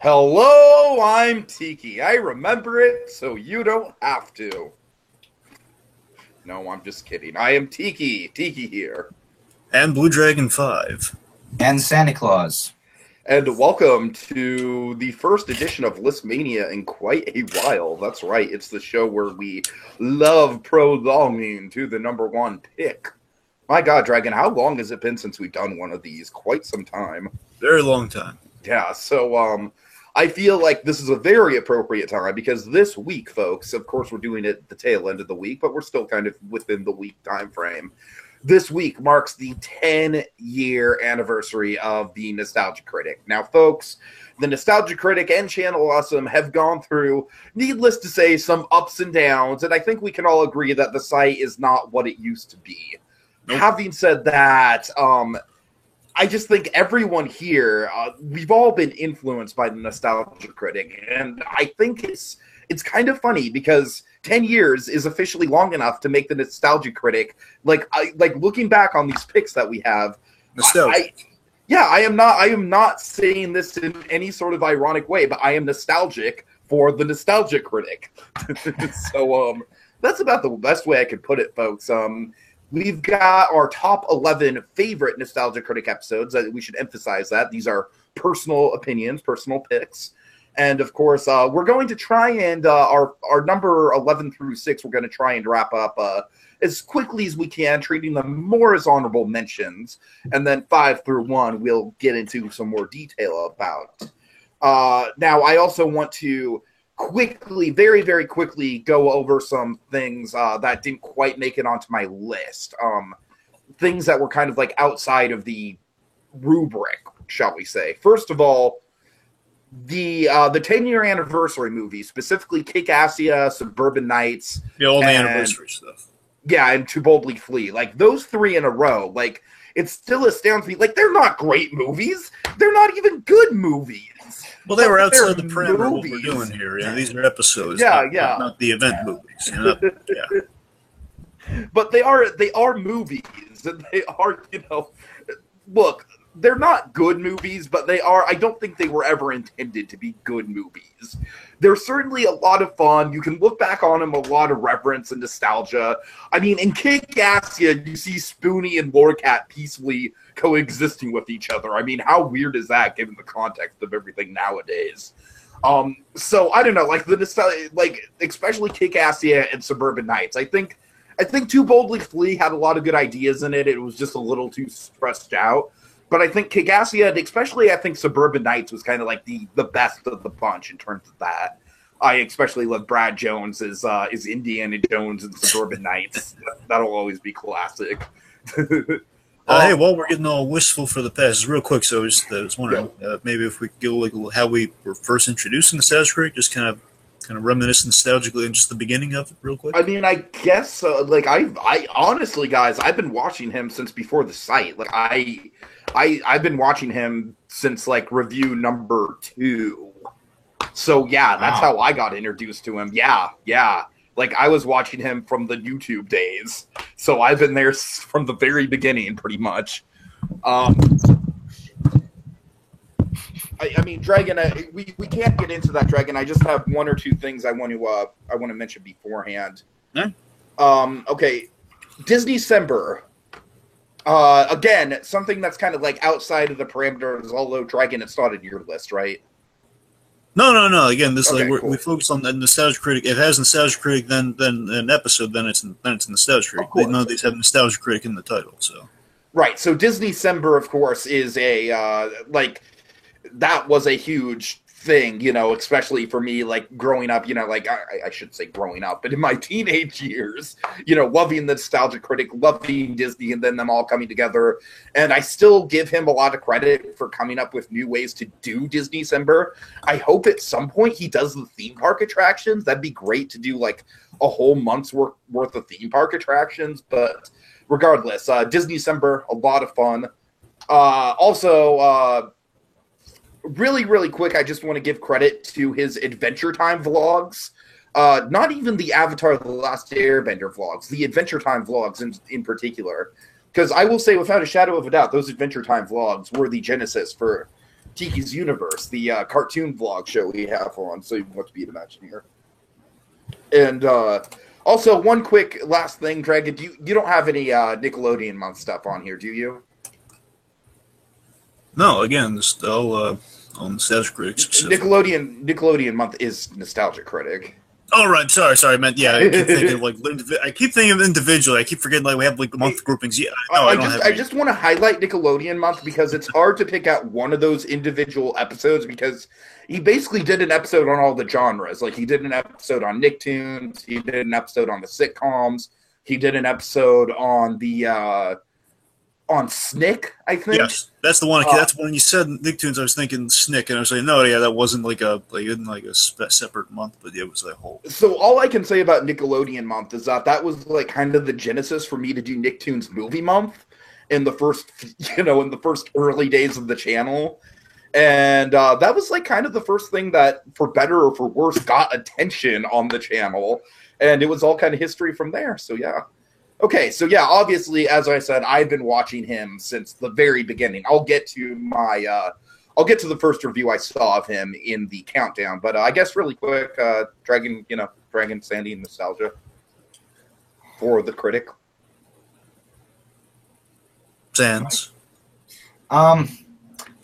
Hello, I'm Tiki. I remember it, so you don't have to. No, I'm just kidding. I am Tiki. Tiki here. And Blue Dragon 5. And Santa Claus. And welcome to the first edition of Listmania in quite a while. That's right, it's the show where we love prolonging to the number one pick. My God, Dragon, how long has it been since we've done one of these? Quite some time. Very long time. Yeah, so I feel like this is a very appropriate time because this week, folks, of course we're doing it at the tail end of the week, but we're still kind of within the week time frame. This week marks the 10-year anniversary of the Nostalgia Critic. Now, folks, the Nostalgia Critic and Channel Awesome have gone through, needless to say, some ups and downs, and I think we can all agree that the site is not what it used to be. Nope. Having said that, I just think everyone here, we've all been influenced by the Nostalgia Critic, and I think it's kind of funny because 10 years is officially long enough to make the Nostalgia Critic, like looking back on these picks that we have, I am not saying this in any sort of ironic way, but I am nostalgic for the Nostalgia Critic. So that's about the best way I could put it, folks. We've got our top 11 favorite Nostalgia Critic episodes. We should emphasize that. These are personal opinions, personal picks. And, of course, we're going to try and our number 11 through 6, we're going to try and wrap up as quickly as we can, treating them more as honorable mentions. And then 5 through 1, we'll get into some more detail about. Now, I also want to quickly, very, very quickly go over some things that didn't quite make it onto my list. Things that were kind of like outside of the rubric, shall we say. First of all, the 10-year anniversary movie, specifically Kick-Assia, Suburban Nights. Yeah, all the anniversary stuff. Yeah, and To Boldly Flee. Like, those 3 in a row, like, it still astounds me. Like, they're not great movies. They're not even good movies. Well, they were outside the parameter of what we're doing here. Yeah, these are episodes, not the event movies. You know? Yeah. But they are movies, and they are, look, they're not good movies, but they are. I don't think they were ever intended to be good movies. They're certainly a lot of fun. You can look back on them a lot of reverence and nostalgia. I mean, in Kick-Assia, you see Spoonie and Lorcat peacefully coexisting with each other. I mean, how weird is that given the context of everything nowadays? So I don't know, like especially Kick-Assia and Suburban Nights. I think To Boldly Flee had a lot of good ideas in it. It was just a little too stressed out. But I think Kick-Assia, and especially I think Suburban Nights was kind of like the best of the bunch in terms of that. I especially love Brad Jones as Indiana Jones in Suburban Nights. That'll always be classic. Hey, while we're getting all wistful for the past, real quick, so I was wondering, maybe if we could go like how we were first introduced in Nostalgia Critic, just kind of reminisce nostalgically in just the beginning of it, real quick. I mean, I guess so. Like, I honestly, guys, I've been watching him since before the site. Like, I've been watching him since like review number 2. So yeah, that's how I got introduced to him. Yeah. Like, I was watching him from the YouTube days. So I've been there from the very beginning, pretty much. I mean, Dragon, we can't get into that, Dragon. I just have 1 or 2 things I want to mention beforehand. Okay, Disney-cember. Again, something that's kind of like outside of the parameters, although Dragon, it's not in your list, right? No. Again, this okay, we focus on the Nostalgia Critic. If it has Nostalgia Critic, then an episode, then it's Nostalgia Critic. None of these have Nostalgia Critic in the title, so. Right. So Disney-cember, of course, is a that was a huge thing, especially for me, like growing up, like I should say growing up, but in my teenage years, loving the Nostalgia Critic, loving Disney, and then them all coming together. And I still give him a lot of credit for coming up with new ways to do Disney-cember. I hope at some point he does the theme park attractions. That'd be great to do like a whole month's worth of theme park attractions. But regardless, Disney-cember, a lot of fun. Also, really, really quick, I just want to give credit to his Adventure Time vlogs. Not even the Avatar The Last Airbender vlogs, the Adventure Time vlogs in particular. Because I will say, without a shadow of a doubt, those Adventure Time vlogs were the genesis for Tiki's Universe, the cartoon vlog show we have on, so you want to be an Imagineer. And also, one quick last thing, Dragon, you don't have any Nickelodeon month stuff on here, do you? No, again, this all on Nostalgia Critic specific. Nickelodeon month is Nostalgia Critic. Oh, right. Sorry. I meant, yeah, I keep thinking of individually. I keep forgetting, like, we have, like, month groupings. Yeah, no, I just want to highlight Nickelodeon month because it's hard to pick out one of those individual episodes because he basically did an episode on all the genres. Like, he did an episode on Nicktoons. He did an episode on the sitcoms. He did an episode on the, on Snick, I think. Yes, that's the one. That's when you said Nicktoons. I was thinking Snick, and I was like, no, yeah, that wasn't like a separate month, but it was a whole. So all I can say about Nickelodeon month is that was like kind of the genesis for me to do Nicktoons movie month in the first early days of the channel, and that was like kind of the first thing that, for better or for worse, got attention on the channel, and it was all kind of history from there. So yeah. Okay, so yeah, obviously, as I said, I've been watching him since the very beginning. I'll get to the first review I saw of him in the countdown, but I guess really quick, Dragon Sandy Nostalgia for the critic. Sans.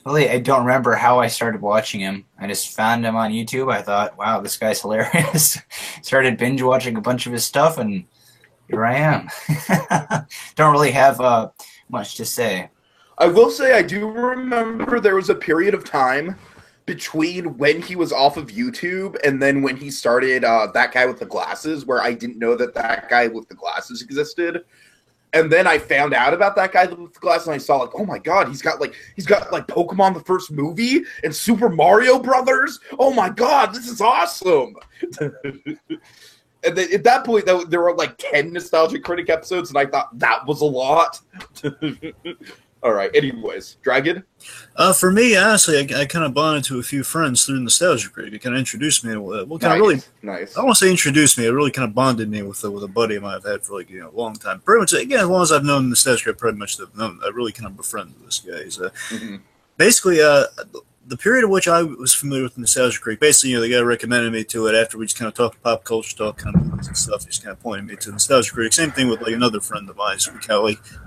Really, I don't remember how I started watching him. I just found him on YouTube. I thought, wow, this guy's hilarious. Started binge watching a bunch of his stuff, and here I am. Don't really have much to say. I will say I do remember there was a period of time between when he was off of YouTube and then when he started That Guy with the Glasses, where I didn't know that guy with the glasses existed. And then I found out about That Guy with the Glasses, and I saw, like, oh my god, he's got Pokemon the first movie and Super Mario Brothers. Oh my god, this is awesome. And then at that point, there were like 10 Nostalgia Critic episodes, and I thought that was a lot. All right. Anyways, Dragon? For me, honestly, I kind of bonded to a few friends through Nostalgia Critic. It kind of introduced me to nice. I don't want to say introduced me. It really kind of bonded me with a buddy of mine I've had for a long time. Pretty much, again, as long as I've known Nostalgia Critic, pretty much I really kind of befriended this guy. He's basically the period of which I was familiar with Nostalgia Critic, basically, the guy recommended me to it after we just kind of talked pop culture talk, kind of and stuff. He just kind of pointed me to Nostalgia Critic. Same thing with another friend of mine. So we kind of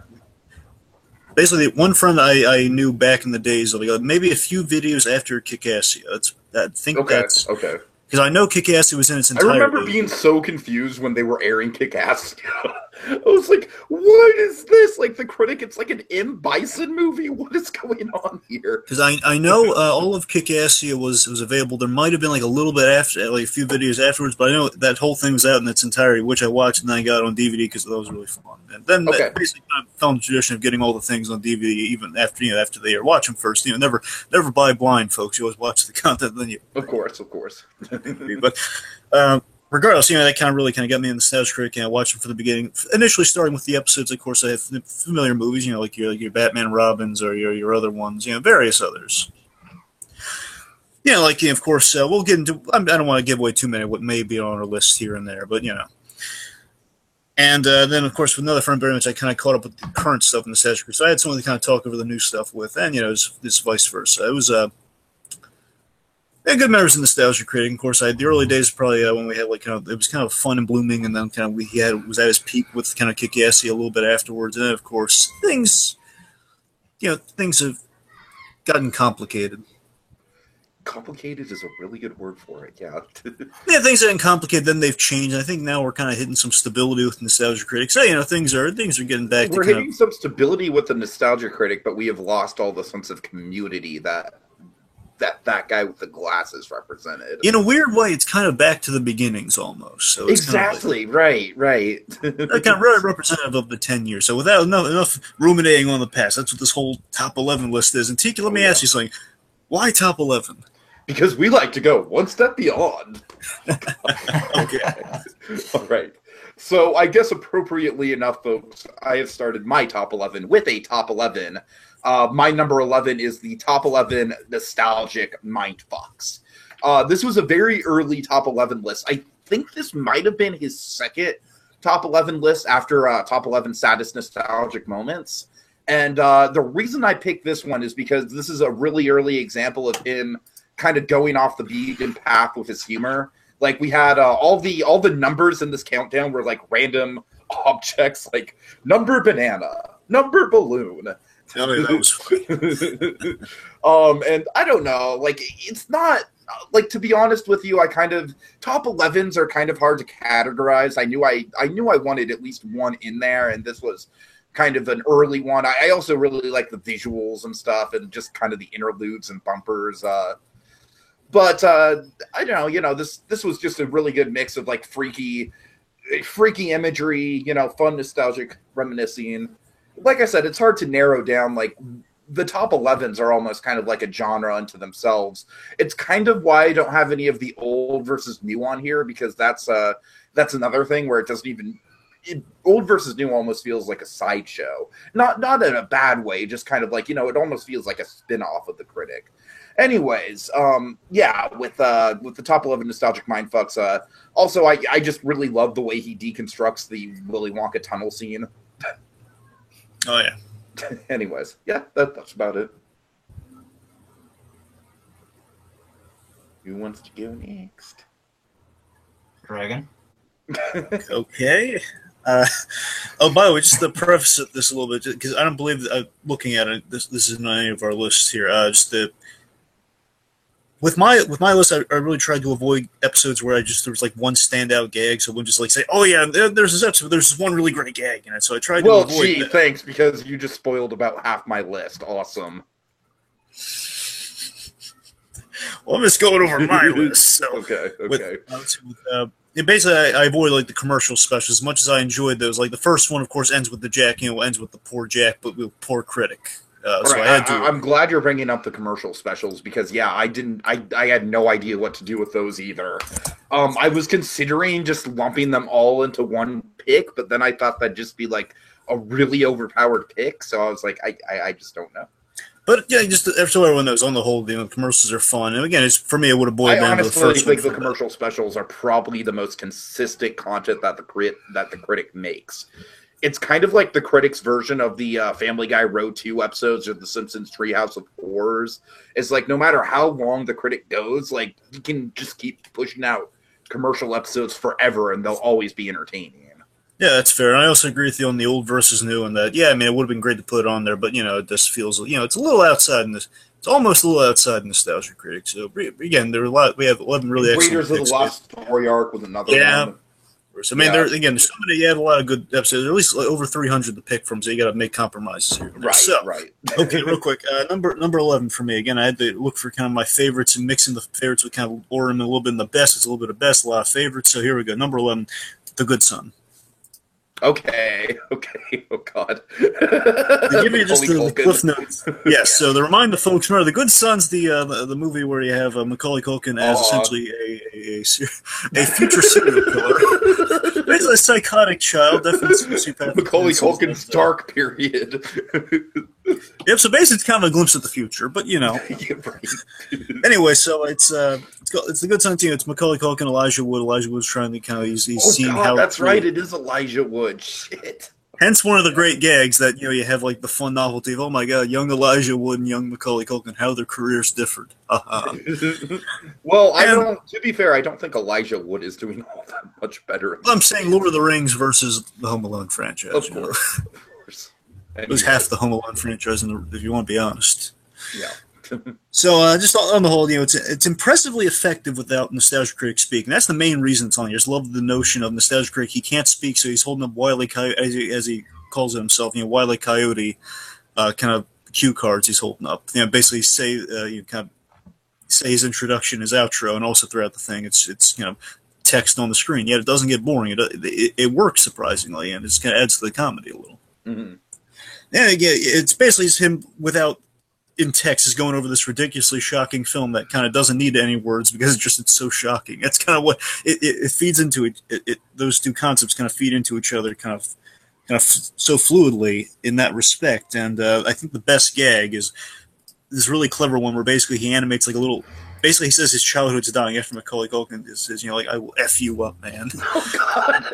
basically one friend I knew back in the days of maybe a few videos after Kick-Assia. That's okay. Because I know Kick-Assia was in its entirety. I remember being so confused when they were airing Kick-Assia. I was like, what is this? Like, the critic, it's like an M. Bison movie? What is going on here? Because I know all of Kick-Assia was available. There might have been a little bit after, a few videos afterwards, but I know that whole thing was out in its entirety, which I watched and then I got on DVD because that was really fun. And then basically I found the tradition of getting all the things on DVD even after they are watch them first. Never buy blind, folks. You always watch the content, then you. Of course. But regardless, that kind of got me in the Nostalgia Critic, and I watched them from the beginning. Initially, starting with the episodes, of course, I have familiar movies, like your Batman Robins or your other ones, various others. Of course, we'll get into. I don't want to give away too many of what may be on our list here and there, but And then, of course, with another friend, very much, I kind of caught up with the current stuff in the Nostalgia Critic. So I had someone to kind of talk over the new stuff with, and it's vice versa. It was good memories in Nostalgia Critic. Of course, the early days probably when we had it was kind of fun and blooming, and then kind of was at his peak with kind of Kick-Assia a little bit afterwards, and then of course things have gotten complicated. Complicated is a really good word for it, yeah. Yeah, things have gotten complicated, then they've changed. I think now we're kind of hitting some stability with Nostalgia Critic. So things are getting back. We're hitting some stability with the Nostalgia Critic, but we have lost all the sense of community that guy with the glasses represented. In a weird way, it's kind of back to the beginnings almost. So it's exactly, right. Kind of really representative of the 10 years. So without enough ruminating on the past, that's what this whole top 11 list is. And Tiki, let me ask you something. Why top 11? Because we like to go one step beyond. Okay. All right. So I guess appropriately enough, folks, I have started my top 11 with a top 11. My number 11 is the top 11 nostalgic mindfucks. This was a very early top 11 list. I think this might have been his second top 11 list after top 11 saddest nostalgic moments. And the reason I picked this one is because this is a really early example of him kind of going off the beaten path with his humor. Like we had all the numbers in this countdown were like random objects, like number banana, number balloon. Tell me that was And I don't know, like it's not like, to be honest with you, I kind of top 11s are kind of hard to categorize. I knew I wanted at least one in there, and this was kind of an early one. I also really like the visuals and stuff, and just kind of the interludes and bumpers. But I don't know, this was just a really good mix of like freaky imagery, fun, nostalgic, reminiscing. Like I said, it's hard to narrow down. Like the top 11s are almost kind of like a genre unto themselves. It's kind of why I don't have any of the old versus new on here, because that's another thing where it doesn't even. Old versus new almost feels like a sideshow. Not in a bad way, just kind of like, it almost feels like a spin-off of The Critic. Anyways, with the top 11 nostalgic mindfucks, also I just really love the way he deconstructs the Willy Wonka tunnel scene. Oh yeah. Anyways, that's about it. Who wants to go next? Dragon. Okay. By the way, just to preface this a little bit, because I don't believe that looking at it, this isn't on any of our lists here. With my list, I really tried to avoid episodes where there was like one standout gag, so I wouldn't just like say, "Oh yeah, there's this episode, there's this one really great gag," So I tried to avoid. Well, gee, thanks, because you just spoiled about half my list. Awesome. Well, I'm just going over my list. So okay. Basically, I avoid like the commercial specials as much as I enjoyed those. Like the first one, of course, ends with the Jack. Ends with the poor Jack, but with poor Critic. So right. I'm glad you're bringing up the commercial specials, because I had no idea what to do with those either. I was considering just lumping them all into one pick, but then I thought that'd just be like a really overpowered pick. So I was like, I just don't know. But yeah, just so everyone knows, on the whole, the commercials are fun. And again, for me, it would have boiled down to the first. I honestly think the commercial specials are probably the most consistent content that the Critic makes. It's kind of like the Critic's version of the Family Guy Row 2 episodes or the Simpsons Treehouse of Horrors. It's like no matter how long the Critic goes, like he can just keep pushing out commercial episodes forever, and they'll always be entertaining. Yeah, that's fair. And I also agree with you on the old versus new, and that. Yeah, I mean, it would have been great to put it on there, but it just feels it's a little outside in this. It's almost a little outside Nostalgia Critic. So again, there are a lot. We have 11 really excellent. Raiders of the Lost Story Arc was another one. So, I mean, there's so many. You have a lot of good episodes. At least over 300 to pick from. So you got to make compromises here. Right. Okay, real quick. Number 11 for me. Again, I had to look for kind of my favorites and mixing the favorites with kind of order them a little bit in the best. It's a little bit of best, a lot of favorites. So here we go. Number 11, The Good Son. Okay. Oh God. To give you just the cliff notes. Yes. So to remind the folks, remember, The Good Son's the movie where you have Macaulay Culkin as essentially a future serial killer. Basically a psychotic child, definitely sociopath. Macaulay Culkin's dark period. Yep. So basically, it's kind of a glimpse of the future, but Yeah, right. Anyway, so it's The Good Son team. It's Macaulay Culkin, Elijah Wood. Elijah Wood's trying to kind of he's seeing how. That's right. It is Elijah Wood. Shit. Hence, one of the great gags that you have like the fun novelty of, oh my God, young Elijah Wood and young Macaulay Culkin, how their careers differed. Well, to be fair, I don't think Elijah Wood is doing all that much better. I'm saying Lord of the Rings versus the Home Alone franchise. Of course. It was half the Home Alone franchise, if you want to be honest. Yeah. So just on the whole, it's impressively effective without Nostalgia Critic speak, and that's the main reason it's on here. I just love the notion of Nostalgia Critic. He can't speak, so he's holding up Wile E. Coyote, as he calls it himself. Wile E. Coyote kind of cue cards he's holding up. Basically say his introduction, his outro, and also throughout the thing, it's text on the screen. Yet it doesn't get boring. It works surprisingly, and it kind of adds to the comedy a little. Mm-hmm. And again, it's basically him without. In text is going over this ridiculously shocking film that kind of doesn't need any words because it's so shocking. That's kind of what it feeds into it. Those two concepts kind of feed into each other kind of so fluidly in that respect. And I think the best gag is this really clever one where basically he animates like a little basically he says his childhood's dying after Macaulay Culkin says, like, I will F you up, man. Oh, God.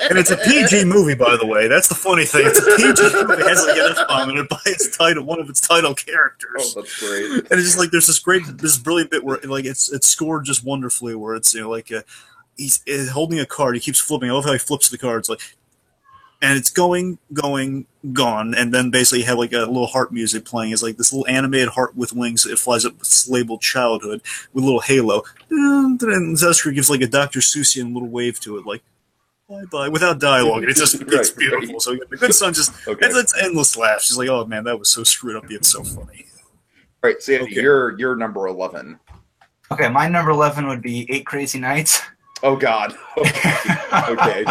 And it's a PG movie, by the way. That's the funny thing. It's a PG movie. It has like an F-bomb in it by its title, one of its title characters. Oh, that's great. And it's just like there's this brilliant bit where like it's scored just wonderfully, where it's he's holding a card, he keeps flipping. I love how he flips the cards, like, and it's going, gone, and then basically you have like a little heart music playing. It's like this little animated heart with wings. It flies up. It's labeled childhood with a little halo. And Zeskar gives like a Dr. Seussian little wave to it, like bye without dialogue. And it's just it's beautiful. So the good son just it's endless laughs. She's like, oh man, that was so screwed up. It's so funny. All right, Sandy, you're number 11. Okay, my number 11 would be 8 Crazy Nights. Oh, God. Okay.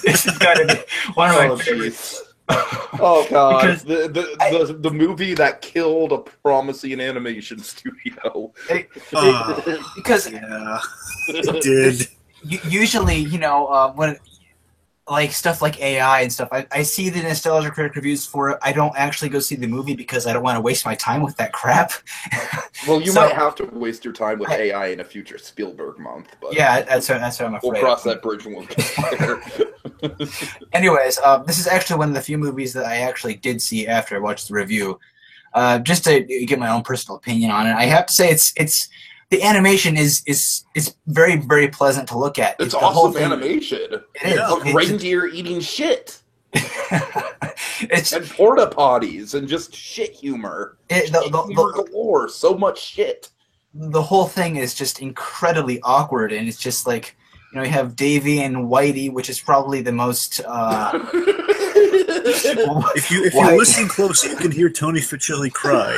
This has got to be one of my favorites. Oh, God. Because the movie that killed a promising animation studio. Because it did. Usually, when like stuff like AI and stuff, I see the Nostalgia Critic reviews for it. I don't actually go see the movie because I don't want to waste my time with that crap. Well, you might have to waste your time with AI in a future Spielberg month. But yeah, that's what I'm afraid. We'll cross that bridge when we'll get there. Anyways, this is actually one of the few movies that I actually did see after I watched the review. Just to get my own personal opinion on it, I have to say it's the animation is very, very pleasant to look at. It's awesome animation. It is. Of reindeer eating shit. It's and porta potties and just shit humor. Humor galore. So much shit. The whole thing is just incredibly awkward, and it's just like, you have Davy and Whitey, which is probably the most. If you listen closely, you can hear Tony Facioli cry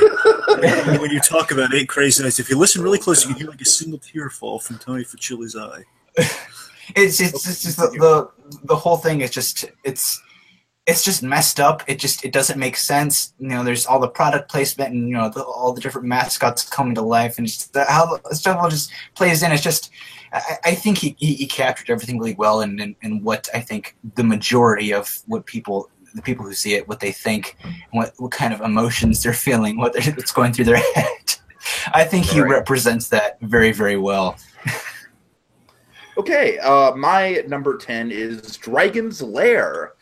when you talk about 8 Crazy Nights. If you listen really close, you can hear like a single tear fall from Tony Facioli's eye. It's just the whole thing is just it's just messed up. It doesn't make sense. There's all the product placement and all the different mascots coming to life, and just how the stuff all just plays in. It's just I think he captured everything really well, and what I think the majority of the people who see it, what they think, and what kind of emotions they're feeling, what's going through their head. I think he represents that very, very well. Okay, my number 10 is Dragon's Lair.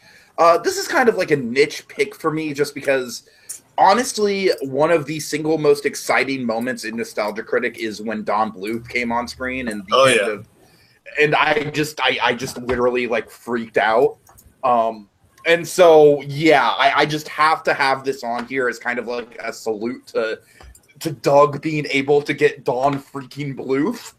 This is kind of like a niche pick for me, just because, honestly, one of the single most exciting moments in Nostalgia Critic is when Don Bluth came on screen, and and I just literally like freaked out. And so, yeah, I just have to have this on here as kind of like a salute to Doug being able to get Don freaking Bluth.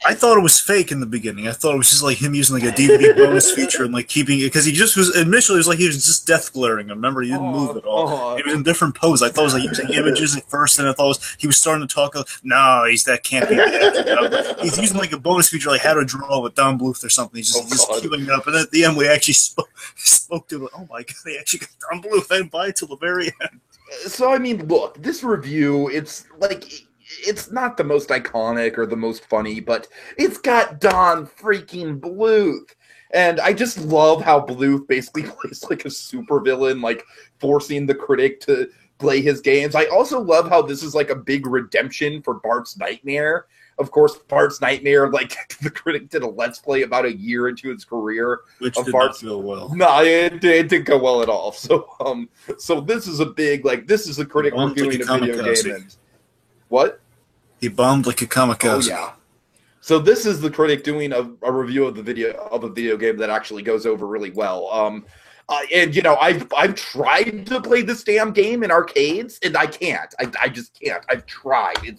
I thought it was fake in the beginning. I thought it was just like him using like a DVD bonus feature and like keeping it, because he just was initially it was like he was just death glaring. I remember he didn't move at all. He was in different poses. I thought it was like using images at first, and I thought he was starting to talk. No, that can't be. He's using like a bonus feature, like how to draw with Don Bluth or something. He's just queuing up, and at the end we actually spoke to him. Oh my god, they actually got Don Bluth. I didn't buy it till the very end. So I mean, look, this review, it's like. It's not the most iconic or the most funny, but it's got Don freaking Bluth. And I just love how Bluth basically plays like a supervillain, like forcing the critic to play his games. I also love how this is like a big redemption for Bart's Nightmare. Of course, Bart's Nightmare, like the critic did a Let's Play about a year into his career. Which did not go well. No, it didn't go well at all. So this is a big, like, this is the critic reviewing a video game. And what? He bombed like a kamikaze. Oh, yeah. So this is the critic doing a review of a video game that actually goes over really well. And I've tried to play this damn game in arcades, and I can't. I just can't. I've tried.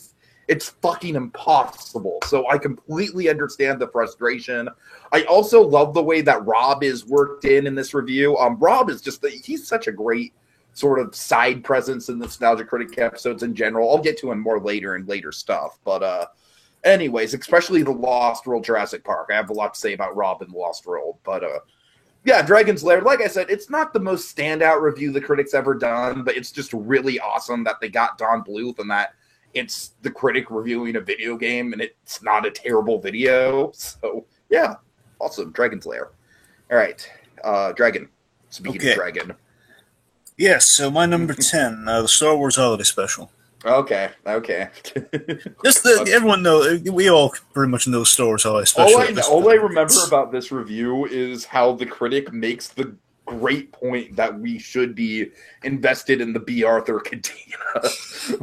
It's fucking impossible. So I completely understand the frustration. I also love the way that Rob is worked in this review. Rob is he's such a great sort of side presence in the Nostalgia Critic episodes in general. I'll get to him more later in later stuff. But anyways, especially the Lost World Jurassic Park. I have a lot to say about Rob in Lost World. But yeah, Dragon's Lair, like I said, it's not the most standout review the critic's ever done, but it's just really awesome that they got Don Bluth and that it's the critic reviewing a video game and it's not a terrible video. So yeah, awesome. Dragon's Lair. All right, Dragon. Speaking of Dragon. Yes, so my number 10, the Star Wars Holiday Special. Okay. Just that everyone know, we all pretty much know Star Wars High Special. All I remember about this review is how the critic makes the great point that we should be invested in the B. Arthur Cantina.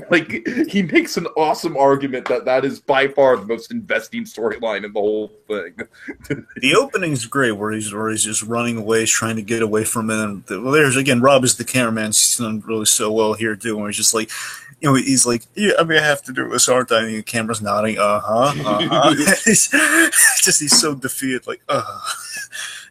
Like, he makes an awesome argument that is by far the most investing storyline in the whole thing. The opening's great, where he's just running away, he's trying to get away from it. And there's again, Rob is the cameraman. He's done really so well here too. Where he's just like, he's like, yeah, I have to do this, aren't I? And the camera's nodding, he's so defeated, like,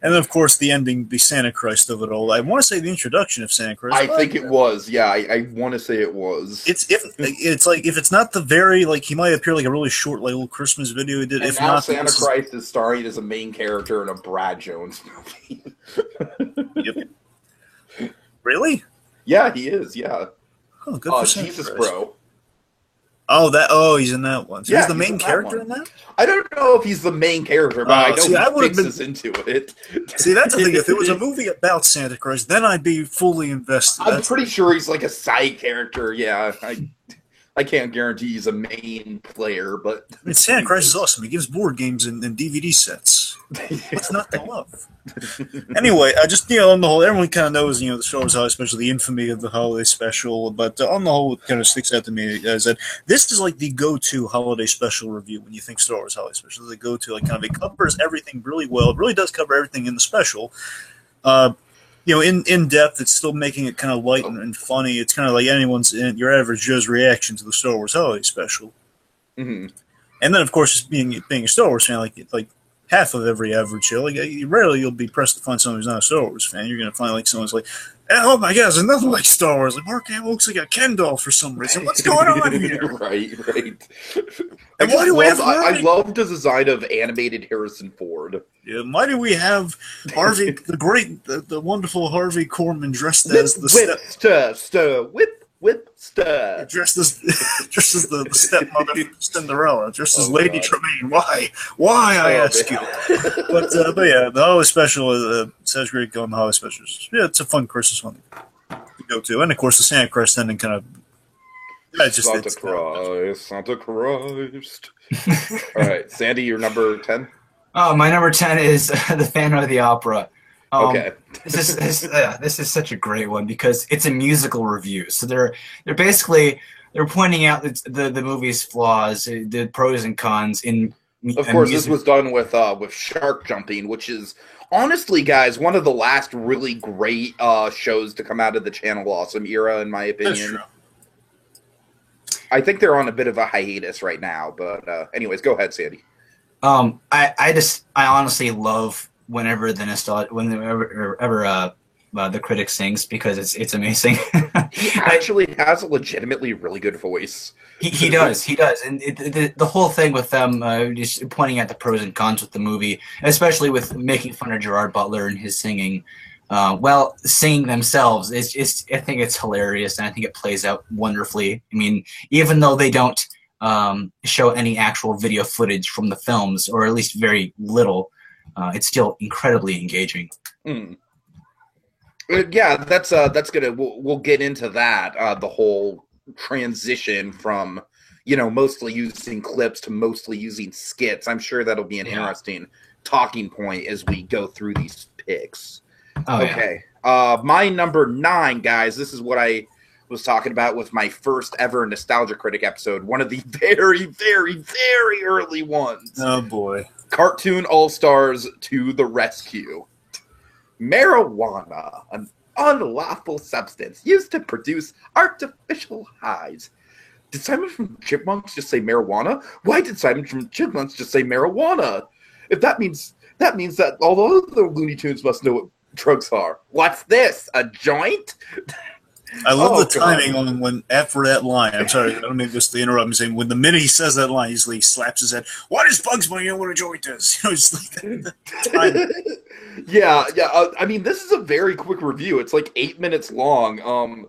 And then, of course, the ending, the Santa Christ of it all. I want to say the introduction of Santa Christ. I think it was. Yeah, I want to say it was. It's like if it's not the very, like, he might appear like a really short, like, little Christmas video he did. And if now not, Santa Christ is starring as a main character in a Brad Jones movie. Yep. Really? Yeah, he is. Yeah. Oh, good for Santa Jesus, Christ. bro. He's in that one. So he's the main character in that? I don't know if he's the main character, but I know he fixes into it. See, that's the thing. If it was a movie about Santa Christ, then I'd be fully invested. I'm pretty sure he's like a side character. Yeah, I can't guarantee he's a main player, but I mean, Santa Christ is awesome. He gives board games and DVD sets. What's not to love? Anyway, on the whole, everyone kind of knows, the Star Wars Holiday Special, the infamy of the holiday special. But on the whole, what kind of sticks out to me is that this is like the go-to holiday special review when you think Star Wars Holiday Special. It's the go-to, like, kind of, it covers everything really well. It really does cover everything in the special. In depth, it's still making it kind of light and funny. It's kind of like your average Joe's reaction to the Star Wars Holiday Special. Mm-hmm. And then, of course, being a Star Wars fan, like half of every average Joe, like, rarely you'll be pressed to find someone who's not a Star Wars fan. You're going to find like someone's like, oh my God, there's nothing like Star Wars. Like, Mark Hamill looks like a Ken doll for some reason. What's going on here? Right. And why do we have I love the design of animated Harrison Ford. Yeah, why do we have Harvey, the wonderful Harvey Korman dressed as the dressed as the stepmother from Cinderella, dressed as Lady Tremaine. Why? I ask you. But yeah, the holiday special says great going. The holiday special, yeah, it's a fun Christmas one to go to, and of course the Santa Christ ending kind of. Santa Christ. All right, Sandy, your number 10. Oh, my number 10 is the Phantom of the Opera. Okay. This is such a great one because it's a musical review. So they're pointing out the movie's flaws, the pros and cons in. Of course, this was done with shark jumping, which is honestly, guys, one of the last really great shows to come out of the Channel Awesome era, in my opinion. I think they're on a bit of a hiatus right now, but anyways, go ahead, Sandy. I honestly love whenever the critic sings because it's amazing. He actually has a legitimately really good voice. He does, and the whole thing with them just pointing out the pros and cons with the movie, especially with making fun of Gerard Butler and his singing. Singing themselves, I think it's hilarious, and I think it plays out wonderfully. I mean, even though they don't show any actual video footage from the films, or at least very little, it's still incredibly engaging. Mm. Yeah, that's gonna. We'll get into that. The whole transition from mostly using clips to mostly using skits. I'm sure that'll be an interesting talking point as we go through these picks. Oh, okay. My number 9, guys. This is what I was talking about with my first ever Nostalgia Critic episode. One of the very, very, very early ones. Oh boy! Cartoon All-Stars to the rescue. Marijuana, an unlawful substance used to produce artificial highs. Did Simon from Chipmunks just say marijuana? Why did Simon from Chipmunks just say marijuana? If that means that all the other Looney Tunes must know what drugs are. What's this? A joint? I love the timing on when after that line. I'm sorry, I don't mean just to interrupt. I'm saying when the minute he says that line, he slaps his head. Why does Bugs Bunny know what a joint is? It's like the timing. Yeah. I mean, this is a very quick review. It's like 8 minutes long.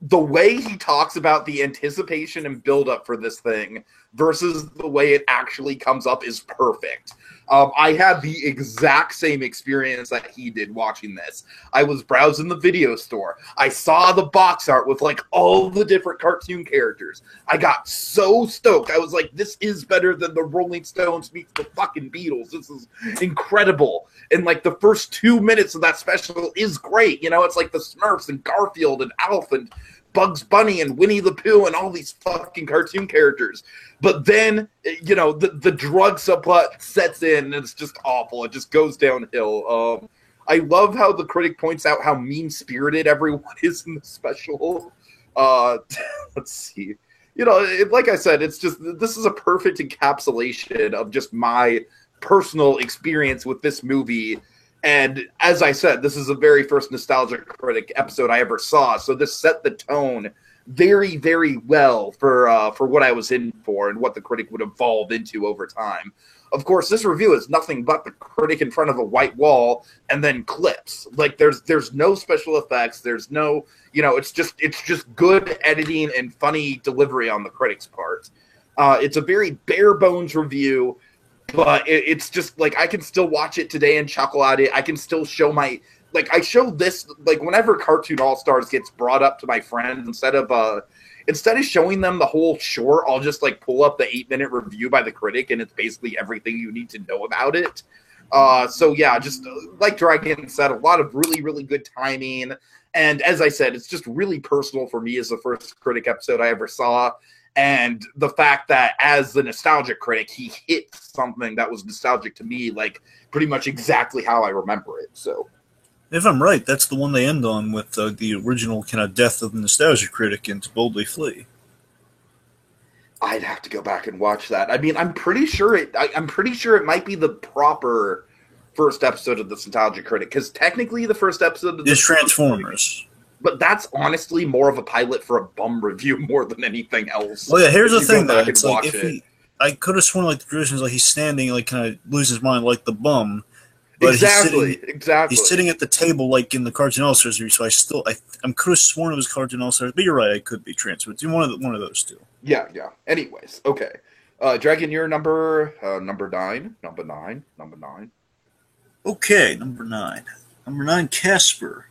the way he talks about the anticipation and buildup for this thing versus the way it actually comes up is perfect. I had the exact same experience that he did watching this. I was browsing the video store. I saw the box art with like all the different cartoon characters. I got so stoked. I was like, this is better than the Rolling Stones meets the fucking Beatles. This is incredible. And like the first 2 minutes of that special is great. You know, it's like the Smurfs and Garfield and Alf and Bugs Bunny and Winnie the Pooh and all these fucking cartoon characters. But then, you know, the drug subplot sets in and it's just awful. It just goes downhill. I love how the critic points out how mean-spirited everyone is in the special. Let's see. You know, like I said, it's just, this is a perfect encapsulation of just my personal experience with this movie. And as I said, this is the very first Nostalgic Critic episode I ever saw, so this set the tone very, very well for what I was in for and what the critic would evolve into over time. Of course, this review is nothing but the critic in front of a white wall and then clips. Like there's no special effects, there's no, you know, it's just good editing and funny delivery on the critic's part. It's a very bare bones review. But it's just, like, I can still watch it today and chuckle at it. I can still show my, like, I show this, like, whenever Cartoon All-Stars gets brought up to my friends, instead of showing them the whole short, I'll just, like, pull up the 8-minute review by the critic, and it's basically everything you need to know about it. So, yeah, just, like Dragon said, a lot of really, really good timing. And as I said, it's just really personal for me as the first critic episode I ever saw. And the fact that as the Nostalgic Critic, he hit something that was nostalgic to me, like pretty much exactly how I remember it. So, if I'm right, that's the one they end on with the original kind of death of the Nostalgic Critic and To Boldly Flee. I'd have to go back and watch that. I mean, I'm pretty sure it might be the proper first episode of the Nostalgic Critic, because technically the first episode of is Transformers. But that's honestly more of a pilot for a bum review more than anything else. Well, yeah, here's the thing, though. It's like, I could have sworn, like, the tradition is like he's standing, like, kind of loses his mind like the bum. But exactly. He's sitting at the table, like, in the Cartoon All-Stars review, so I could have sworn it was Cartoon All-Stars, but you're right, I could be transferred. It's one of those two. Yeah. Anyways, okay. Dragon, you're number 9. Number 9. Okay, number 9. Number 9, Casper.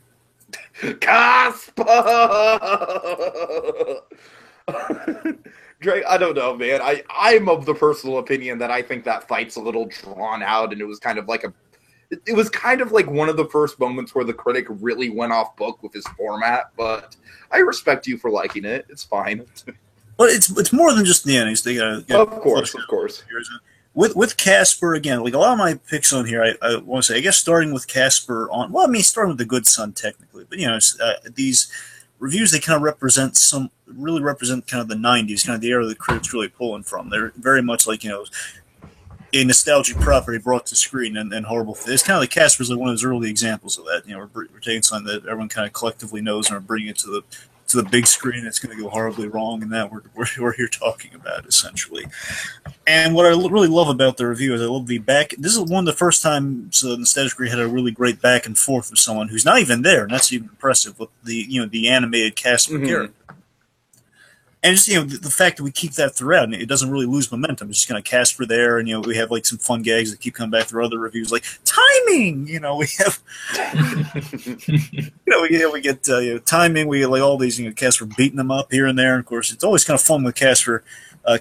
Casper! Drake, I don't know, man. I'm of the personal opinion that I think that fight's a little drawn out, and it was kind of like one of the first moments where the critic really went off book with his format, but I respect you for liking it. It's fine. But it's more than just the endings. They gotta of course. With Casper, again, like a lot of my picks on here, I want to say, I guess starting with Casper starting with The Good Son, technically. But, you know, these reviews, they kind of represent kind of the 90s, kind of the era the critics really pulling from. They're very much like, you know, a nostalgic property brought to screen and horrible. It's kind of like Casper's like one of those early examples of that. You know, we're taking something that everyone kind of collectively knows and we're bringing it to the big screen. It's going to go horribly wrong, and that we're here talking about, essentially. And what I really love about the review is I love the back. This is one of the first times Nostalgic Critic had a really great back and forth with someone who's not even there, and that's even impressive with the animated Casper character. And just, you know, the fact that we keep that throughout, and it doesn't really lose momentum. It's just kind of Casper there, and, you know, we have, like, some fun gags that keep coming back through other reviews, like, timing! You know, we have, we get timing, we get, like, all these, you know, Casper beating them up here and there, and, of course, it's always kind of fun when Casper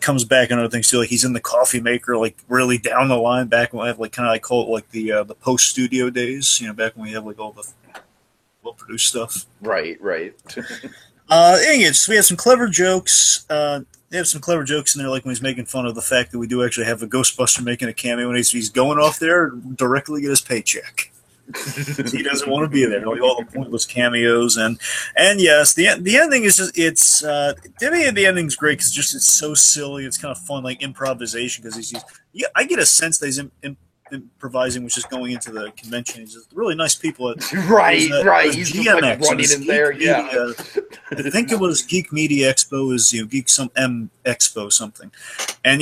comes back and other things, too, like, he's in the coffee maker, like, really down the line, back when we have, like, kind of, I call it, like, the post-studio days, you know, back when we have, like, all the well-produced stuff. Right. Anyways, we have some clever jokes. They have some clever jokes in there, like when he's making fun of the fact that we do actually have a Ghostbuster making a cameo, and he's going off there directly get his paycheck. He doesn't want to be there. All the pointless cameos, and yes, the ending is just to me the ending's great because it's so silly. It's kind of fun, like improvisation because I get a sense that he's improvising, which is going into the convention. He's just really nice people. Right. He's just like running in there. Media, I think it was Geek Media Expo, is Geek some M Expo something, and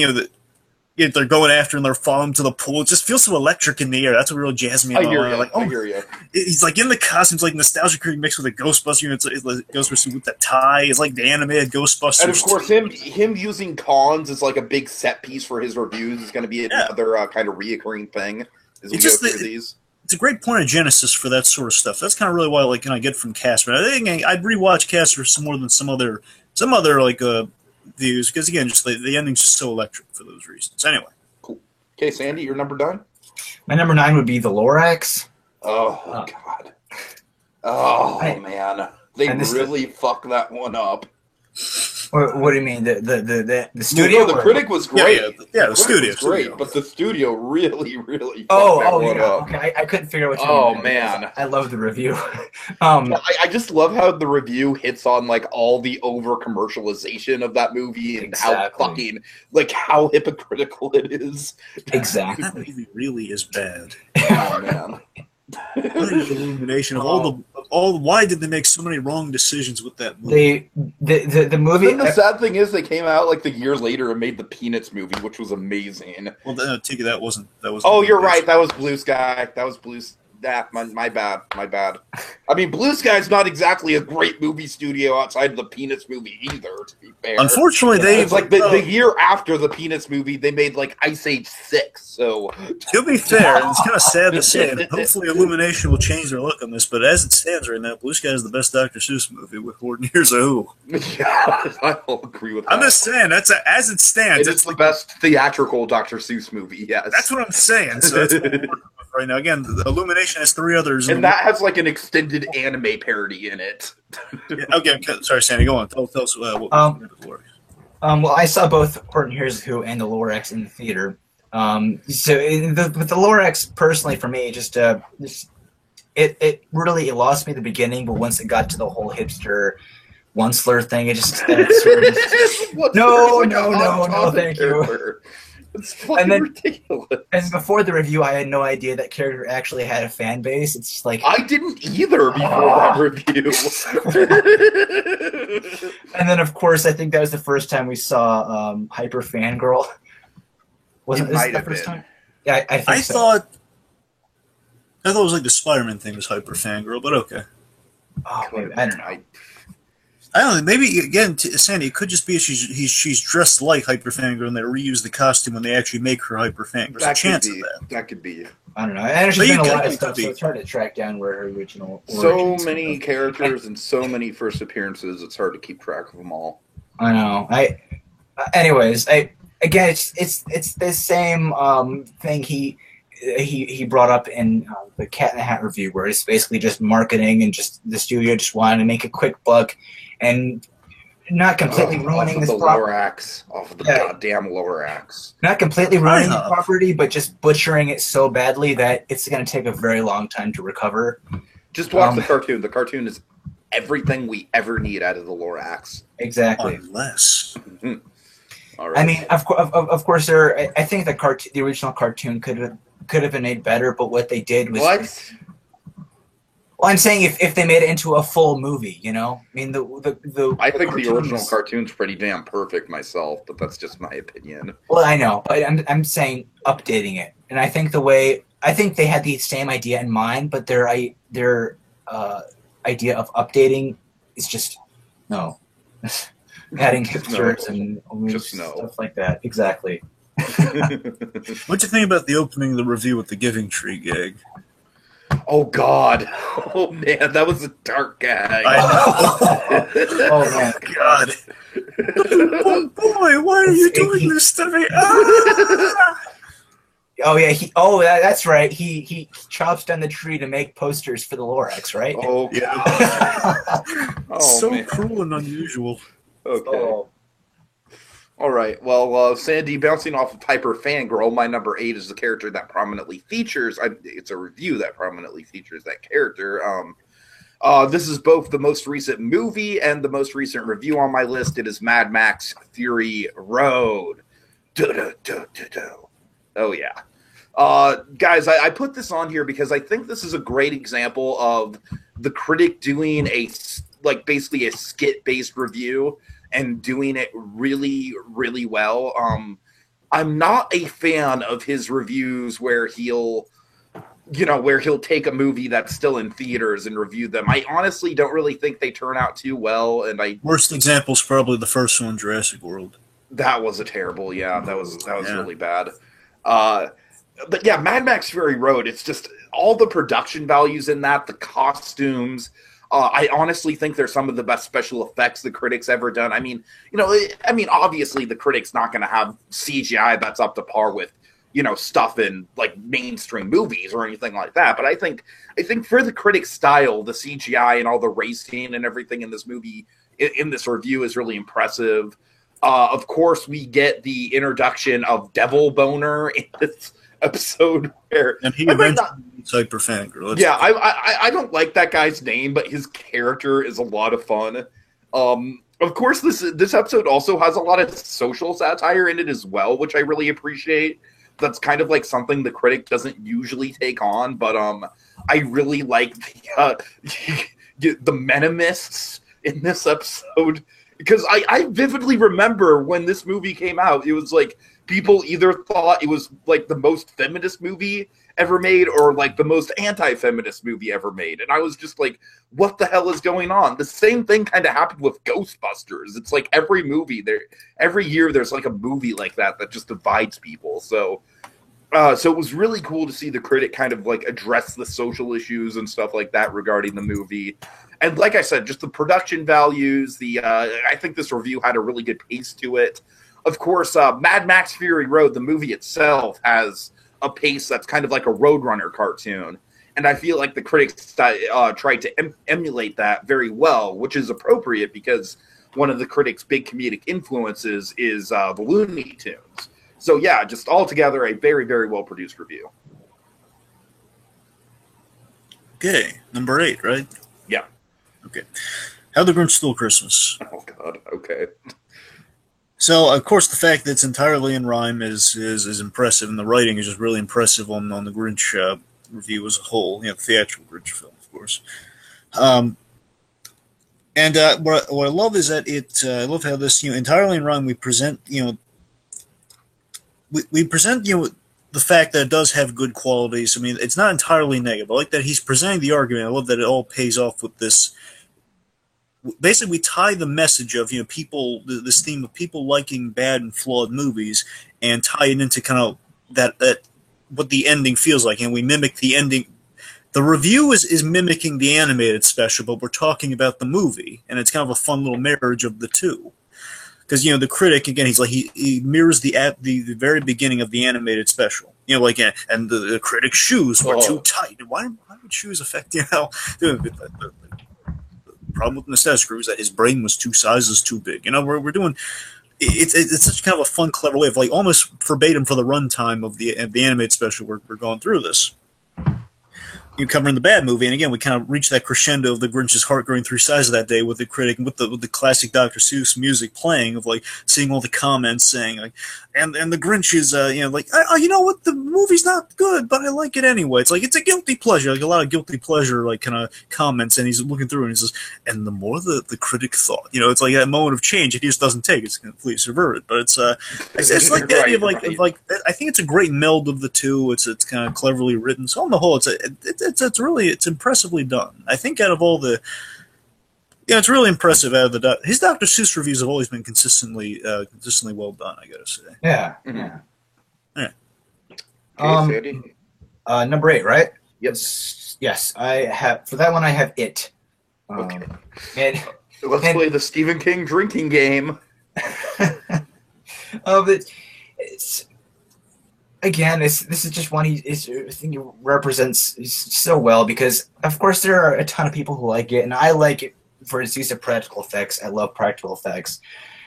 they're going after and they're falling to the pool. It just feels so electric in the air. That's what really jazzed me. I hear you. Like, I hear you. He's like in the costumes, like Nostalgia Creek mixed with a Ghostbuster. It's like Ghostbuster with that tie. It's like the animated Ghostbusters. And of course, him using cons is like a big set piece for his reviews. Is going to be another kind of reoccurring thing as we go through these. It's a great point of genesis for that sort of stuff. That's kind of really what I get from Casper. I think I'd rewatch Casper some more than some other like views because again, just the ending's just so electric for those reasons. Anyway, cool. Okay, Sandy, your number 9. My number 9 would be the Lorax. Oh God. Oh man, they really fucked that one up. What do you mean? The studio? No, the critic was great. Yeah, the studio was great, but the studio really fucked that one up. Okay, I couldn't figure out what you mean. Oh man, I love the review. I just love how the review hits on like all the over commercialization of that movie and how fucking how hypocritical it is. Exactly, that movie really is bad. Oh man. The illumination of all why did they make so many wrong decisions with that movie? The movie. And the sad thing is, they came out like the year later and made the Peanuts movie, which was amazing. Well, then Tiki, that wasn't. Oh, you're right. That was Blue Sky. That was Blue. My bad. I mean, Blue Sky's not exactly a great movie studio outside of the Peanuts movie either, to be fair. Unfortunately, it's like the year after the Peanuts movie, they made like Ice Age 6, so... To be fair, and it's kind of sad to say, and hopefully Illumination will change their look on this, but as it stands right now, Blue Sky is the best Dr. Seuss movie with Horton Hears a Who. Yeah, I'll agree with that. I'm just saying, as it stands. It's the best theatrical Dr. Seuss movie, yes. That's what I'm saying, so that's what we're working with right now. Again, the Illumination has 3 others. And that has like an extended anime parody in it. Okay, sorry, Sandy, go on. Tell us what well, I saw both Horton Hears Who and the Lorax in the theater. With the Lorax, personally, for me, it really lost me at the beginning, but once it got to the whole hipster one slur thing, it just sort of no, thank you. It's fucking ridiculous. And before the review, I had no idea that character actually had a fan base. It's just like I didn't either before that review. And then, of course, I think that was the first time we saw Hyper Fangirl. Wasn't this the first time? Yeah, I think so. thought it was like the Spider-Man thing was Hyper Fangirl, but okay. Oh, maybe, I don't know. I don't know. Maybe again, Sandy. It could just be she's dressed like Hyper Fangirl, and they reuse the costume when they actually make her Hyper Fangirl. There's a chance of that. That could be. I don't know. And she's been a lot of stuff, so it's hard to track down where her original. So many characters and so many first appearances. It's hard to keep track of them all. I know. Anyways, again, it's the same thing he brought up in the Cat in the Hat review, where it's basically just marketing and just the studio just wanted to make a quick buck and not completely ruining this Lorax, off of the goddamn Lorax. Not completely ruining the property, but just butchering it so badly that it's going to take a very long time to recover. Just watch the cartoon. The cartoon is everything we ever need out of the Lorax. Exactly. Unless. Mm-hmm. All right. I mean, of course, I think the original cartoon could have been made better, but what they did was. What? Well, I'm saying if they made it into a full movie, you know, I mean I think the original cartoon's pretty damn perfect myself, but that's just my opinion. Well, I know, but I'm saying updating it, and I think they had the same idea in mind, but their idea of updating is just no, adding hipsters and stuff like that. Exactly. What'd you think about the opening of the review with the Giving Tree gag? Oh God! Oh man, that was a dark gag. I know. Oh man, God! Oh boy, why are you doing this to me? Ah! Oh yeah, that's right. He chops down the tree to make posters for the Lorax, right? Oh yeah. So man. Cruel and unusual. Okay. Oh. All right. Well, Sandy, bouncing off of Hyper Fangirl, my number 8 is the character that prominently features. It's a review that prominently features that character. This is both the most recent movie and the most recent review on my list. It is Mad Max Fury Road. Oh yeah. Guys, I put this on here because I think this is a great example of the critic doing basically a skit-based review and doing it really, really well. I'm not a fan of his reviews where he'll take a movie that's still in theaters and review them. I honestly don't really think they turn out too well. And worst example is probably the first one, Jurassic World. That was a terrible, that was really bad. But yeah, Mad Max Fury Road, it's just all the production values in that, the costumes. I honestly think they're some of the best special effects the critics ever done. I mean, obviously the critics not going to have CGI that's up to par with, stuff in like mainstream movies or anything like that. But I think for the critics' style, the CGI and all the racing and everything in this movie, in this review, is really impressive. Of course, we get the introduction of Devil Boner in this episode, and he eventually Cyber Fangirl. Yeah, I don't like that guy's name, but his character is a lot of fun. Of course, this episode also has a lot of social satire in it as well, which I really appreciate. That's kind of like something the critic doesn't usually take on, but I really like the Menimists in this episode, because I vividly remember when this movie came out, it was like people either thought it was like the most feminist movie ever made or like the most anti-feminist movie ever made. And I was just like, what the hell is going on? The same thing kind of happened with Ghostbusters. It's like every year there's like a movie like that just divides people. So it was really cool to see the critic kind of like address the social issues and stuff like that regarding the movie. And like I said, just the production values, I think this review had a really good pace to it. Of course, Mad Max Fury Road, the movie itself, has a pace that's kind of like a Roadrunner cartoon. And I feel like the critics tried to emulate that very well, which is appropriate because one of the critics' big comedic influences is the Looney Tunes. So yeah, just altogether a very, very well-produced review. Okay, number 8, right? Yeah. Okay. How the Grinch Stole Christmas. Oh, God, okay. So, of course, the fact that it's entirely in rhyme is impressive, and the writing is just really impressive on the Grinch review as a whole. The theatrical Grinch film, of course. And what I love is that I love how this, entirely in rhyme, we present, we present, the fact that it does have good qualities. I mean, it's not entirely negative. I like that he's presenting the argument. I love that it all pays off with this. Basically, we tie the message of people, this theme of people liking bad and flawed movies, and tie it into kind of that what the ending feels like, and we mimic the ending. The review is mimicking the animated special, but we're talking about the movie, and it's kind of a fun little marriage of the two. Because the critic again, he's like he mirrors the very beginning of the animated special. And the critic's shoes were too tight. Why would shoes affect The problem with Nostalgia is that his brain was 2 sizes too big. We're doing it's such kind of a fun, clever way of like almost verbatim for the runtime of the animated special. We're going through this. Covering the bad movie, and again we kind of reach that crescendo of the Grinch's heart growing 3 sizes that day with the critic and with the classic Dr. Seuss music playing, of like seeing all the comments saying like, and the Grinch is you know what, the movie's not good but I like it anyway. It's like it's a guilty pleasure, like a lot of guilty pleasure like kind of comments, and he's looking through and he says, and the more the critic thought, it's like that moment of change he just doesn't take. It's completely subverted, but it's like the idea of like I think it's a great meld of the two. It's kind of cleverly written. So on the whole, it's impressively done. I think out of all the, it's really impressive. Out of his Dr. Seuss reviews have always been consistently well done, I gotta say. Yeah. Mm-hmm. Yeah. Number 8, right? Yes. I have for that one. I have It. Okay. Let's play the Stephen King drinking game. It's. Again, this is just one I think he represents so well, because, of course, there are a ton of people who like it, and I like it for its use of practical effects. I love practical effects.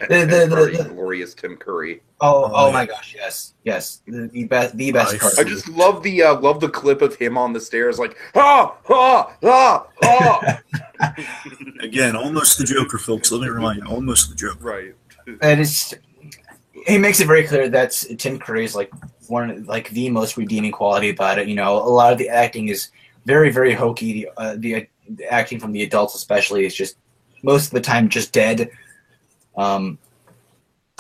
The glorious Tim Curry. Oh my gosh, yes, the best part. I just love the clip of him on the stairs, like ah. Again, almost the Joker, folks. Let me remind you, almost the Joker. Right. And he makes it very clear that Tim Curry is like the most redeeming quality about it. A lot of the acting is very, very hokey. The acting from the adults especially is just most of the time just dead.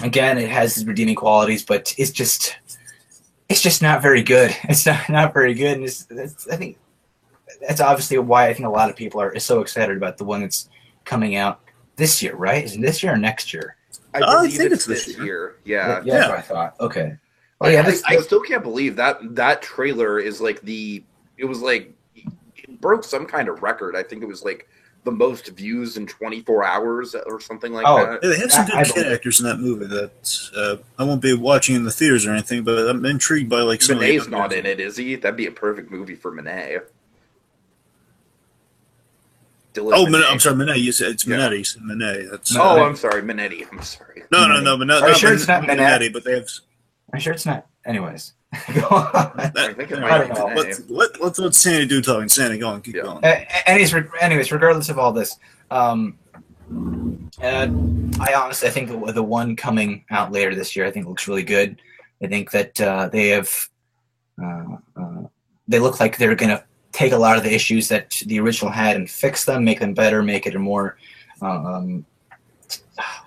again, it has its redeeming qualities, but it's just not very good. It's not very good, and I think that's obviously why I think a lot of people are so excited about the one that's coming out this year, right? Is it this year or next year? I think it's this year. Yeah, that's what I thought. Okay. Oh yeah, I still can't believe that trailer is like it broke some kind of record. I think it was like the most views in 24 hours or something like that. Yeah, they have some good kid actors in that movie. That I won't be watching in the theaters or anything, but I'm intrigued by like some. Monet's not in it, is he? That'd be a perfect movie for Monet. I'm sorry, Minetti. It's Minetti. You said Monet. I'm sorry, Minetti. I'm sorry. No. Minetti. I'm sure it's not Minetti, but they have. I'm sure it's not. Anyways, go on. I think it might be Monet. Let's let Sandy do talking. Sandy, go on, keep going. Anyways, regardless of all this, I honestly think the one coming out later this year, I think looks really good. I think that they look like they're gonna take a lot of the issues that the original had and fix them, make them better, make it a more. I'll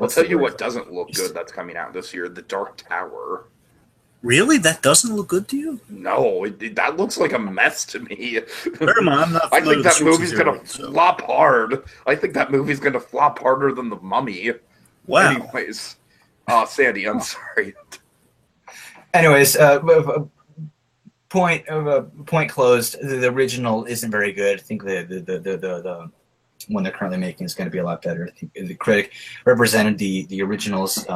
tell you what doesn't look good that's coming out this year: The Dark Tower. Really? That doesn't look good to you? No, that looks like a mess to me. I think that movie's going to flop hard. I think that movie's going to flop harder than The Mummy. Wow. Anyways, Sandy, I'm sorry. Anyways, point closed. The original isn't very good. I think the one they're currently making is going to be a lot better. I think the critic represented the original's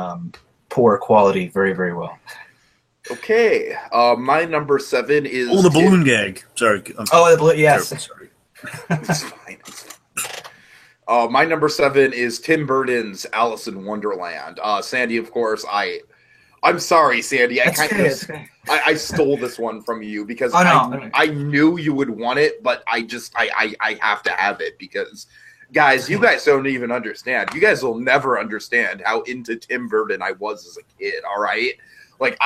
poor quality very, very well. Okay, my number 7 is... Oh, the balloon gag. Sorry. The balloon, yes. Sorry. It's fine. My number 7 is Tim Burton's Alice in Wonderland. Sandy, of course, I'm sorry, Sandy. I stole this one from you because I knew you would want it, but I have to have it because, guys, you guys don't even understand. You guys will never understand how into Tim Burton I was as a kid, all right? Like,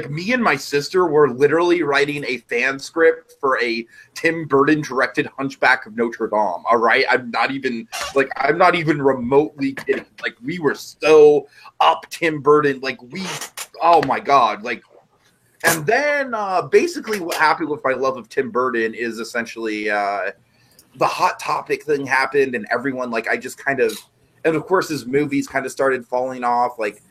me and my sister were literally writing a fan script for a Tim Burton directed Hunchback of Notre Dame, all right? I'm not even remotely kidding. Like, we were so up Tim Burton. Like, oh my God. Like, and then basically what happened with my love of Tim Burton is essentially the Hot Topic thing happened and everyone, like, I just kind of, and of course his movies kind of started falling off, like,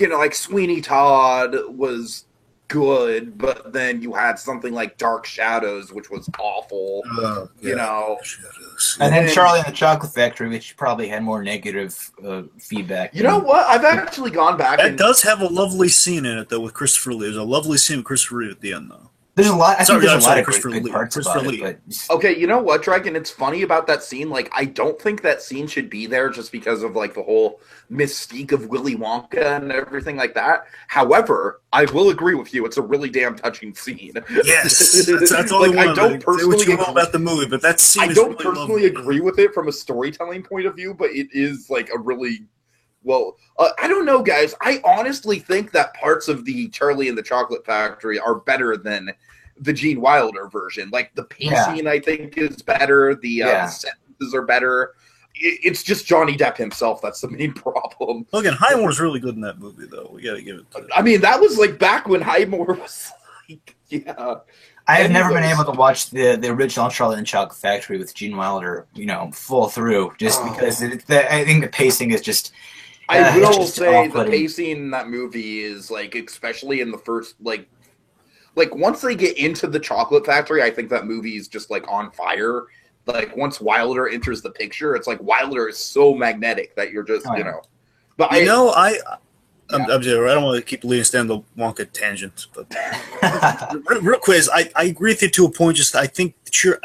like Sweeney Todd was good, but then you had something like Dark Shadows, which was awful. Shadows. And then Charlie and the Chocolate Factory, which probably had more negative feedback. You know what? I've actually gone back. That does have a lovely scene in it, though, with Christopher Lee. There's a lovely scene with Christopher Lee at the end, though. There's a lot. I think there's a lot of good parts about it. But... Okay, you know what, Dragon? It's funny about that scene. Like, I don't think that scene should be there just because of like the whole mystique of Willy Wonka and everything like that. However, I will agree with you. It's a really damn touching scene. Yes, that's all. Like, I don't personally know about the movie, but that scene. I don't personally agree with it from a storytelling point of view, but it is like a really. Well, I don't know, guys. I honestly think that parts of the Charlie and the Chocolate Factory are better than the Gene Wilder version. Like, the pacing, I think, is better. The sentences are better. It's just Johnny Depp himself that's the main problem. Look, and Highmore's really good in that movie, though. We got to give it to him. I mean, that was, like, back when Highmore was, like, yeah. I have never been able to watch the original Charlie and the Chocolate Factory with Gene Wilder, full through, just because I think the pacing is just... I will say the pacing in that movie is, like, especially in the first, like once they get into the Chocolate Factory, I think that movie is just, like, on fire. Like, once Wilder enters the picture, it's like Wilder is so magnetic that you're just, But I'm sorry, I don't want to keep leading us down the Wonka tangent, but real quick, I agree with you to a point. Just I think Cheer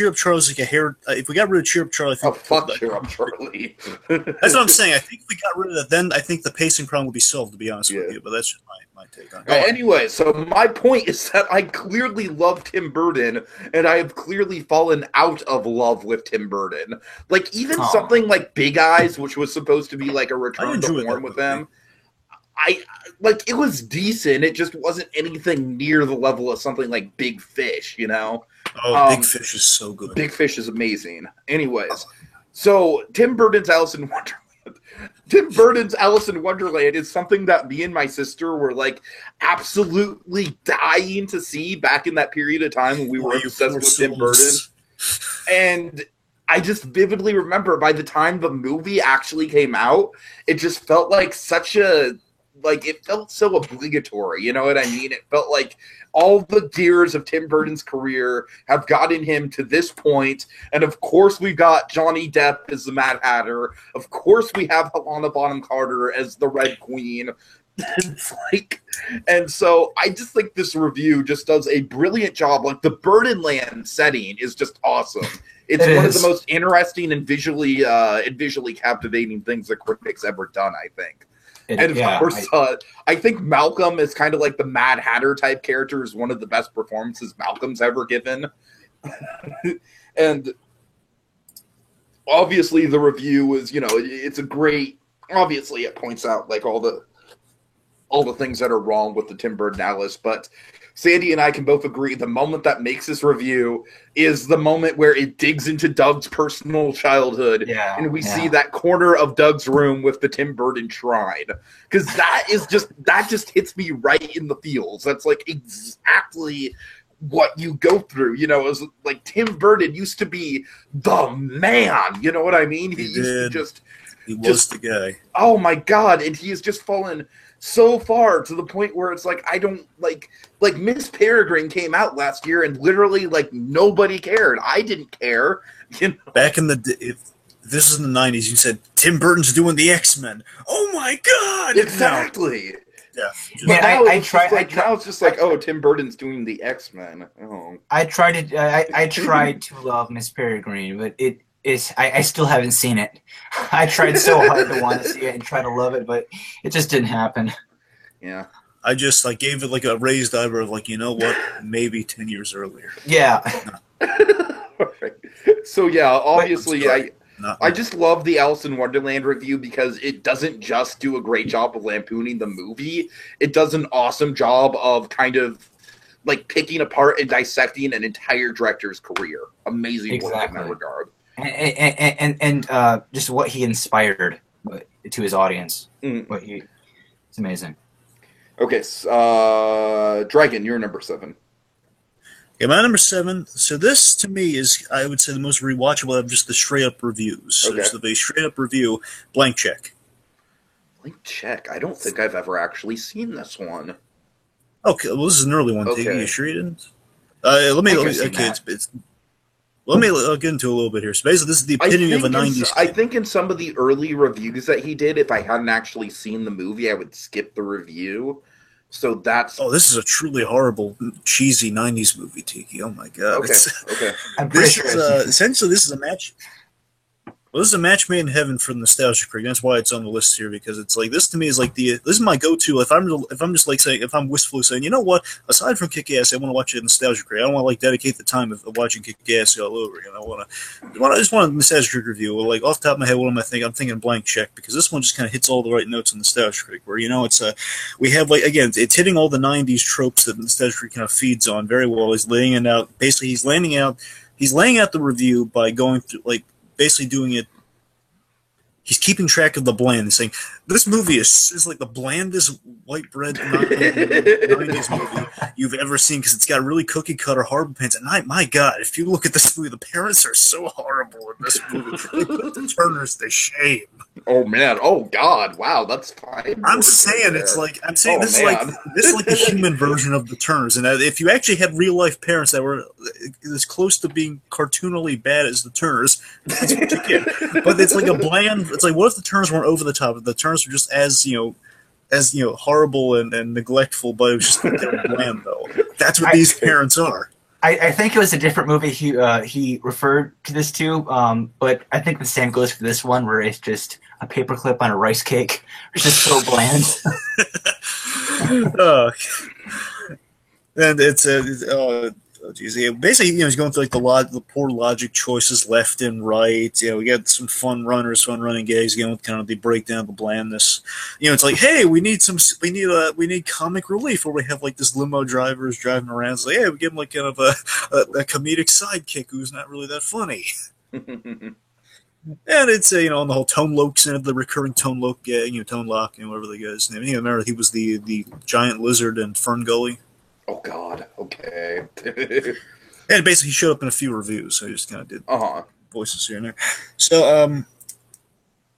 Up Charlie's like a hair. If we got rid of Cheer Up Charlie, fuck Cheer Up Charlie. That's what I'm saying. I think if we got rid of that, then I think the pacing problem would be solved. To be honest with you, but that's just my take on it. Anyway, so my point is that I clearly love Tim Burton, and I have clearly fallen out of love with Tim Burton. Like, even something like Big Eyes, which was supposed to be like a return to form with them. It was decent. It just wasn't anything near the level of something like Big Fish, Oh, Big Fish is so good. Big Fish is amazing. Anyways, so Tim Burton's Alice in Wonderland. Tim Burton's Alice in Wonderland is something that me and my sister were like absolutely dying to see back in that period of time when we were obsessed with Tim Burton. And I just vividly remember by the time the movie actually came out, it just felt like it felt so obligatory. You know what I mean? It felt like all the gears of Tim Burton's career have gotten him to this point. And of course, we've got Johnny Depp as the Mad Hatter. Of course, we have Helena Bonham Carter as the Red Queen. It's like, and so I just think this review just does a brilliant job. Like, the Burton Land setting is just awesome. It's one of the most interesting and visually captivating things that critics ever done, I think. And of course, I think Malcolm is kind of like the Mad Hatter type character, is one of the best performances Malcolm's ever given. And obviously the review is, it's a great, obviously it points out like all the things that are wrong with the Tim Burton Alice, but Sandy and I can both agree the moment that makes this review is the moment where it digs into Doug's personal childhood, and we see that corner of Doug's room with the Tim Burton shrine, because that just hits me right in the feels. That's like exactly what you go through. It was like Tim Burton used to be the man. You know what I mean? He was the guy. Oh my God! And he has just fallen so far to the point where it's like I don't like Miss Peregrine came out last year and literally like nobody cared. I didn't care. Back in the day, if this is in the 90s, you said Tim Burton's doing the X-Men. Oh my God! Exactly. Now it's just like, oh, Tim Burton's doing the X-Men. Oh. I tried to love Miss Peregrine, but I still haven't seen it. I tried so hard to want to see it and try to love it, but it just didn't happen. Yeah. I just gave it like a raised eyebrow of like, you know what, maybe 10 years earlier. Yeah. So yeah, obviously I just love the Alice in Wonderland review because it doesn't just do a great job of lampooning the movie. It does an awesome job of kind of like picking apart and dissecting an entire director's career. Amazing work in that regard. And just what he inspired to his audience. It's amazing. Okay, Dragon, you're number 7. Okay, my number 7. So this, to me, is, I would say, the most rewatchable of just the straight-up reviews. So just a straight-up review, Blank Check. Blank Check? I don't think I've ever actually seen this one. Okay, well, this is an early one. Okay. You sure you didn't? Let me get into a little bit here. So basically, this is the epitome of a 90s. I think in some of the early reviews that he did, if I hadn't actually seen the movie, I would skip the review. So that's... Oh, this is a truly horrible, cheesy 90s movie, Tiki. Oh, my God. Okay. I'm pretty sure essentially, this is a match... Well, this is a match made in heaven for the Nostalgia Critic. That's why it's on the list here, because it's like, this to me is like this is my go-to. If I'm just like saying, if I'm wistfully saying, you know what, aside from Kick-Ass, I want to watch a Nostalgia Critic. I don't want to like dedicate the time of watching Kick-Ass all over again. I just want a Nostalgia Critic review. Well, like off the top of my head, what am I thinking? I'm thinking Blank Check, because this one just kind of hits all the right notes in Nostalgia Critic, where it's we have like, again, it's hitting all the 90s tropes that Nostalgia Critic kind of feeds on very well. He's laying it out. Basically, he's laying out the review by going through like basically doing it. He's keeping track of the bland. He's saying, this movie is like the blandest white bread 90s movie you've ever seen, because it's got really cookie-cutter horrible pants. And my God, if you look at this movie, the parents are so horrible in this movie. They put the Turners to shame. Oh, man. Oh, God. Wow, that's fine. I'm saying this is like the human version of the Turners. And if you actually had real-life parents that were as close to being cartoonily bad as the Turners, that's what you get. But it's like a bland... It's like, what if the Turners weren't over the top? If the Turners were just as horrible and neglectful, but it was just bland, though. That's what these parents are. I think it was a different movie he referred to this to, but I think the same goes for this one, where it's just a paperclip on a rice cake. It's just so bland. And basically, he's going through like the poor logic choices left and right. We got some fun running gags, with kind of the breakdown of the blandness. It's like, hey, we need comic relief, where we have like this limo driver is driving around. It's like, hey, we give him like kind of a comedic sidekick who's not really that funny. And it's on the whole Tone Loc, the recurring Tone Loc gag, Tone Loc, whatever the guy's name. Remember he was the giant lizard in Fern Gully. Oh God. Okay. And basically he showed up in a few reviews, so he just kind of did voices here and there. So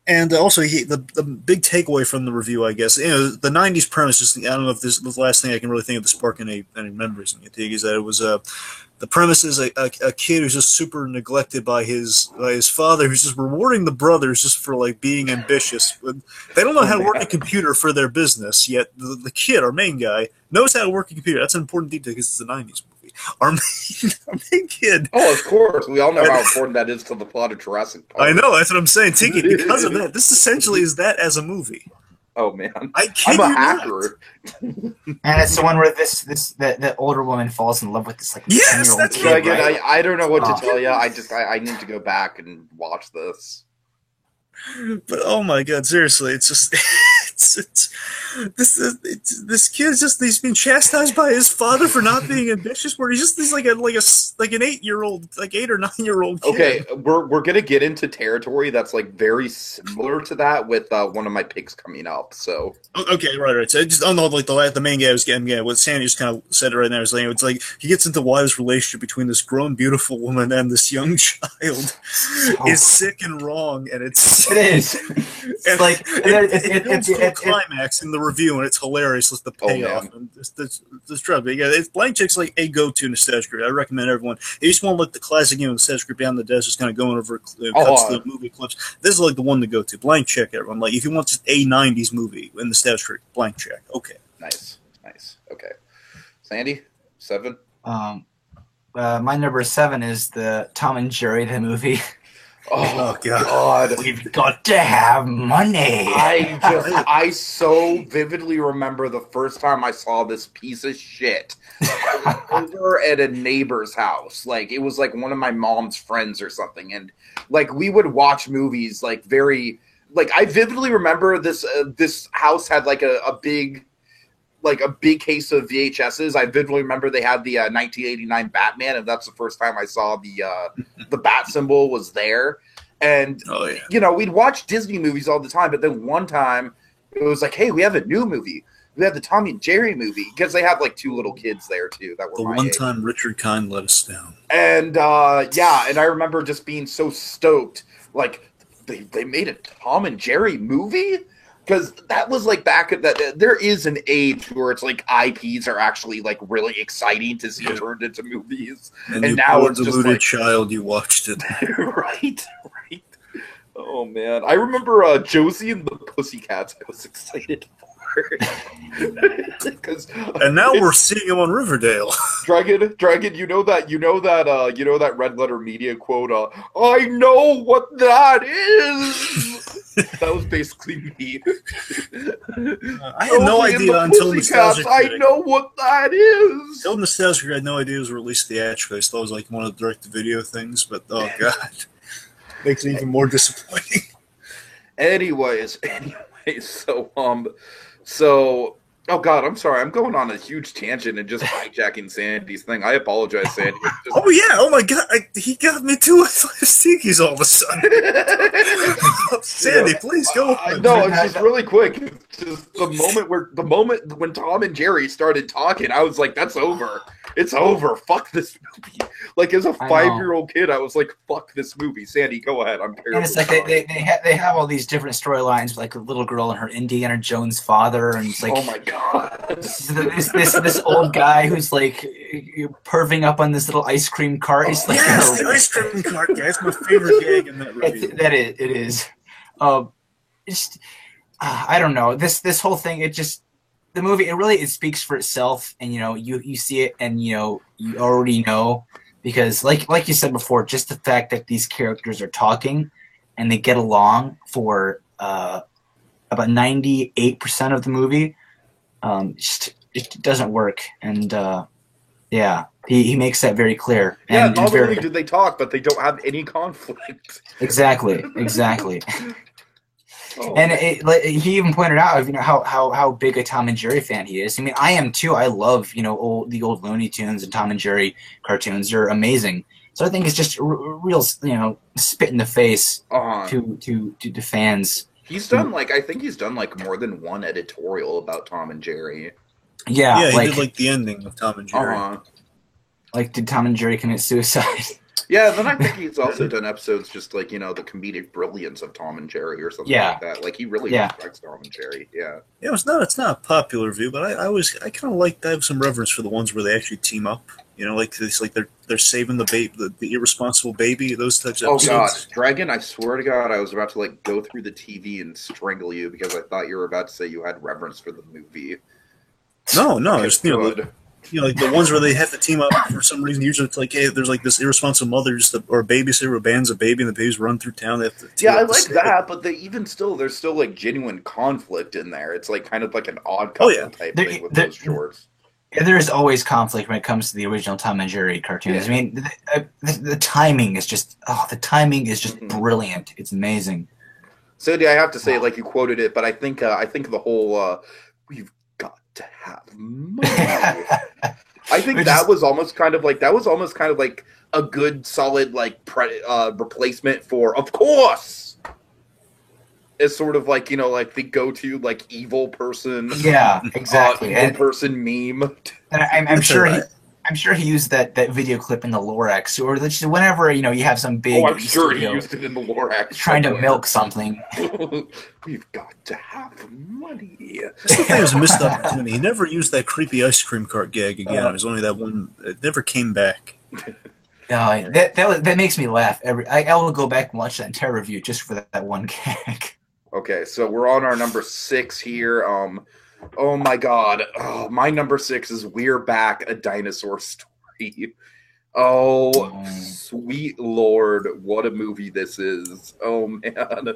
and also the big takeaway from the review, I guess, the '90s premise. Just I don't know if this is the last thing I can really think of to spark any memories in you. Is that it was the premise is a kid who's just super neglected by his father, who's just rewarding the brothers just for like being ambitious. But they don't know how to work a computer for their business, yet the kid, our main guy, knows how to work a computer. That's an important detail because it's a '90s movie. Our main kid. Oh, of course. We all know how important that is to the plot of Jurassic Park. I know. That's what I'm saying, Tiki. Because of that, this essentially is that as a movie. Oh man, I'm a hacker. And it's the one where that older woman falls in love with this like 10-year-old that's kid. Again, right? I don't know what to tell you. I need to go back and watch this. But oh my god, seriously, it's just this kid's he's being chastised by his father for not being ambitious. Where he's like an 8-year-old, like 8 or 9-year-old kid. Okay, we're gonna get into territory that's like very similar to that with one of my picks coming up. So okay, right. So just the main guy was getting what Sandy just kind of said it right now. It's like he gets into why this relationship between this grown beautiful woman and this young child is sick and wrong, and it's. It is. It's like it's a climax in the review, and it's hilarious with the payoff. And this drug, it's Blank Check's like a go-to nostalgia group. I recommend everyone. If you just want like the classic, nostalgia group down the desk, just kind of going over cuts to the movie clips. This is like the one to go to. Blank Check, everyone. Like if you want just a '90s movie in the nostalgia group, Blank Check. Okay. Nice. Okay. Sandy, 7. My number 7 is the Tom and Jerry the movie. Oh God! We've got to have money. I so vividly remember the first time I saw this piece of shit. I was over at a neighbor's house. Like it was like one of my mom's friends or something, and like we would watch movies like very like I vividly remember this house had like a big case of VHSs. I vividly remember they had the 1989 Batman, and that's the first time I saw the bat symbol was there. And we'd watch Disney movies all the time, but then one time it was like, hey, we have a new movie. We have the Tommy and Jerry movie because they have like 2 little kids there too. That were the one time Richard Kind let us down. And and I remember just being so stoked, like they made a Tom and Jerry movie. Because that was like back at that. There is an age where it's like IPs are actually like really exciting to see turned into movies, and now it's just like child. You watched it, right? Oh man, I remember Josie and the Pussycats. I was excited for. And now we're seeing him on Riverdale. Dragon, you know that Red Letter Media quote. I know what that is. That was basically me. I had no idea until Nostalgia Critic. I know what that is. Until Nostalgia Critic, I had no idea it was released theatrically. I thought it was like one of the direct-to-video things, but oh god, makes it even more disappointing. Anyways, so oh god, I'm sorry. I'm going on a huge tangent and just hijacking Sandy's thing. I apologize, Sandy. Oh yeah, oh my god, he got me too. I thought Stinkies all of a sudden. Sandy, please go on. No, it's just really quick. It's just the moment when Tom and Jerry started talking, I was like, that's over. It's over. Fuck this movie. Like as a 5-year-old kid, I was like, fuck this movie. Sandy, go ahead. I'm terrible. And it's like they have all these different storylines, like a little girl and her Indiana Jones father, and it's like, oh my god, this old guy who's like perving up on this little ice cream cart. He's like, yes, the ice cream cart guy. It's my favorite gag in that review. It is. I don't know. This whole thing. The movie. It speaks for itself, and you see it, and you already know because like you said before, just the fact that these characters are talking and they get along for about 98% of the movie. It doesn't work, and he makes that very clear. Yeah, not only do they talk, but they don't have any conflict. Exactly. Oh, and he even pointed out, how big a Tom and Jerry fan he is. I mean, I am too. I love the old Looney Tunes and Tom and Jerry cartoons. They're amazing. So I think it's just real, spit in the face Uh, to fans. he's done I think he's done more than one editorial about Tom and Jerry. Yeah, he did the ending of Tom and Jerry. Did Tom and Jerry commit suicide? Yeah, then I think he's also done episodes just the comedic brilliance of Tom and Jerry or something like that. He really respects Tom and Jerry. Yeah. Yeah, it's not a popular view, but I kind of like to have some reverence for the ones where they actually team up. They're saving the baby, the irresponsible baby. Those types of episodes. Oh God, Dragon! I swear to God, I was about to go through the TV and strangle you because I thought you were about to say you had reverence for the movie. No, it's the ones where they have to team up for some reason. Usually it's hey, there's this irresponsible mother or a babysitter who abandons a baby and the baby's run through town. They have to team I up like that, but there's still genuine conflict in there. It's kind of an odd couple type thing with those shorts. Yeah, there is always conflict when it comes to the original Tom and Jerry cartoons. Yeah. I mean, the timing is just brilliant. It's amazing. So I have to say, you quoted it, but I think the whole we've got to have money. I think that was almost kind of a good solid replacement for of course. As sort of the go-to evil person. Yeah, exactly. Evil person meme. And I'm sure he used that video clip in the Lorax, or just whenever you have some big. Oh, I'm sure he used it in the Lorax. Trying to milk something. We've got to have money. That's the thing, was a missed opportunity. He never used that creepy ice cream cart gag again. It was only that one. It never came back. That makes me laugh. I will go back and watch that entire review just for that one gag. Okay, so we're on our number 6 here. Oh my God. Oh, my number 6 is We're Back, A Dinosaur Story. Oh, sweet Lord, what a movie this is. Oh, man.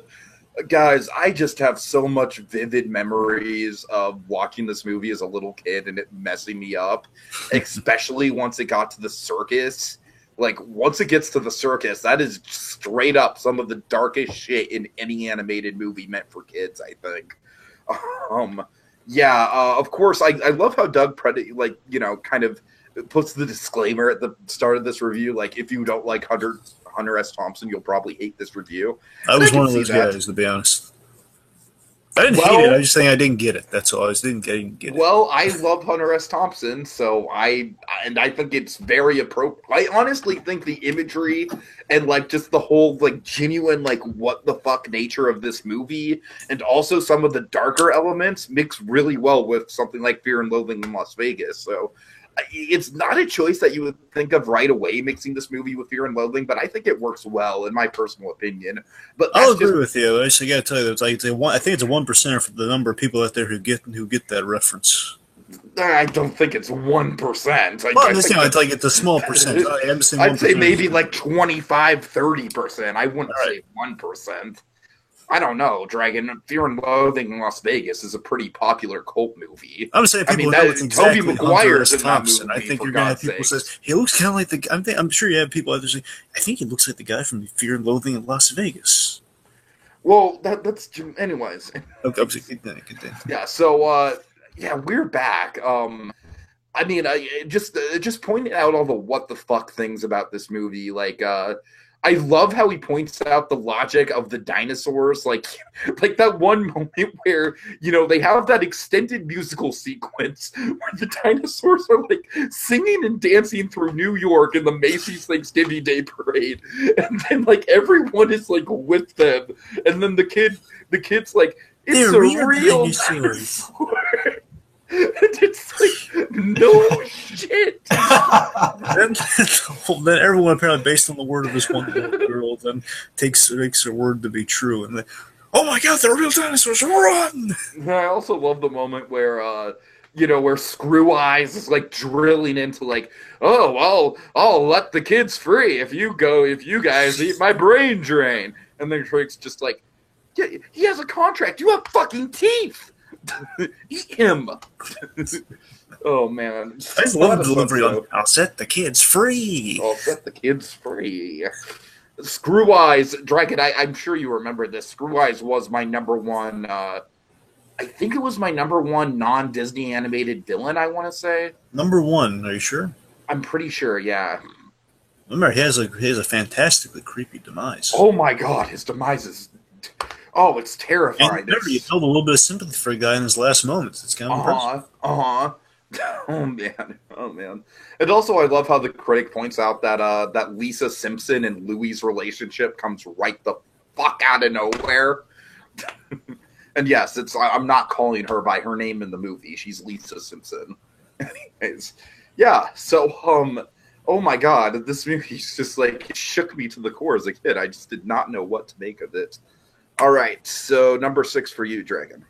Guys, I just have so much vivid memories of watching this movie as a little kid and it messing me up, especially once it got to the circus. Once it gets to the circus, that is straight up some of the darkest shit in any animated movie meant for kids, I think. Of course, I love how Doug kind of puts the disclaimer at the start of this review, if you don't like Hunter S. Thompson, you'll probably hate this review. I was one of those guys, to be honest. I didn't hate it. I was just saying I didn't get it. That's all. I didn't get it. Well, I love Hunter S. Thompson, so I think it's very appropriate. I honestly think the imagery and just the whole genuine what the fuck nature of this movie, and also some of the darker elements mix really well with something like Fear and Loathing in Las Vegas. So it's not a choice that you would think of right away, mixing this movie with Fear and Loathing, but I think it works well, in my personal opinion. But I'll agree with you. I just got to tell you, I think it's a 1% for the number of people out there who get that reference. I don't think it's 1%. It's a small percentage. I'd say maybe 25-30%. I wouldn't say 1%. I don't know, Dragon. Fear and Loathing in Las Vegas is a pretty popular cult movie. I would say people know it's exactly Hunter S. Thompson. I think you're going to have people say, he looks kind of like the... I'm sure you have people out there saying, I think he looks like the guy from Fear and Loathing in Las Vegas. Well, that's... Anyways. Okay, continue. Yeah, so, we're back. Just pointing out all the what the fuck things about this movie, I love how he points out the logic of the dinosaurs, like that one moment where, they have that extended musical sequence where the dinosaurs are singing and dancing through New York in the Macy's Thanksgiving Day Parade. And then everyone is with them. And then the kid's it's they're a real dinosaur. And it's no shit. then everyone apparently, based on the word of this one little girl, then makes her word to be true. And oh my God, they're real dinosaurs! Run! I also love the moment where where Screw Eyes is drilling into I'll let the kids free if you guys eat my brain drain. And then Drake's just yeah, he has a contract. You have fucking teeth. Eat him. Oh man, I love the delivery on I'll set the kids free. I'll set the kids free. Screw Eyes, Dragon, I'm sure you remember this. Screw Eyes was my number one I think it was my number one non-Disney animated villain, I want to say. Number one, are you sure? I'm pretty sure, yeah. Remember, he has a fantastically creepy demise. Oh my god, his demise is. Oh, it's terrifying. And remember, you felt a little bit of sympathy for a guy in his last moments. It's kind of impressive. Oh man, oh man. And also, I love how the critic points out that that Lisa Simpson and Louis' relationship comes right the fuck out of nowhere. And yes, I'm not calling her by her name in the movie. She's Lisa Simpson. Anyways, yeah. So oh my god, this movie's just like, it shook me to the core as a kid. I just did not know what to make of it. All right, so number 6 for you, Dragon.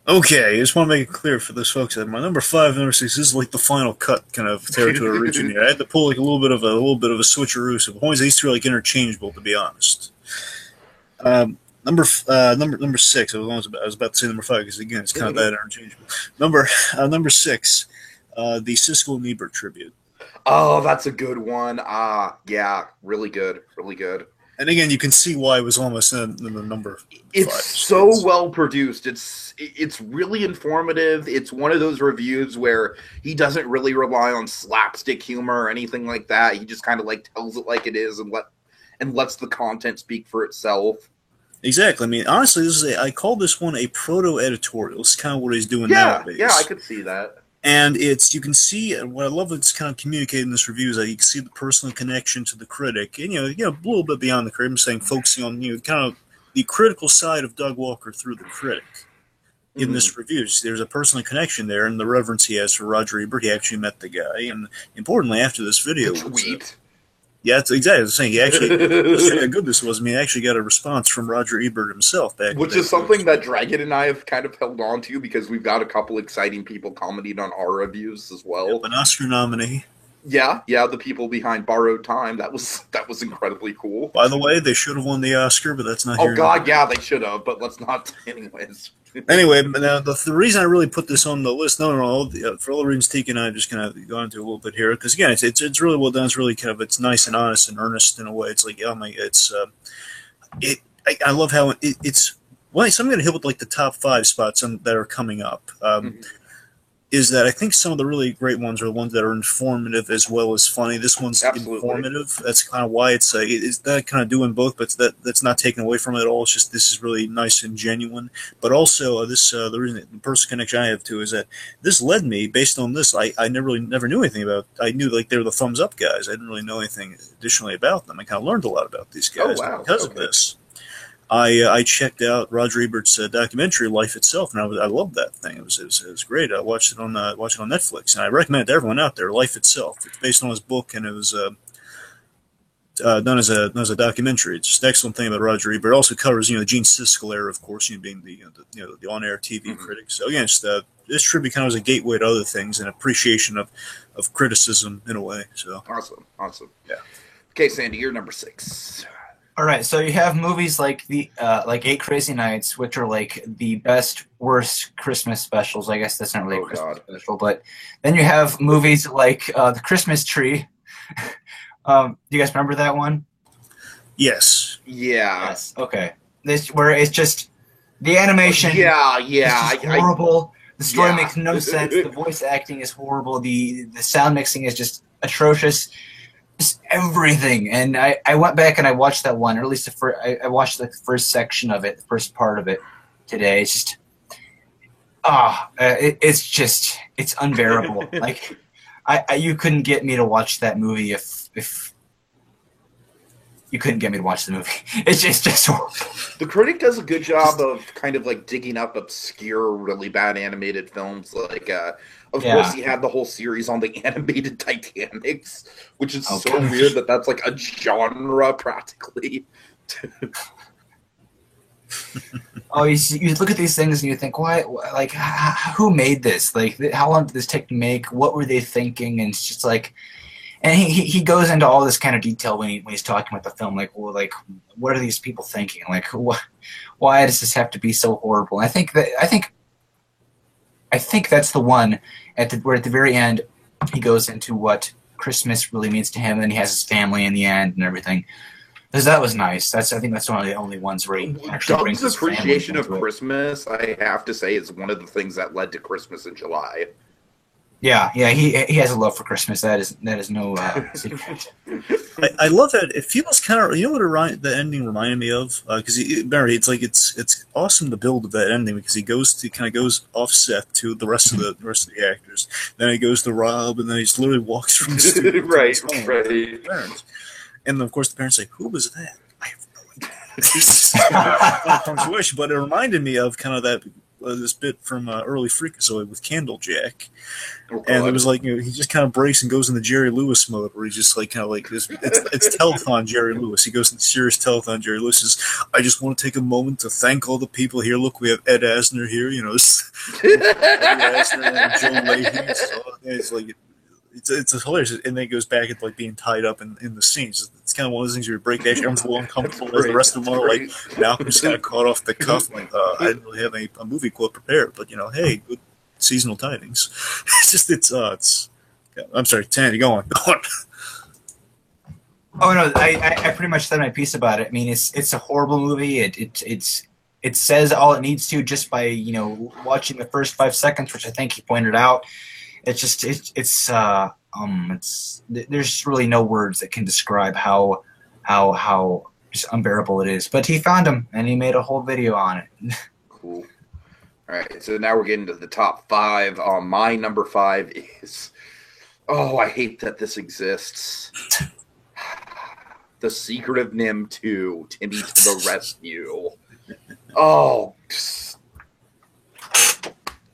Okay, I just want to make it clear for those folks that my number 5 and number 6 is like the final cut kind of territory region here. I had to pull like a little bit of a switcheroo. So always these two are like interchangeable, to be honest. Number 6. I was about to say number 5 because again it's kind of that interchangeable. Number 6, the Siskel and Ebert tribute. Oh, that's a good one. Yeah, really good, really good. And again, you can see why it was almost in the number. It's so well produced. It's really informative. It's one of those reviews where he doesn't really rely on slapstick humor or anything like that. He just kind of like tells it like it is and lets the content speak for itself. Exactly. I mean, honestly, I call this one a proto-editorial. It's kind of what he's doing nowadays. Yeah, I could see that. And you can see what I love. It's kind of communicated in this review is that you can see the personal connection to the critic, and a little bit beyond the critic. I'm saying focusing on kind of the critical side of Doug Walker through the critic. In this review, there's a personal connection there, and the reverence he has for Roger Ebert. He actually met the guy, and importantly, after this video, yeah, it's exactly the same. He actually, how good this was. I mean, he actually got a response from Roger Ebert himself back. Which is something that Dragon and I have kind of held on to because we've got a couple exciting people commenting on our reviews as well. Yep, an Oscar nominee. Yeah, the people behind Borrowed Time. That was incredibly cool. By the way, they should have won the Oscar, but that's not. Oh God, yeah, they should have. But let's not. Anyways. Anyway, now the reason I really put this on the list, for all the reasons Tika and I just kind of gone into a little bit here, because again, it's really well done. It's really it's nice and honest and earnest in a way. It's like, oh my, I love how it's. Well, so I'm going to hit with like the top 5 spots that are coming up. Is that I think some of the really great ones are the ones that are informative as well as funny. This one's informative. That's kind of why it's that kind of doing both, but that's not taken away from it at all. It's just this is really nice and genuine. But also the reason the personal connection I have to is that this led me based on this. I never knew anything about. I knew like they were the thumbs up guys. I didn't really know anything additionally about them. I kind of learned a lot about these guys because of this. I checked out Roger Ebert's documentary Life Itself, and I loved that thing. It was great. I watched it on Netflix, and I recommend it to everyone out there. Life Itself. It's based on his book, and it was done as a documentary. It's just an excellent thing about Roger Ebert. It also covers the Gene Siskel era, of course, being the on-air TV critic. So again, this tribute kind of was a gateway to other things and appreciation of criticism in a way. So awesome. Yeah. Okay, Sandy, you're number 6. All right, so you have movies like like 8 Crazy Nights, which are like the best, worst Christmas specials. I guess that's not really a Christmas special, but then you have movies like The Christmas Tree. Do you guys remember that one? Yes. Yeah. Yes. Okay. Where it's just the animation. Yeah. Is horrible. The story makes no sense. The voice acting is horrible. The sound mixing is just atrocious. Just everything. And I went back and I watched that one, or at least I watched the first section of it, the first part of it today. It's just, it's unbearable. Like, you couldn't get me to watch that movie if you couldn't get me to watch the movie. It's just horrible. The critic does a good job of kind of like digging up obscure, really bad animated films. Like, of course, he had the whole series on the animated Titanics, which is so weird that that's like a genre practically. You look at these things and you think, why? Like, who made this? Like, how long did this take to make? What were they thinking? And it's just like. And he goes into all this kind of detail when he's talking about the film, like, well, like, what are these people thinking? Like, why does this have to be so horrible? And I think that's the one where at the very end he goes into what Christmas really means to him, and he has his family in the end and everything. Because that was nice. I think that's one of the only ones where he actually brings his appreciation of Christmas, I have to say, is one of the things that led to Christmas in July. Yeah, he has a love for Christmas. That is no secret. I love that. It feels kind of, you know what the ending reminded me of? Because remember, it's like it's awesome to build that ending because he kind of goes offset to the rest of the actors. Then he goes to Rob, and then he just literally walks from the studio right, to his home right. with the parents. And of course, the parents say, "Who was that?" I have no idea. It's just punctuation, but it reminded me of kind of that. This bit from early Freakazoid with Candlejack, and it was like, you know, he just kind of breaks and goes into Jerry Lewis mode, where he's just like kind of like this. It's telethon Jerry Lewis. He goes into serious telethon Jerry Lewis. Says, I just want to take a moment to thank all the people here. Look, we have Ed Asner here. You know, Ed Asner and Joe Leahy. So it's like it's hilarious, and then it goes back into like being tied up in the scenes. It's kind of one of those things where you break that. Everyone's a little uncomfortable as the rest of them are. Like Malcolm's kind of caught off the cuff. Like I didn't really have a movie quote prepared, but you know, hey, good seasonal tidings. It's. I'm sorry, Tanny, go on. Oh no, I pretty much said my piece about it. I mean, it's a horrible movie. It says all it needs to just by, you know, watching the first 5 seconds, which I think he pointed out. It's just there's really no words that can describe how just unbearable it is. But he found him and he made a whole video on it. Cool. All right, so now we're getting to the top 5. My number 5 is, I hate that this exists. The Secret of NIMH 2, Timmy to the Rescue. Oh,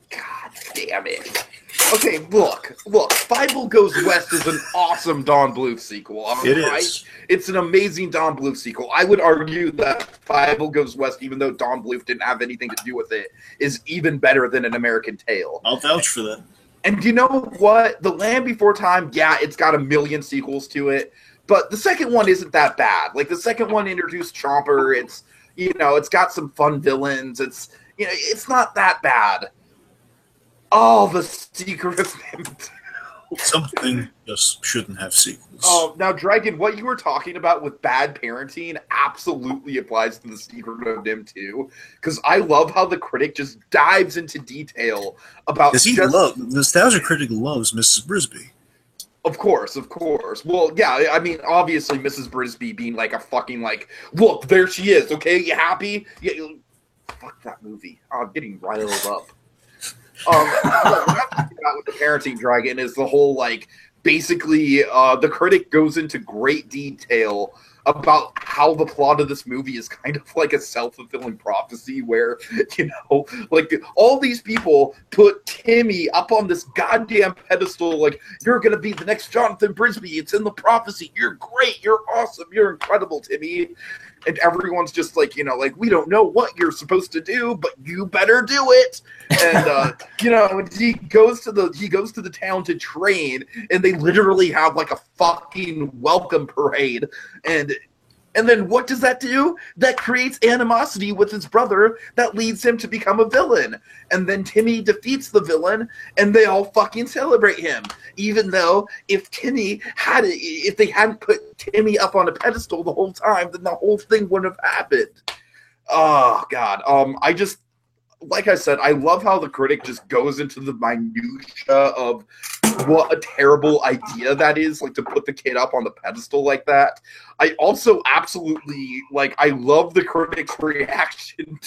God damn it. Okay, look. Fievel Goes West is an awesome Don Bluth sequel. It is. It's an amazing Don Bluth sequel. I would argue that Fievel Goes West, even though Don Bluth didn't have anything to do with it, is even better than An American Tail. I'll vouch for that. And you know what? The Land Before Time, yeah, it's got a million sequels to it, but the second one isn't that bad. Like, the second one introduced Chomper. It's, you know, it's got some fun villains. It's, you know, it's not that bad. Oh, The Secret of NIMH 2. Something just shouldn't have sequels. Oh, now, Dragon, what you were talking about with bad parenting absolutely applies to The Secret of NIMH 2, because I love how the critic just dives into detail about... Because the Nostalgia Critic loves Mrs. Brisby. Of course. Well, yeah, I mean, obviously, Mrs. Brisby being like a fucking, like, look, there she is, okay? You happy? Yeah, fuck that movie. I'm getting riled up. What I'm talking about with the parenting, Dragon, is the whole, like, basically, the critic goes into great detail about how the plot of this movie is kind of like a self-fulfilling prophecy where, you know, like, all these people put Timmy up on this goddamn pedestal, like, you're gonna be the next Jonathan Brisby, it's in the prophecy, you're great, you're awesome, you're incredible, Timmy. And everyone's just like, you know, like, we don't know what you're supposed to do, but you better do it. And you know, he goes to the town to train, and they literally have like a fucking welcome parade. And then what does that do? That creates animosity with his brother that leads him to become a villain. And then Timmy defeats the villain, and they all fucking celebrate him. Even though if they hadn't put Timmy up on a pedestal the whole time, then the whole thing wouldn't have happened. Oh, God. Like I said, I love how the critic just goes into the minutia of what a terrible idea that is, like, to put the kid up on the pedestal like that. I also absolutely, like, I love the critic's reaction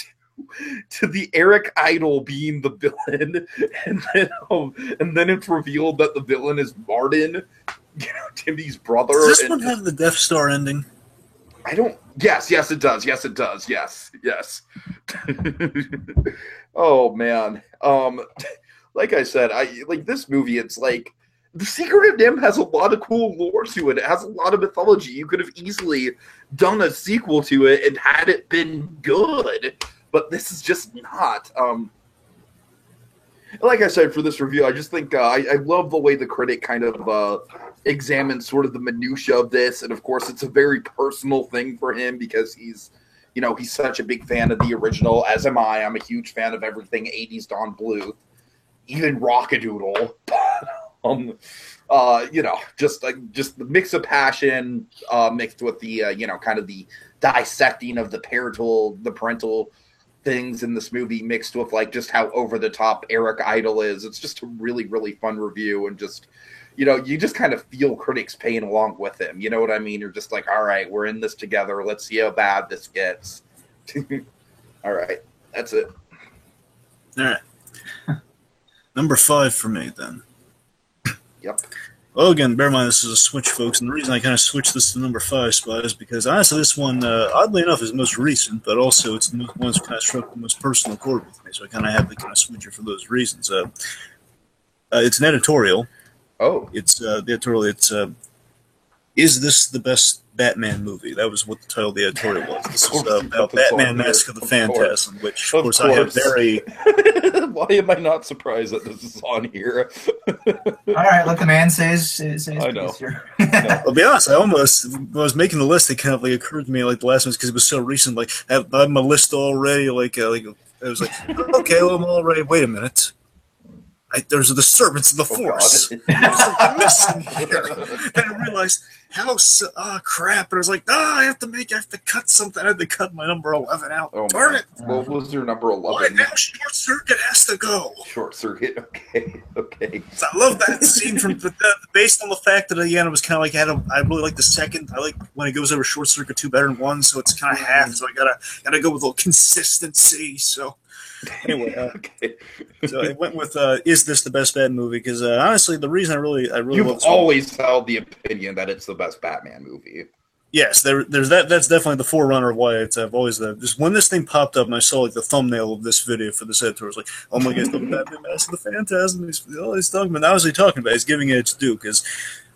to the Eric Idle being the villain, and then it's revealed that the villain is Martin, you know, Timmy's brother. Does this one have the Death Star ending? I don't. Yes, it does. Yes, it does. Yes. Oh man. Like I said, I like this movie. It's like The Secret of NIMH has a lot of cool lore to it. It has a lot of mythology. You could have easily done a sequel to it and had it been good, but this is just not. Like I said, for this review, I just think I love the way the critic kind of examines sort of the minutia of this, and of course, it's a very personal thing for him because he's such a big fan of the original, as am I. I'm a huge fan of everything 80s Don Bluth, even Rockadoodle. Just the mix of passion mixed with the kind of the dissecting of the parental things in this movie mixed with like just how over the top Eric Idle is. It's just a really, really fun review, and just, you know, you just kind of feel critics' pain along with him. You know what I mean? You're just like, all right, we're in this together. Let's see how bad this gets. All right, that's it. All right. Number 5 for me, then. Yep. Well, again, bear in mind this is a switch, folks, and the reason I kind of switched this to number 5 spot is because, honestly, this one, oddly enough, is the most recent, but also it's the one that's kind of struck the most personal chord with me, so I kind of have to kind of switch it for those reasons. It's an editorial. Oh. It's the editorial. It's is this the best Batman movie? That was what the title of the editorial was. This was about Batman: Mask of the Phantasm, which, of course, I have very. Why am I not surprised that this is on here? All right, let the man say his I know. I'll be honest. When I was making the list, it kind of like occurred to me like the last one because it was so recent. Like I have my list already. Like I was like, okay, well, I'm all ready. Wait a minute. There's the servants of the force. There's something missing here. Then I realized crap! And I was like, I have to cut something. I had to cut my number 11 out. Oh, darn it! What was your number 11? Right now, Short Circuit has to go. Short Circuit. Okay. So I love that scene based on the fact that again it was kind of like I really like the second. I like when it goes over Short Circuit 2 better than 1, so it's kind of half. So I gotta go with a little consistency. So. Anyway, okay. So I went with "Is this the best Batman movie?" Because honestly, the reason I really you've always held the opinion that it's the best Batman movie. Yes, there's that. That's definitely the forerunner of why I've always just when this thing popped up and I saw like the thumbnail of this video for this editor, I was like, "Oh my God, the Batman Mask of the Phantasm!" He's talking about. Now, what is he talking about? He's giving it its due because.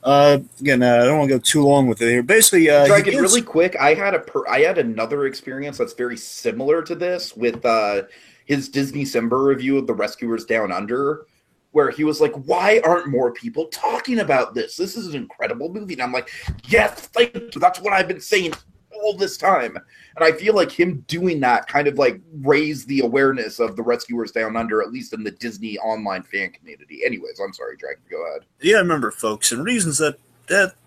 Again, I don't want to go too long with it here. Basically, Dragon, really quick, I had another experience that's very similar to this with his Disney Simba review of The Rescuers Down Under, where he was like, why aren't more people talking about this? This is an incredible movie. And I'm like, yes, thank you. That's what I've been saying all this time. And I feel like him doing that kind of like raised the awareness of The Rescuers Down Under, at least in the Disney online fan community. Anyways, I'm sorry, Dragon, go ahead. Yeah, remember, folks, and reasons that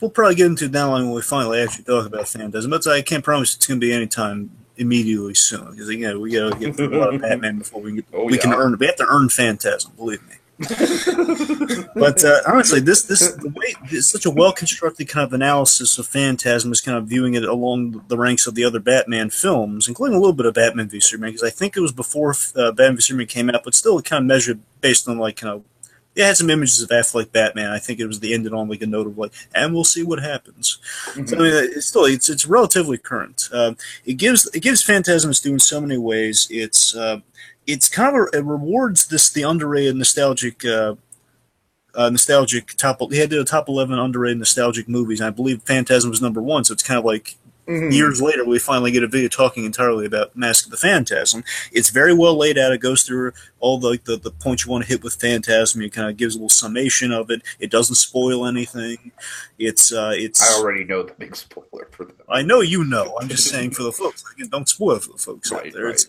we'll probably get into down the line when we finally actually talk about Phantasm. But I can't promise it's going to be anytime immediately soon because again, we got to get through a lot of Batman before we can earn. We have to earn Phantasm, believe me. But honestly, the way it's such a well constructed kind of analysis of Phantasm is kind of viewing it along the ranks of the other Batman films, including a little bit of Batman v Superman, because I think it was before Batman v Superman came out, but still it kind of measured based on like kind of. It had some images of Affleck Batman. I think it was the ended on like a note of like, and we'll see what happens. Mm-hmm. So I mean, it's relatively current. It gives Phantasm its due in so many ways. It's kind of it rewards the underrated nostalgic top. He had a top 11 underrated nostalgic movies, and I believe Phantasm was number 1. So it's kind of like. Mm-hmm. Years later, we finally get a video talking entirely about Mask of the Phantasm. It's very well laid out. It goes through all the points you want to hit with Phantasm. It kind of gives a little summation of it. It doesn't spoil anything. It's. I already know the big spoiler for that. I know you know. I'm just saying for the folks. Again, don't spoil for the folks out there. Right.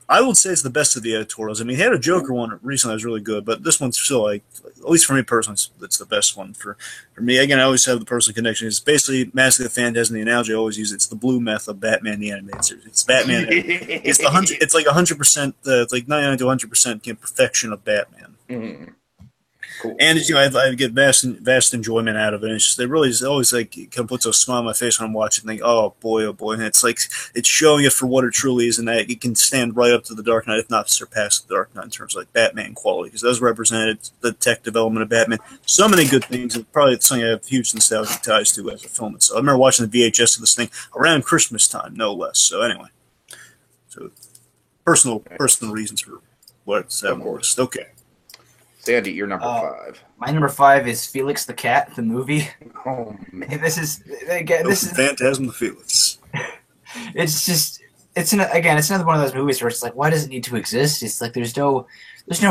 I would say it's the best of the editorials. I mean, he had a Joker one recently that was really good, but this one's still like, at least for me personally, it's the best one for me. Again, I always have the personal connection. It's basically Mask of the Phantasm. The analogy I always use, it's the blue meth of Batman the animated series. It's Batman. It's like 100%. It's like 99 to 100% perfection of Batman. Mm-hmm. Cool. And I get vast enjoyment out of it. It's just it always like it kind of puts a smile on my face when I'm watching. Think, oh boy, and it's like it's showing it for what it truly is, and that it can stand right up to the Dark Knight, if not surpass the Dark Knight in terms of like Batman quality, because those represented the tech development of Batman. So many good things, and probably it's something I have huge nostalgic ties to as a film. So I remember watching the VHS of this thing around Christmas time, no less. So anyway, personal reasons for what's on the list. Okay. Sandy, you're number 5. My number 5 is Felix the Cat, the movie. Oh man, this is Phantasm the Felix. It's another one of those movies where it's like, why does it need to exist? It's like there's no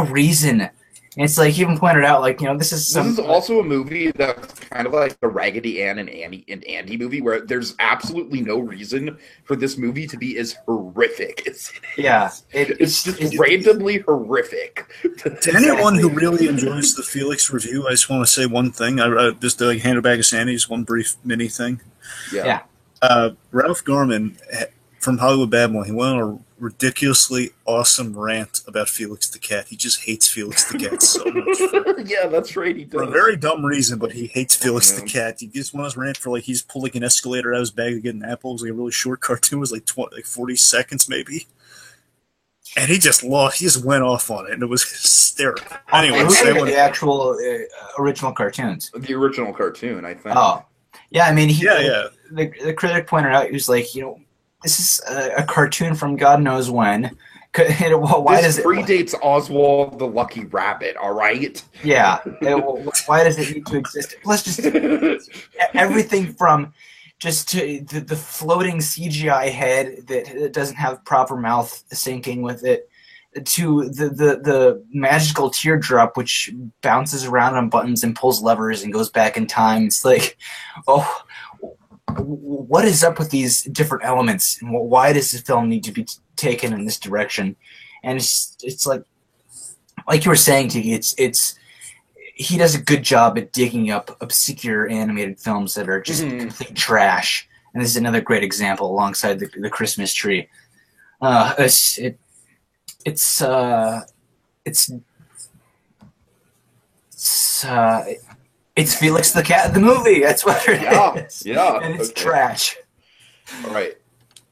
reason. And it's like he even pointed out, like, this is also a movie that's kind of like the Raggedy Ann and Andy movie, where there's absolutely no reason for this movie to be as horrific as it is. It's just randomly horrific. To anyone who really enjoys the Felix review, I just want to say one thing. I just hand it back to Sandy, just one brief mini thing. Yeah. Ralph Garman from Hollywood Babylon, he went on ridiculously awesome rant about Felix the cat. He just hates Felix the cat so much. Yeah, that's right. He does. For a very dumb reason, but he hates Felix the cat. He just wants to rant for like he's pulling an escalator out of his bag to get an apple. It was like a really short cartoon. It was like 40 seconds maybe. And he just went off on it, and it was hysterical. Anyway, the actual original cartoons. The original cartoon, I think. Oh, yeah. I mean, The critic pointed out, he was like, this is a cartoon from God knows when. Why does it predates Oswald the Lucky Rabbit? All right. Yeah. Why does it need to exist? Let's just everything from just to the floating CGI head that doesn't have proper mouth syncing with it, to the magical teardrop which bounces around on buttons and pulls levers and goes back in time. It's like, oh, what is up with these different elements? And why does the film need to be taken in this direction? And it's like you were saying, Tiki, it's he does a good job at digging up obscure animated films that are just complete trash. And this is another great example alongside the Christmas tree. It's Felix the Cat, the movie. That's what it is. Yeah. And it's trash. All right.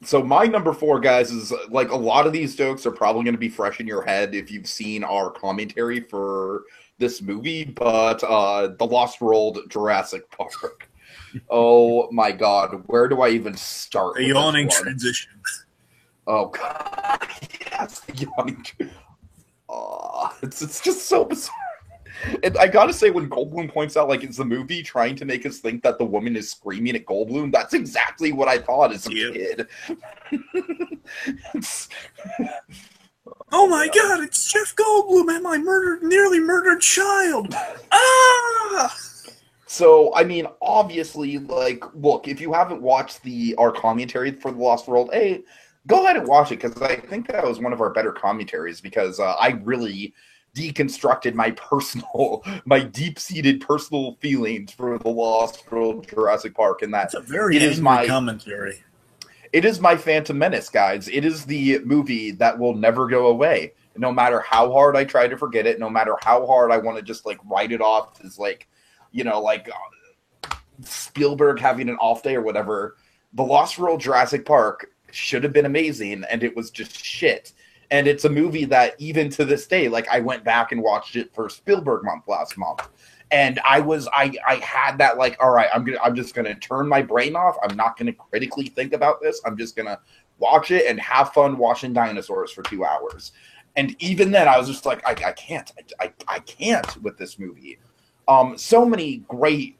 So my number 4, guys, is like a lot of these jokes are probably going to be fresh in your head if you've seen our commentary for this movie, but The Lost World, Jurassic Park. Oh my God, where do I even start? A yawning transition. Oh God, yes, yawning. It's just so bizarre. And I gotta say, when Goldblum points out, like, it's the movie trying to make us think that the woman is screaming at Goldblum, that's exactly what I thought as a kid. Oh my God, it's Jeff Goldblum and my nearly murdered child. Ah! So, I mean, obviously, like, look, if you haven't watched our commentary for The Lost World, go ahead and watch it, because I think that was one of our better commentaries, because I really deconstructed my deep-seated personal feelings for The Lost World, Jurassic Park, and that's a very angry commentary. It is my Phantom Menace, guys. It is the movie that will never go away. No matter how hard I try to forget it, no matter how hard I want to just, like, write it off as, like, Spielberg having an off day or whatever, The Lost World, Jurassic Park should have been amazing, and it was just shit. And it's a movie that even to this day, like, I went back and watched it for Spielberg month last month. And I had that, like, all right, I'm just gonna turn my brain off. I'm not gonna critically think about this. I'm just gonna watch it and have fun watching dinosaurs for 2 hours. And even then, I was just like, I can't with this movie. So many great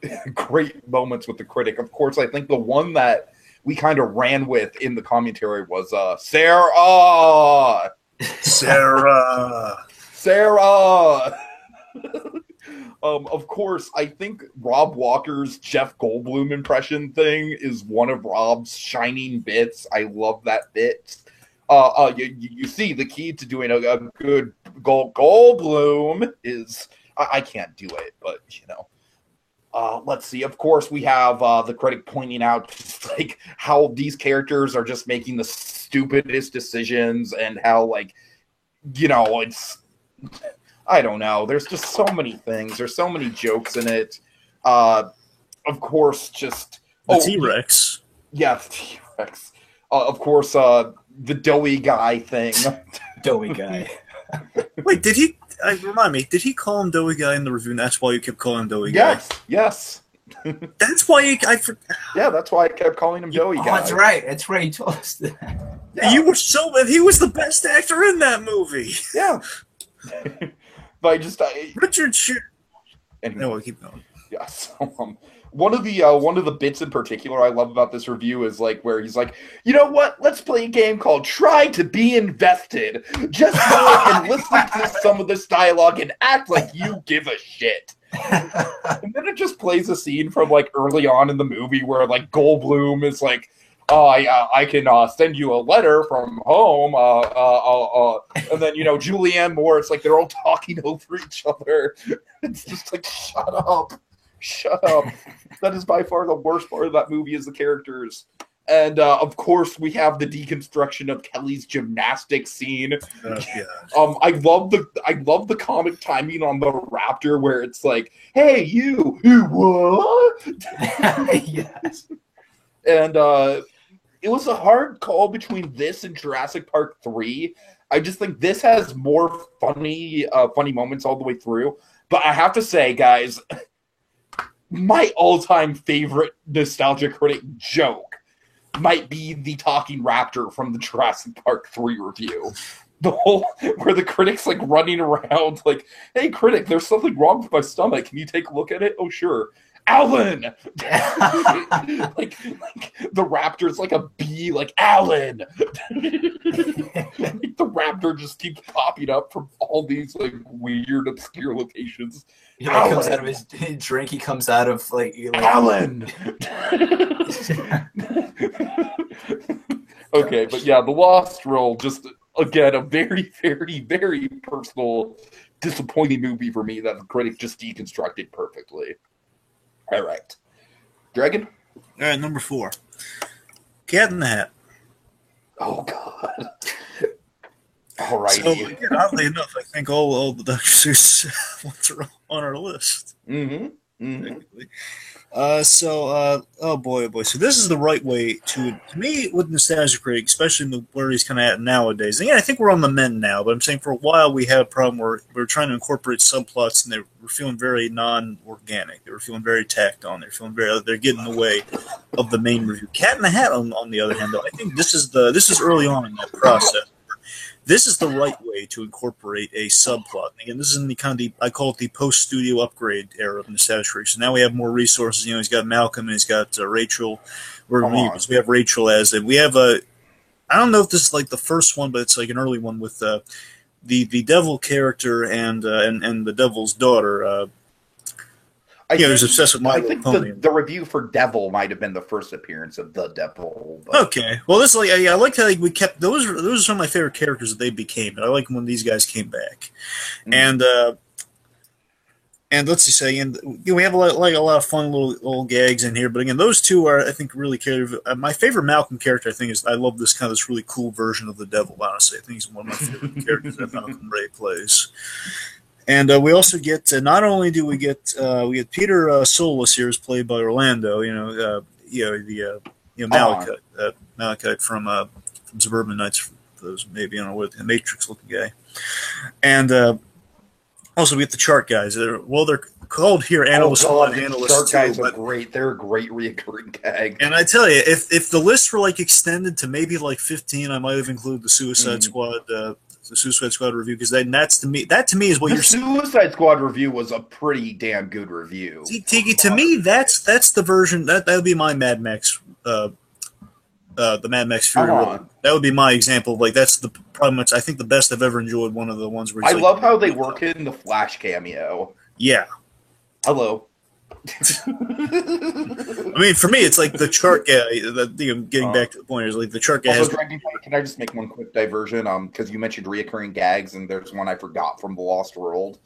moments with the critic. Of course, I think the one that we kind of ran with in the commentary was Sarah. Of course, I think Rob Walker's Jeff Goldblum impression thing is one of Rob's shining bits. I love that bit. You see, the key to doing a good Goldblum is I can't do it, but let's see. Of course, we have the critic pointing out just, like, how these characters are just making the stupidest decisions, and how, like, it's. I don't know. There's just so many things. There's so many jokes in it. Of course, just the T-Rex. Yeah, the T-Rex. Of course, the doughy guy thing. Doughy guy. Wait, remind me, did he call him Doughy Guy in the review, and that's why you kept calling him Doughy Guy? Yes. That's why Yeah, that's why I kept calling him Doughy Guy. That's right. That's right. He told us that. Yeah. You were so bad. He was the best actor in that movie. Yeah. But Richard Schier. Anyway, keep going. Yeah. So, one of the bits in particular I love about this review is, like, where he's like, you know what? Let's play a game called Try to Be Invested. Just go and listen to some of this dialogue and act like you give a shit. And then it just plays a scene from, like, early on in the movie where, like, Goldblum is like, I can send you a letter from home. And then, Julianne Moore, it's like they're all talking over each other. It's just like, shut up. That is by far the worst part of that movie is the characters. And of course, we have the deconstruction of Kelly's gymnastics scene. Yeah. I love the comic timing on the Raptor where it's like, "Hey, you what?" Yes. And it was a hard call between this and Jurassic Park 3. I just think this has more funny moments all the way through. But I have to say, guys, my all-time favorite Nostalgia Critic joke might be the talking raptor from the Jurassic Park 3 review. The whole where the critic's like running around like, "Hey critic, there's something wrong with my stomach. Can you take a look at it?" "Oh sure." "Alan!" like the raptor's like a bee, like, "Alan!" Like, the raptor just keeps popping up from all these like weird, obscure locations. He like, comes out of his drink. He comes out of like "Alan!" Okay, but yeah, The Lost World, just again a very, very, very personal, disappointing movie for me that the critic just deconstructed perfectly. All right, Dragon. All right, number 4, Cat in the Hat. Oh God. All right. So again, oddly enough, I think all the Dr. Seuss ones are on our list. Oh boy. So this is the right way to me with Nostalgia Critic, especially where he's kind of at nowadays. And yeah, I think we're on the mend now, but I'm saying for a while we had a problem where we were trying to incorporate subplots and they were feeling very non-organic. They were feeling very tacked on. They're getting in the way of the main review. Cat in the Hat, on the other hand, though, I think this is early on in that process. This is the right way to incorporate a subplot. Again, this is in I call it the post-studio upgrade era of Nostalgia Critic. So now we have more resources. You know, he's got Malcolm and he's got Rachel. We have Rachel as, and we have I don't know if this is like the first one, but it's like an early one with the devil character and the devil's daughter. Who's obsessed with My Little Pony. The review for Devil might have been the first appearance of the Devil. But. Okay, well, this I like how we kept those. Those are some of my favorite characters that they became. And I like when these guys came back, and let's just say, we have a lot of fun little gags in here. But again, those two are, I think, really characters. My favorite Malcolm character, I think, is I love this really cool version of the Devil. Honestly, I think he's one of my favorite characters that Malcolm Ray plays. And we also get not only do we get Peter Solis here is played by Orlando, Malachite from Suburban Nights, for those maybe with the Matrix looking guy, and also we get the chart guys. They're called here analysts. Chart guys are great. They're a great reoccurring gag. And I tell you, if the list were like extended to maybe like 15, I might have included the Suicide Squad. The Suicide Squad review, because that to me is what you're saying. The Suicide Squad review was a pretty damn good review. See, Tiki, to me, that's the version that would be my Mad Max, the Mad Max Fury Road. That would be my example. Like that's probably much. I think the best I've ever enjoyed. One of the ones where I love how they work in the Flash cameo. Yeah. Hello. I mean, for me, it's like the chart guy. Getting back to the point is like the chart guy has. Can I just make one quick diversion? Because you mentioned reoccurring gags, and there's one I forgot from The Lost World.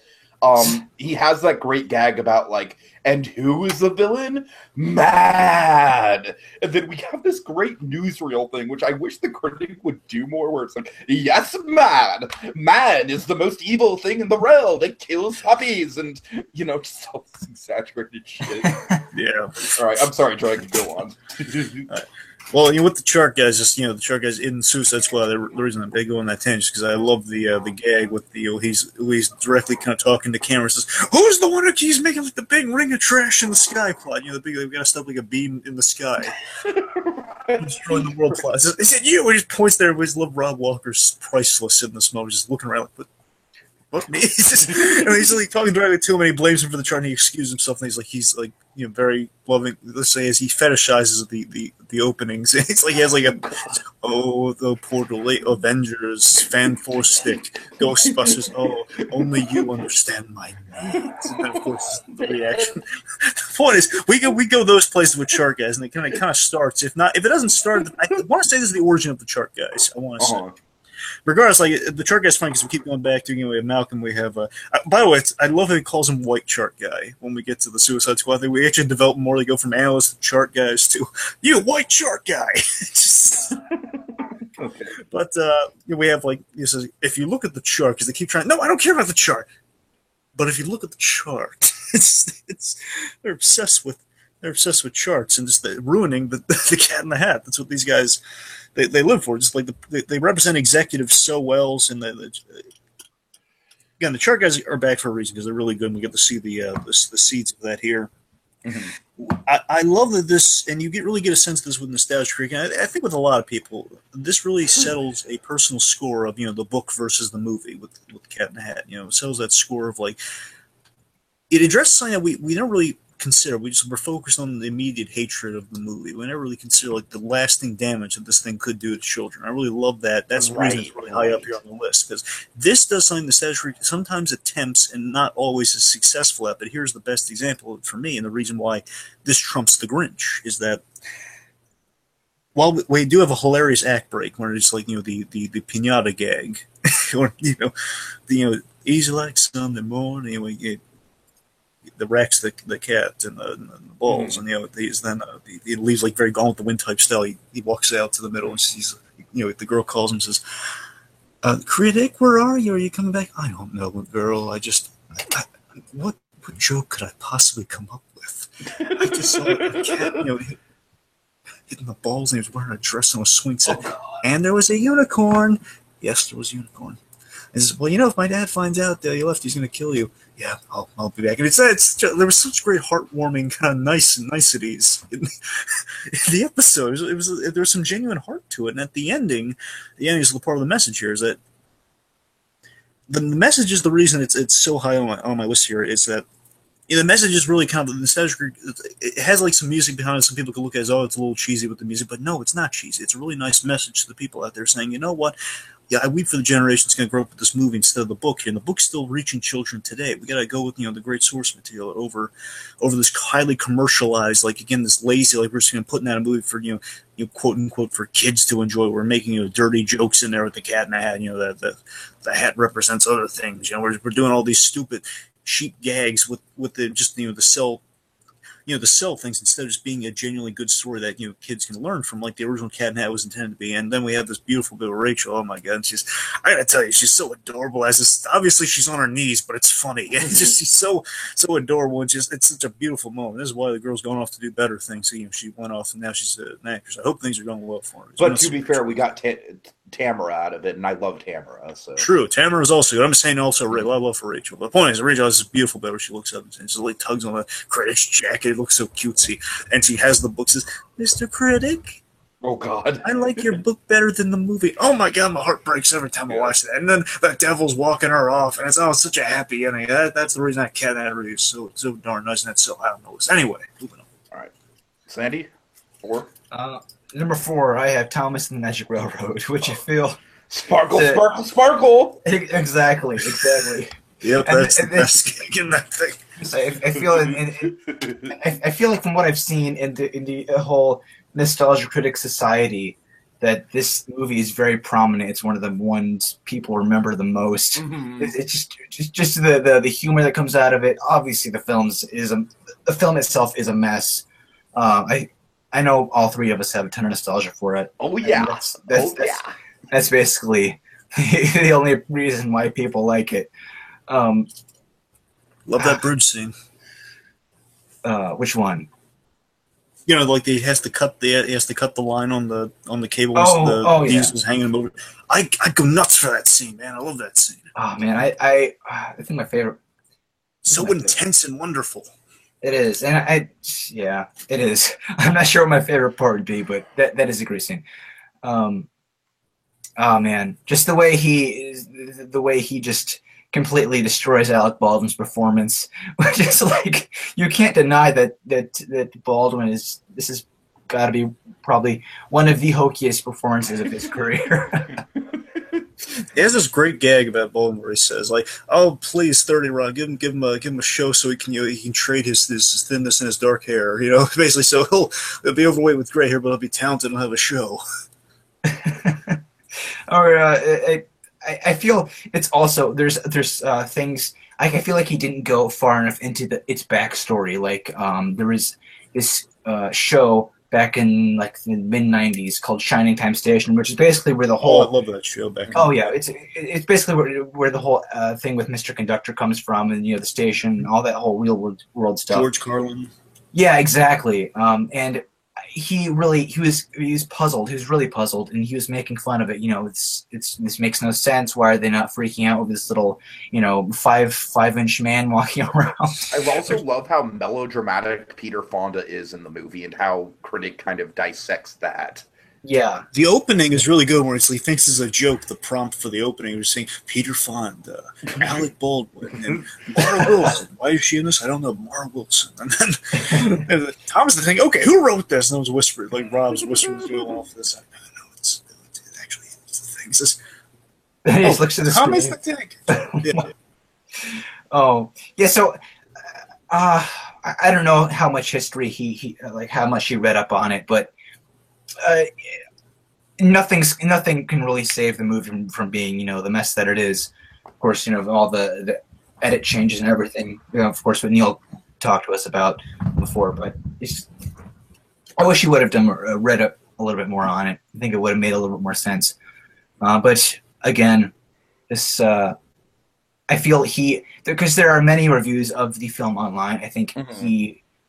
He has that great gag about like, and who is the villain? Mad. And then we have this great newsreel thing, which I wish the critic would do more, where it's like, yes, Mad. Mad is the most evil thing in the world. It kills puppies, and just all this exaggerated shit. Yeah. All right, I'm sorry, Dragon. Go on. Well, with the chart guys, the chart guys in Suicide Squad, the reason they go on that tangent is because I love the gag with he's directly kind of talking to camera and says, "Who's the one who keeps making like the big ring of trash in the sky plot? They've got to stuff like a beam in the sky, destroying the world plot." Is it you? He just points there. We just love Rob Walker's priceless in this moment, just looking around like, "What me?" He's like talking directly to him, and he blames him for the chart, and he excuses himself, and he's like very loving. Let's say as he fetishizes the openings. It's like he has the portal, Avengers, Fan Force Stick, Ghostbusters. Oh, only you understand my needs. And then, of course, the reaction. The point is, we go those places with chart guys, and it kind of starts. If it doesn't start, I want to say this is the origin of the chart guys. I want to say. regardless, like the chart guy's funny because we keep going back to, we have Malcolm, we have. By the way, I love how he calls him White Chart Guy when we get to the Suicide Squad thing. We actually develop more. They go from analysts to chart guys to you, White Chart Guy. Okay. But we have he says, if you look at the chart, because they keep trying. No, I don't care about the chart. But if you look at the chart, they're obsessed with charts and just ruining the cat in the hat. That's what these guys they live for. Just like they represent executives so well. And again, the chart guys are back for a reason because they're really good. And we get to see the seeds of that here. Mm-hmm. I love that this, and you really get a sense of this with Nostalgia Creek. And I think with a lot of people, this really settles a personal score of the book versus the movie with Cat in the Hat. It settles that score of it addresses something that we don't really consider. We're focused on the immediate hatred of the movie. We never really consider the lasting damage that this thing could do to children. I really love that. That's the reason it's really high up here on the list, because this does something Nostalgia Creek sometimes attempts and not always is successful at. But here's the best example for me, and the reason why this trumps The Grinch is that while we do have a hilarious act break where it's the piñata gag, or easy like Sunday morning, the Rex, the cat, and the balls, and he leaves very Gone with the Wind type style. He walks out to the middle and sees, the girl calls him and says, "Critic, where are you? Are you coming back?" "I don't know, girl. What joke could I possibly come up with? I just saw a cat, hitting the balls, and he was wearing a dress and a swing set, and there was a unicorn." "Yes, there was a unicorn." And he says, "Well, if my dad finds out that you left, he's going to kill you." "Yeah, I'll be back." And there was such great heartwarming kind of niceties in the episode. There was some genuine heart to it. And at the ending is the part of the message here, is that the message is the reason it's so high on my list here, is that the message is really kind of the nostalgia. It has some music behind it. Some people could look at it as, oh, it's a little cheesy with the music, but no, it's not cheesy. It's a really nice message to the people out there saying, you know what? Yeah, I weep for the generation that's going to grow up with this movie instead of the book here. And the book's still reaching children today. We got to go with, the great source material over this highly commercialized, this lazy, we're just going to put in a movie for, quote unquote, for kids to enjoy. We're making, dirty jokes in there with the cat in the hat, that the hat represents other things. We're doing all these stupid cheap gags with the sell things instead of just being a genuinely good story that kids can learn from, like the original Cat in the Hat was intended to be. And then we have this beautiful bit of Rachel. Oh my God, and I gotta tell you, she's so adorable. Obviously she's on her knees, but it's funny. It's just she's so adorable. It's such a beautiful moment. This is why the girl's going off to do better things. So, she went off and now she's an actress. I hope things are going well for her. But to be fair, we got Tamara out of it, and I love Tamara. So true, Tamara is also good. I'm saying also a lot of love for Rachel. But the point is, Rachel has this beautiful bit where she looks up and she tugs on the critic's jacket. It looks so cutesy, and she has the book. Says, "Mr. Critic, oh God, I like your book better than the movie." Oh my God, my heart breaks every time I watch that. And then the devil's walking her off, and it's such a happy ending. That's the reason that Cat in is so darn nice, and that's so high on the list. Anyway, moving on. All right, Sandy, 4. Number 4, I have Thomas and the Magic Railroad, which I feel sparkle. Exactly. Yep, that's the best gig in that thing. I feel like from what I've seen in the whole nostalgia critic society, that this movie is very prominent. It's one of the ones people remember the most. Mm-hmm. It's just the humor that comes out of it. Obviously, the film itself is a mess. I know all three of us have a ton of nostalgia for it. Oh yeah, that's basically the only reason why people like it. Love that bridge scene. Which one? He has to cut the line on the cable. The diesel's hanging him over. I go nuts for that scene, man. I love that scene. Oh man, I think my favorite. So intense and wonderful. It is, and it is. I'm not sure what my favorite part would be, but that is a great scene. Oh man, just the way he just completely destroys Alec Baldwin's performance, which is you can't deny that Baldwin this has got to be probably one of the hokiest performances of his career. He has this great gag about Baldwin where he says, "Oh, please, 30 Rock, give him a show so he can trade his thinness and his dark hair." Basically, so he'll be overweight with gray hair, but he'll be talented and have a show. Or I feel it's also there's things I feel like he didn't go far enough into its backstory. Like there was this show back in like the mid '90s called Shining Time Station, which is basically where the whole I love that show back. Yeah, it's basically where the whole thing with Mr. Conductor comes from, and the station, all that whole real world stuff. George Carlin. Yeah, exactly. And he was puzzled. He was really puzzled, and he was making fun of it. This makes no sense. Why are they not freaking out with this little, 5'5" man walking around? I also love how melodramatic Peter Fonda is in the movie, and how Critic kind of dissects that. Yeah, the opening is really good. Where he thinks it's a joke. The prompt for the opening was saying Peter Fonda, Alec Baldwin, and Mara Wilson. Why is she in this? I don't know. Mara Wilson. And then Tom's the thing. Okay, who wrote this? And it was whispered, like Rob's whispering through all of this. No, it's actually it's the thing. It says, he just looks at the Tom screen. is the thing. Yeah. Oh, yeah. So, I don't know how much history he like how much he read up on it, but. Nothing can really save the movie from being, the mess that it is. Of course, all the edit changes and everything. Of course, what Neil talked to us about before. But I wish he would have read a little bit more on it. I think it would have made a little bit more sense. But again, this I feel because there are many reviews of the film online. I think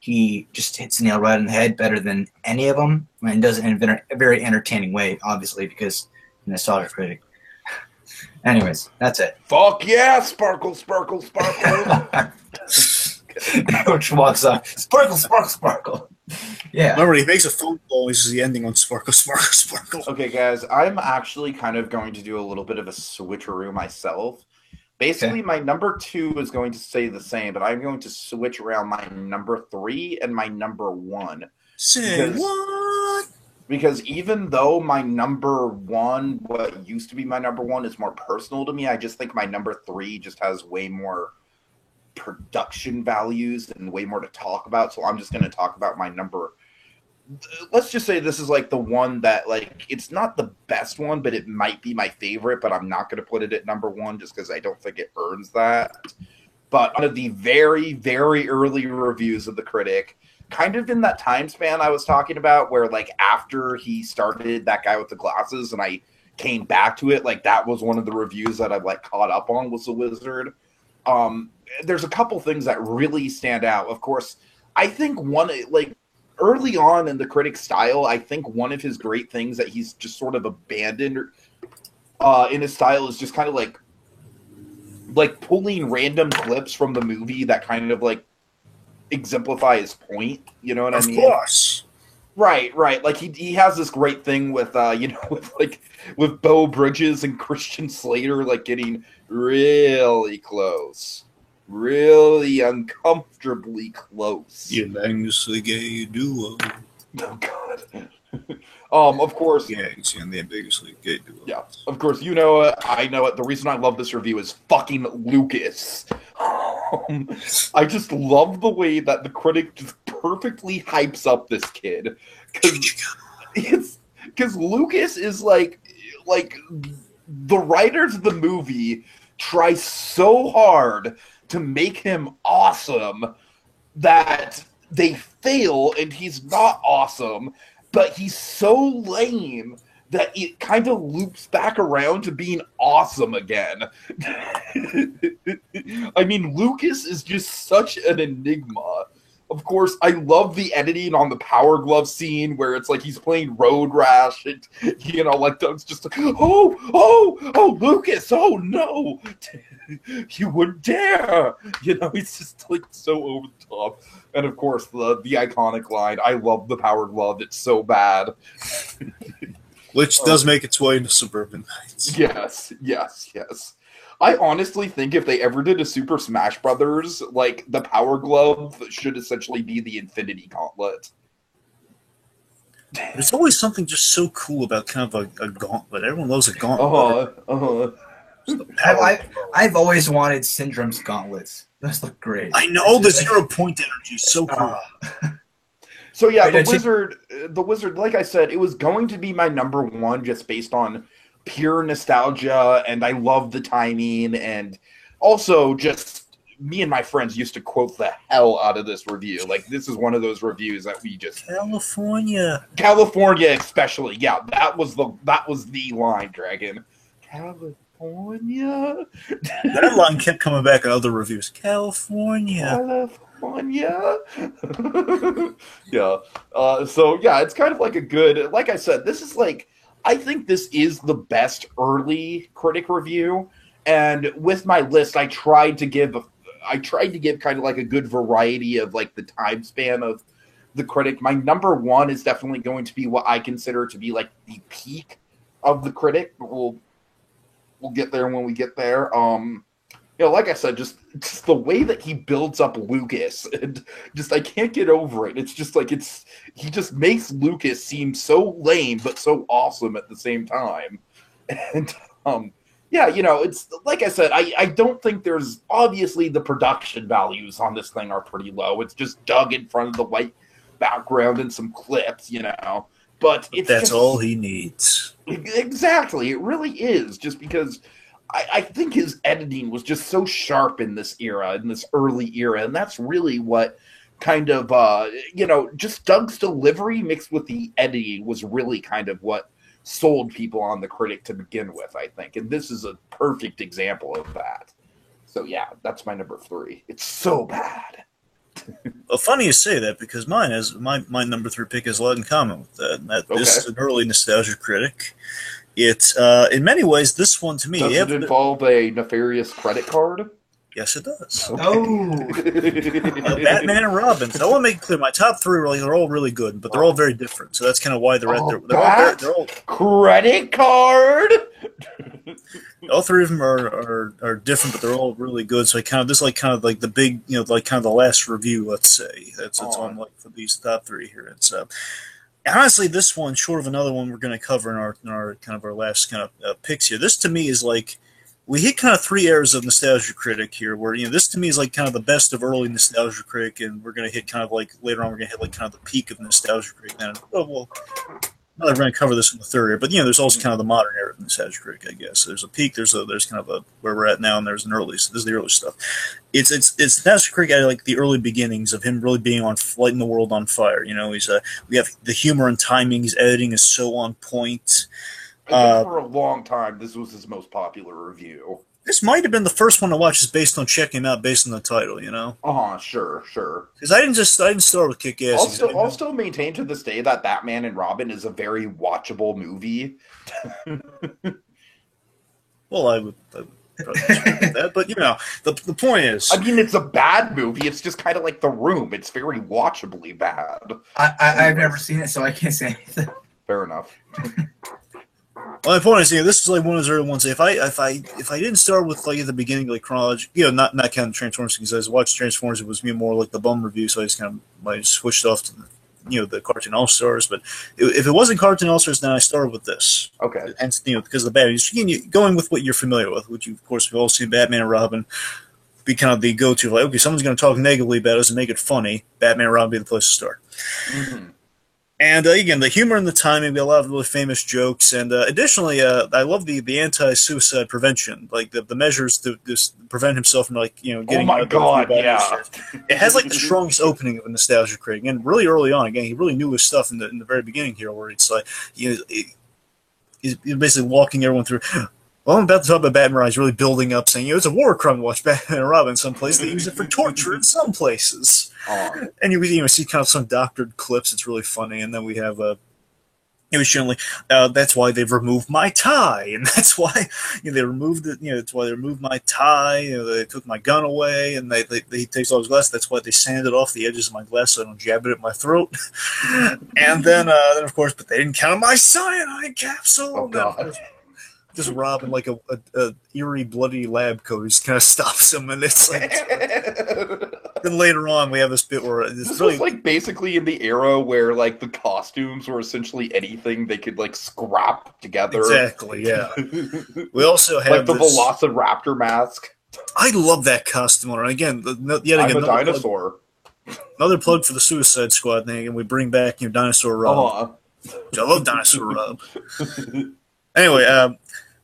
he just hits the nail right on the head better than any of them, and does it in a very entertaining way, obviously, because he's a nostalgia critic. Anyways, that's it. Fuck yeah, sparkle, sparkle, sparkle. Which walks up, sparkle, sparkle, sparkle. Yeah. Remember, he makes a phone call. He says the ending on sparkle, sparkle, sparkle. Okay, guys, I'm actually kind of going to do a little bit of a switcheroo myself. Basically, my number 2 is going to stay the same, but I'm going to switch around my number 3 and my number 1. Say what? Because even though my number 1, what used to be my number 1, is more personal to me, I just think my number 3 just has way more production values and way more to talk about. So I'm just going to talk about my number. Let's just say this is like the one that, like, it's not the best one, but it might be my favorite, but I'm not going to put it at number 1 just because I don't think it earns that. But one of the very, very early reviews of The Critic, kind of in that time span I was talking about, where, like, after he started That Guy with the Glasses and I came back to it, like, that was one of the reviews that I've, like, caught up on, was The Wizard. There's a couple things that really stand out. Of course, I think one, like, early on in The Critic style, I think one of his great things that he's just sort of abandoned in his style is just kind of like pulling random clips from the movie that kind of like exemplify his point. You know what I mean? Of course. Right. Like he has this great thing with with Beau Bridges and Christian Slater, like getting really close. Really uncomfortably close. You ambiguously gay duo. Oh God. Of course. Yeah, and the ambiguously gay duo. Yeah, of course. You know it. I know it. The reason I love this review is fucking Lucas. I just love the way that The Critic just perfectly hypes up this kid, because Lucas is like the writers of the movie try so hard to make him awesome that they fail, and he's not awesome, but he's so lame that it kind of loops back around to being awesome again. I mean, Lucas is just such an enigma. Of course, I love the editing on the Power Glove scene where it's like he's playing Road Rash, and like Doug's just like, oh, Lucas, oh no, you wouldn't dare. It's just like so over the top. And of course, the iconic line, "I love the Power Glove, it's so bad." Which does make its way into Suburban Nights. Yes. I honestly think if they ever did a Super Smash Brothers, like, the Power Glove should essentially be the Infinity Gauntlet. There's always something just so cool about kind of a gauntlet. Everyone loves a gauntlet. I've always wanted Syndrome's gauntlets. Those look great. I know, the 0 point energy is so cool. So yeah, the Wizard, like I said, it was going to be my number 1 just based on pure nostalgia, and I love the timing, and also just me and my friends used to quote the hell out of this review. Like, this is one of those reviews that we just California especially. Yeah, that was the line, Dragon. California. That line kept coming back in other reviews. California. Yeah. So yeah, it's kind of like a good. Like I said, this is like, I think this is the best early critic review. And with my list, I tried to give kind of like a good variety of like the time span of the critic. My number one is definitely going to be what I consider to be like the peak of the critic, but we'll get there when we get there. Like I said, just the way that he builds up Lucas, and just I can't get over it. It's just like he just makes Lucas seem so lame but so awesome at the same time. And yeah, it's like I said, I don't think there's, obviously the production values on this thing are pretty low. It's just Doug in front of the white background and some clips, but that's all he needs. Exactly, it really is, just because I think his editing was just so sharp in this era, in this early era, and that's really what kind of, just Doug's delivery mixed with the editing was really kind of what sold people on the critic to begin with, I think. And this is a perfect example of that. So yeah, that's my number 3. It's so bad. Well, funny you say that, because my number 3 pick has a lot in common with that. This is an early nostalgia critic. It's in many ways, this one to me. Does it involve a nefarious credit card? Yes, it does. Okay. Oh, Batman and Robin. So I want to make it clear, my top 3 they're all really good, but they're all very different. So that's kind of why they're at they're all credit card. All 3 of them are different, but they're all really good. So this is kind of like the big, like kind of the last review, let's say. That's on like for these top 3 here. It's honestly, this one, short of another one we're going to cover in our kind of our last kind of picks here. This to me is like, we hit kind of 3 eras of nostalgia critic here, where this to me is like kind of the best of early nostalgia critic, and we're going to hit kind of like later on we're going to hit like kind of the peak of nostalgia critic. Then we're going to cover this in the 3rd era, but there's also kind of the modern era of nostalgia critic, I guess. So there's a peak, there's kind of a where we're at now, and there's an early. So this is the early stuff. It's nostalgia critic at like the early beginnings of him really being lighting the world on fire. We have the humor and timing, his editing is so on point. I think for a long time, this was his most popular review. This might have been the first one to watch, just based on checking him out, based on the title, Sure. Because I didn't start with Kick-Ass. I'll still maintain to this day that Batman and Robin is a very watchable movie. Well, I would probably disagree with that, but the point is, I mean, it's a bad movie. It's just kind of like The Room. It's very watchably bad. I've never seen it, so I can't say anything. Fair enough. Well, my point is, this is like one of those early ones. If I didn't start with like at the beginning, like chronology, not counting Transformers, because I watched Transformers, it was more like the bum review, so I just kind of switched off to the Cartoon All Stars. But if it wasn't Cartoon All Stars, then I started with this. Okay. And because of the Batman, going with what you're familiar with, which of course we've all seen Batman and Robin be kind of the go-to. Like, okay, someone's going to talk negatively about us and make it funny. Batman and Robin be the place to start. Mm-hmm. And again, the humor and the timing, a lot of really famous jokes, and additionally, I love the anti-suicide prevention, like the measures to just prevent himself from getting. Oh my god! Yeah, it has like the strongest opening of a nostalgia critic, and really early on. Again, he really knew his stuff in the very beginning here, where it's like he's basically walking everyone through. Well, I'm about to talk about Batman. He's really building up, saying, it's a war crime to watch Batman and Robin in some places. They use it for torture in some places. And you see kind of some doctored clips. It's really funny. And then we have it was generally that's why they've removed my tie, and that's why they removed it. That's why they removed my tie. They took my gun away, and he takes all his glasses. That's why they sanded off the edges of my glass so I don't jab it at my throat. And then of course, but they didn't count my cyanide capsule. Oh god. Just Robin, like a eerie, bloody lab coat, just kind of stops him, and it's like. Then later on, we have this bit where this was like basically in the era where like the costumes were essentially anything they could like scrap together. Exactly, yeah. We also have like the Velociraptor mask. I love that costume. And again, I'm a dinosaur. Another plug for the Suicide Squad thing, and we bring back Dinosaur Rob. I love Dinosaur Rob. Anyway,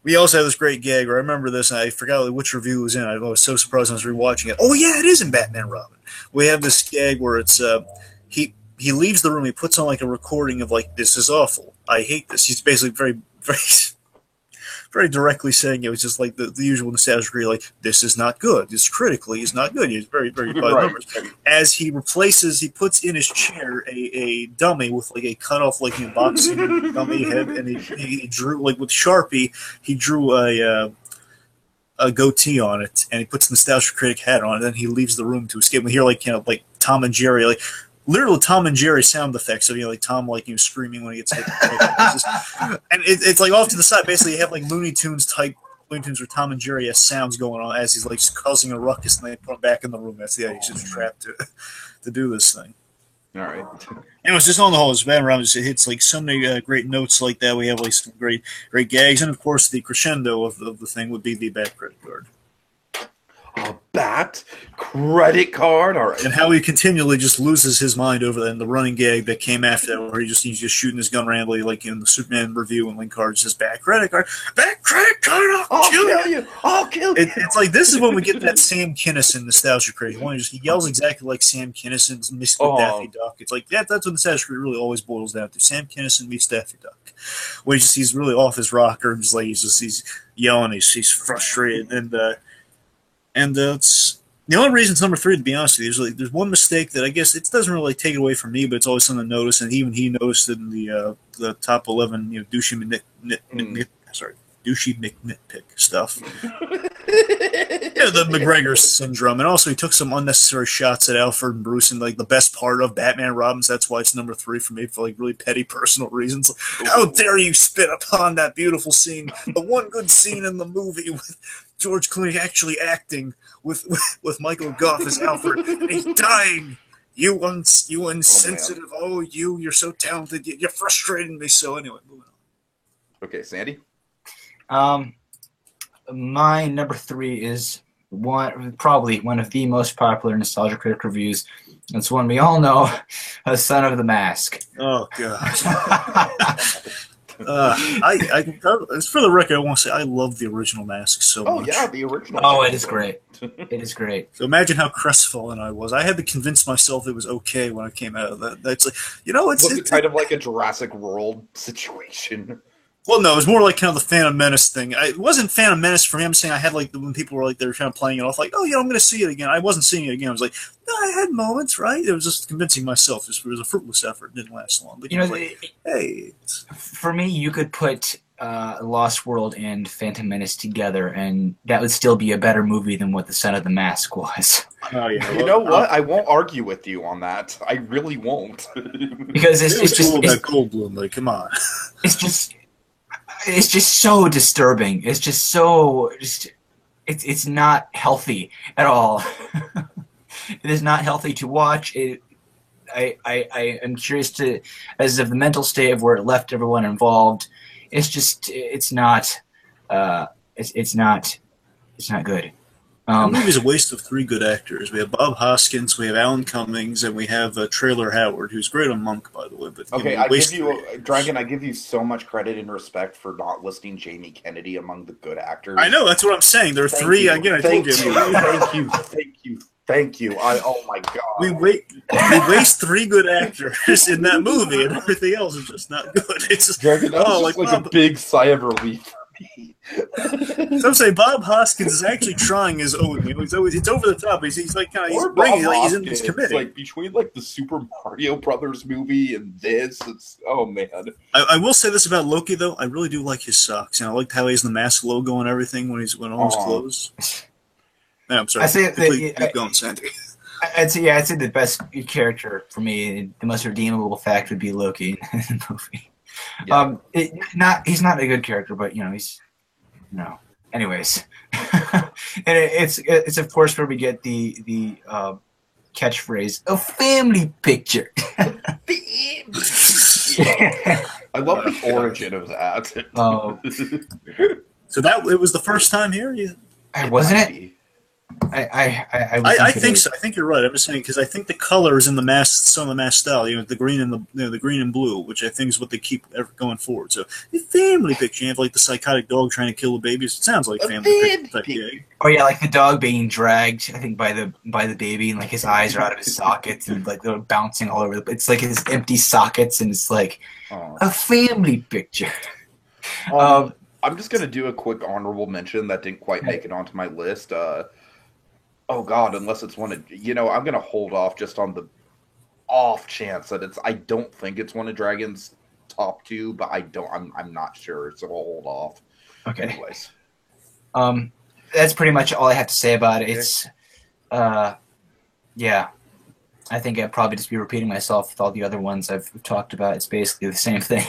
we also had this great gag where I remember this, and I forgot which review it was in. I was so surprised when I was rewatching it. Oh yeah, it is in Batman Robin. We have this gag where it's he leaves the room, he puts on like a recording of like, "This is awful. I hate this." He's basically very directly saying it was just like the usual nostalgia, like, "This is not good. It's critically is not good." He's very bad numbers. As he puts in his chair a dummy with like a cut off like boxing dummy head, and he drew like with Sharpie, he drew a goatee on it, and he puts the nostalgia critic hat on, and then he leaves the room to escape. We hear like like Tom and Jerry like. Literal Tom and Jerry sound effects of like Tom like screaming when he gets hit, and it's like off to the side. Basically, you have like Looney Tunes where Tom and Jerry has sounds going on as he's like causing a ruckus, and they put him back in the room. That's he's just trapped to do this thing. All right. Anyways, just on the whole, it's Batman Robin. It hits like so many great notes like that. We have like some great gags, and of course the crescendo of the thing would be the Bat credit card. A Bat credit card, all right. And how he continually just loses his mind over that, and the running gag that came after that, where he's just shooting his gun randomly, like in the Superman review, and Link Card says, "Bat credit card, I'll kill you, I'll kill you." It's like this is when we get that Sam Kinison nostalgia craze. He yells exactly like Sam Kinison mixed with Daffy Duck. It's like that's what nostalgia craze really always boils down to. Sam Kinison meets Daffy Duck, where he's really off his rocker, and he's yelling, he's frustrated, and it's the only reason it's number 3, to be honest with you, is there's one mistake that I guess it doesn't really take it away from me, but it's always something to notice, and even he noticed it in the top 11, douchey McNitpick stuff. The McGregor syndrome, and also he took some unnecessary shots at Alfred and Bruce, and like the best part of Batman Robins. That's why it's number 3 for me, for like really petty personal reasons. Like, how dare you spit upon that beautiful scene, the one good scene in the movie with George Clooney actually acting with Michael Gough as Alfred, and he's dying. You insensitive! You're so talented. You're frustrating me. So anyway, moving on. Okay, Sandy. My number 3 is probably one of the most popular nostalgia critic reviews. It's one we all know, A Son of the Mask. Oh God. For the record, I want to say I love the original Mask so much. Oh yeah, the original. Oh, it is great. It is great. So imagine how crestfallen I was. I had to convince myself it was okay when I came out of that. That's like, it's kind of like a Jurassic World situation. Well, no, it was more like kind of the Phantom Menace thing. It wasn't Phantom Menace for me. I'm saying I had like when people were like they were kind of playing it off like, oh yeah, I'm going to see it again. I wasn't seeing it again. I was like, no, I had moments, right? It was just convincing myself. It was a fruitless effort. It didn't last long. But hey, for me, you could put Lost World and Phantom Menace together, and that would still be a better movie than what The Son of the Mask was. Oh yeah. You know what? I won't argue with you on that. I really won't. Because it's just Goldblum. Like, come on. It's just so disturbing. It's just so it's not healthy at all. It is not healthy to watch. I am curious to as of the mental state of where it left everyone involved. It's not good. The movie's a waste of 3 good actors. We have Bob Hoskins, we have Alan Cummings, and we have Traylor Howard, who's great on Monk, by the way. But okay, I give you so much credit and respect for not listing Jamie Kennedy among the good actors. I know, that's what I'm saying. There are 3. Again, I told you. Thank you. Oh my God. We waste 3 good actors in that movie, and everything else is just not good. It's just, Dragon, like a big sigh of relief for me. So I'm saying Bob Hoskins is actually trying his own. It's over the top. He's like kind of he's committed. Like between like the Super Mario Brothers movie and this, it's man. I will say this about Loki though. I really do like his socks. I like how he has the mask logo and everything when all his clothes. No, I'm sorry. I say keep going, Sandy. I'd say the best character for me, the most redeemable fact would be Loki in the movie. Yeah. He's not a good character, but he's Anyways, and it's of course where we get the catchphrase, a family picture. I love the origin of that. So it was the first time here? Wasn't it? I think so. I think you're right. I'm just saying because I think the colors in the mask, some of the mask style, the green and the green and blue, which I think is what they keep going forward. So the family picture, you have like the psychotic dog trying to kill the babies. It sounds like family picture type gag. Oh yeah, like the dog being dragged, I think by the baby, and like his eyes are out of his sockets and like they're bouncing all over. It's like his empty sockets, and it's like a family picture. I'm just gonna do a quick honorable mention that didn't quite make it onto my list. Oh God, unless it's one of I'm gonna hold off just on the off chance that I don't think it's one of Dragon's top two, but I'm not sure, so I'll hold off. Okay. Anyways. That's pretty much all I have to say about it. It's yeah. I think I'd probably just be repeating myself with all the other ones I've talked about. It's basically the same thing.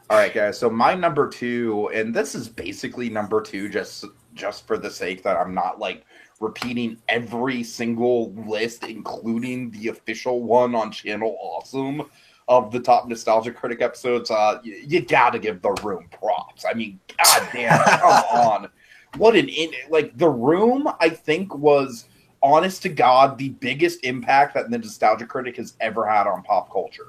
All right, guys. So my number two, and this is basically number two just for the sake that I'm not like repeating every single list, including the official one on Channel Awesome of the top Nostalgia Critic episodes. You gotta give The Room props. I mean, goddamn, come on. What The Room, I think, was, honest to God, the biggest impact that the Nostalgia Critic has ever had on pop culture.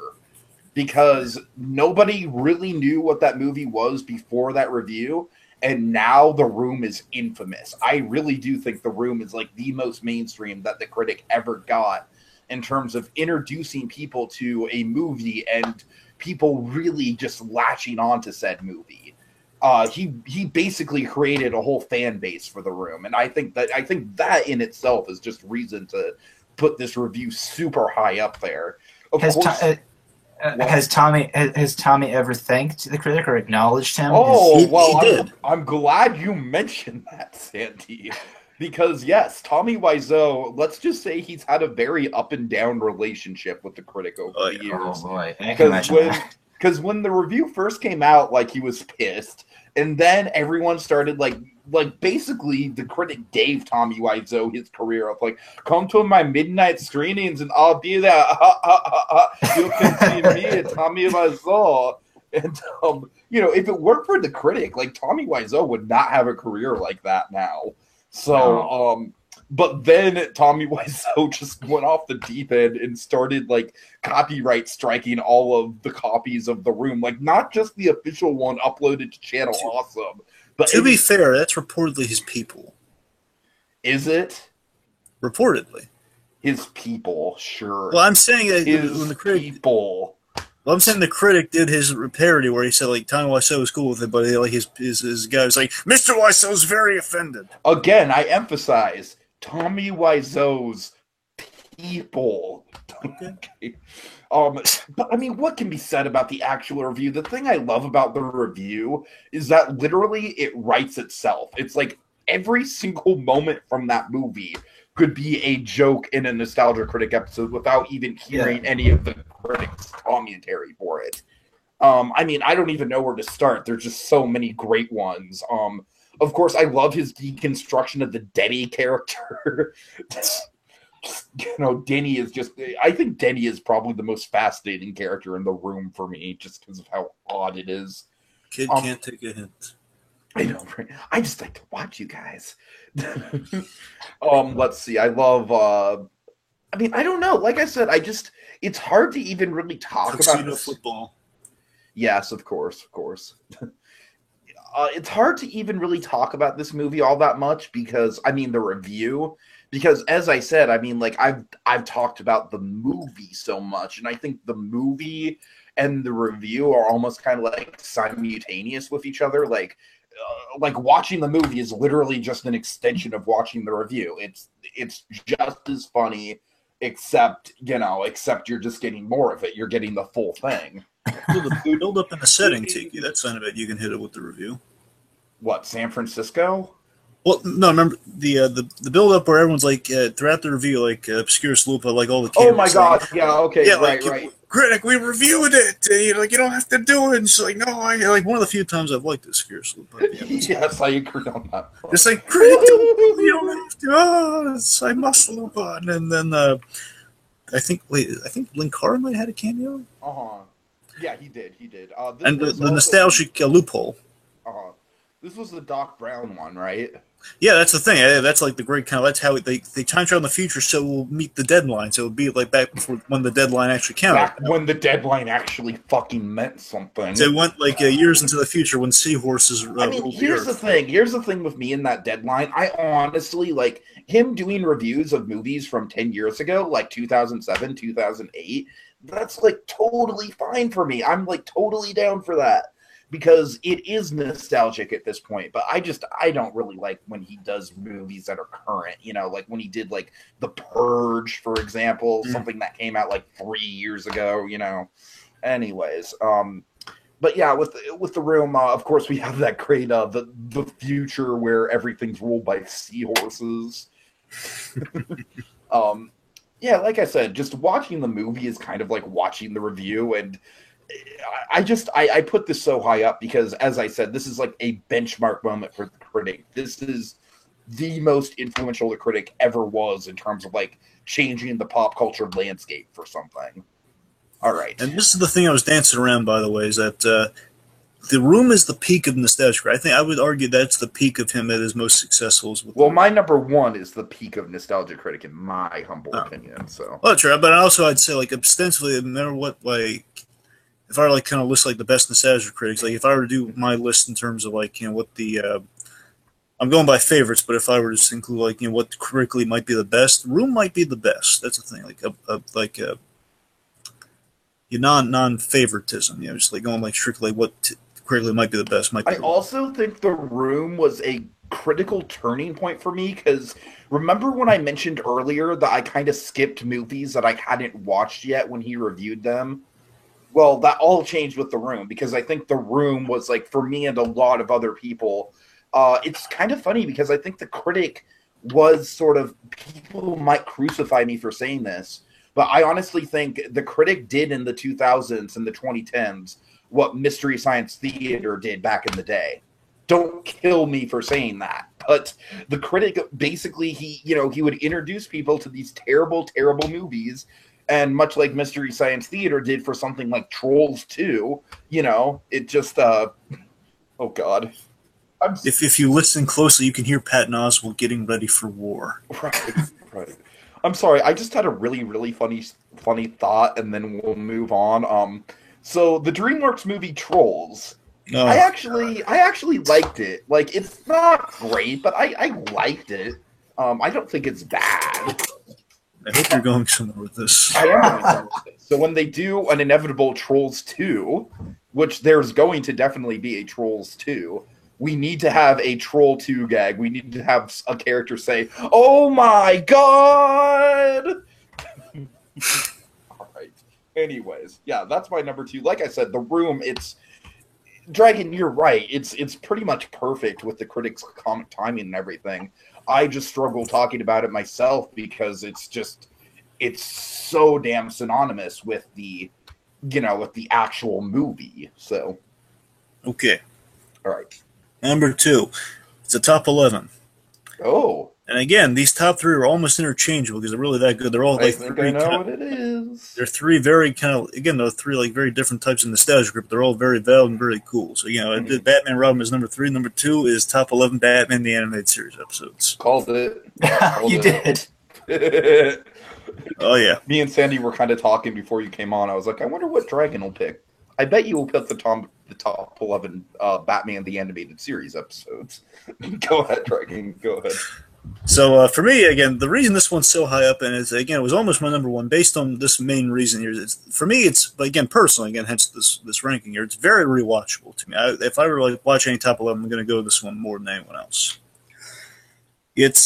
Because nobody really knew what that movie was before that review, and now The Room is infamous. I really do think The Room is like the most mainstream that the critic ever got in terms of introducing people to a movie and people really just latching on to said movie. He basically created a whole fan base for The Room, and I think that in itself is just reason to put this review super high up there. Has Tommy ever thanked the critic or acknowledged him? He did. I'm glad you mentioned that, Sandy. Because yes, Tommy Wiseau, let's just say he's had a very up and down relationship with the critic over the years. Oh boy, I can imagine that. Because when the review first came out, like, he was pissed, and then everyone started like basically the critic gave Tommy Wiseau his career of like, come to my midnight screenings and I'll be there. You can see me, Tommy Wiseau. And if it weren't for the critic, like, Tommy Wiseau would not have a career like that now. So, but then Tommy Wiseau just went off the deep end and started like copyright striking all of the copies of The Room, like not just the official one uploaded to Channel Awesome. But to be fair, that's reportedly his people. Is it? Reportedly. His people, sure. Well, I'm saying that when the critic people. Well, I'm saying the critic did his parody where he said like Tommy Wiseau was cool with it, but like his guy was like, Mr. Wiseau's very offended. Again, I emphasize Tommy Wiseau's people. Okay. But I mean, what can be said about the actual review? The thing I love about the review is that literally it writes itself. It's like every single moment from that movie could be a joke in a Nostalgia Critic episode without even hearing any of the critics' commentary for it. I mean, I don't even know where to start. There's just so many great ones. Of course, I love his deconstruction of the Denny character. Denny is just... I think Denny is probably the most fascinating character in The Room for me, just because of how odd it is. Kid can't take a hint. I know, right? I just like to watch you guys. Let's see. I love... I mean, I don't know. Like I said, it's hard to even really talk about this. Football. Yes, of course. It's hard to even really talk about this movie all that much because, I mean, the review... Because, as I said, I mean, like, I've talked about the movie so much, and I think the movie and the review are almost kind of, like, simultaneous with each other. Like watching the movie is literally just an extension of watching the review. It's just as funny, except you're just getting more of it. You're getting the full thing. The build up in the setting, Tiki, that's not bad. You can hit it with the review. What, San Francisco? Well, no, remember the build up where everyone's like throughout the review, like Obscurus Lupa, like all the cameras. Oh my god! Yeah, okay, yeah, right. Critic, we reviewed it. You don't have to do it. And she's like, no, I like one of the few times I've liked Obscurus Lupa. Yes, I agree on that. It's like critic, you don't have to. I must Lupa, and then I think Linkara might have had a cameo. Yeah, he did. And the nostalgic loophole. This was the Doc Brown one, right? Yeah, that's the thing. That's like the great kind of. That's how they time travel in the future, so we'll meet the deadline. So it'll be like back before when the deadline actually counted. Back when the deadline actually fucking meant something. So it went like years into the future when seahorses. I mean, here's the thing. Here's the thing with me in that deadline. I honestly like him doing reviews of movies from 10 years ago, like 2007, 2008. That's like totally fine for me. I'm like totally down for that. Because it is nostalgic at this point, but I don't really like when he does movies that are current, you know, like when he did like The Purge, for example, something that came out like 3 years ago, you know. Anyways, but yeah, with the Room, of course, we have that great the future where everything's ruled by seahorses. Yeah, like I said, just watching the movie is kind of like watching the review, and I put this so high up because, as I said, this is like a benchmark moment for the critic. This is the most influential the critic ever was in terms of like changing the pop culture landscape for something. All right. And this is the thing I was dancing around, by the way, is that The Room is the peak of nostalgia. I think I would argue that's the peak of him at his most successful. Well, my number one is the peak of nostalgia critic in my humble opinion. So, well, true, but also I'd say like ostensibly, no matter what, like if I were like kind of list like the best nostalgia critics, like if I were to do my list in terms of like what the I'm going by favorites, but if I were to include like what critically might be the best, Room might be the best. That's the thing, like non-favoritism, just like going like strictly what critically might be the best. I also think The Room was a critical turning point for me because remember when I mentioned earlier that I kind of skipped movies that I hadn't watched yet when he reviewed them? Well, that all changed with The Room because I think The Room was like, for me and a lot of other people, it's kind of funny because I think the critic was sort of, people might crucify me for saying this, but I honestly think the critic did in the 2000s and the 2010s what Mystery Science Theater did back in the day. Don't kill me for saying that. But the critic, basically, he would introduce people to these terrible, terrible movies. And much like Mystery Science Theater did for something like Trolls 2, it just, oh God. If you listen closely, you can hear Patton Oswalt getting ready for war. Right. I'm sorry. I just had a really, really funny thought, and then we'll move on. So the DreamWorks movie Trolls, I actually liked it. Like, it's not great, but I liked it. I don't think it's bad. I hope you're going somewhere with this. I am going somewhere with this. So when they do an inevitable Trolls 2, which there's going to definitely be a Trolls 2, we need to have a Troll 2 gag. We need to have a character say, "Oh my God!" All right. Anyways, yeah, that's my number 2. Like I said, The Room, Dragon, you're right. It's pretty much perfect with the critics' comic timing and everything. I just struggle talking about it myself because it's so damn synonymous with the actual movie. So, okay, all right. Number 2, it's a top 11. Oh, and again, these top 3 are almost interchangeable because they're really that good. They're all like I know what it is. They're 3 very they're 3 like very different types of nostalgia group. They're all very valid and very cool. So I did Batman Robin is number 3. Number 2 is top 11 Batman the Animated Series episodes. Called it. You did. Oh yeah. Me and Sandy were kind of talking before you came on. I was like, I wonder what Dragon will pick. I bet you will pick the top 11 Batman the Animated Series episodes. Go ahead, Dragon. Go ahead. So for me, again, the reason this one's so high up, and it was almost my number 1 based on this main reason here. For me, personally, hence this ranking here, it's very rewatchable to me. If I were like watch any top 11, I'm going to go this one more than anyone else. It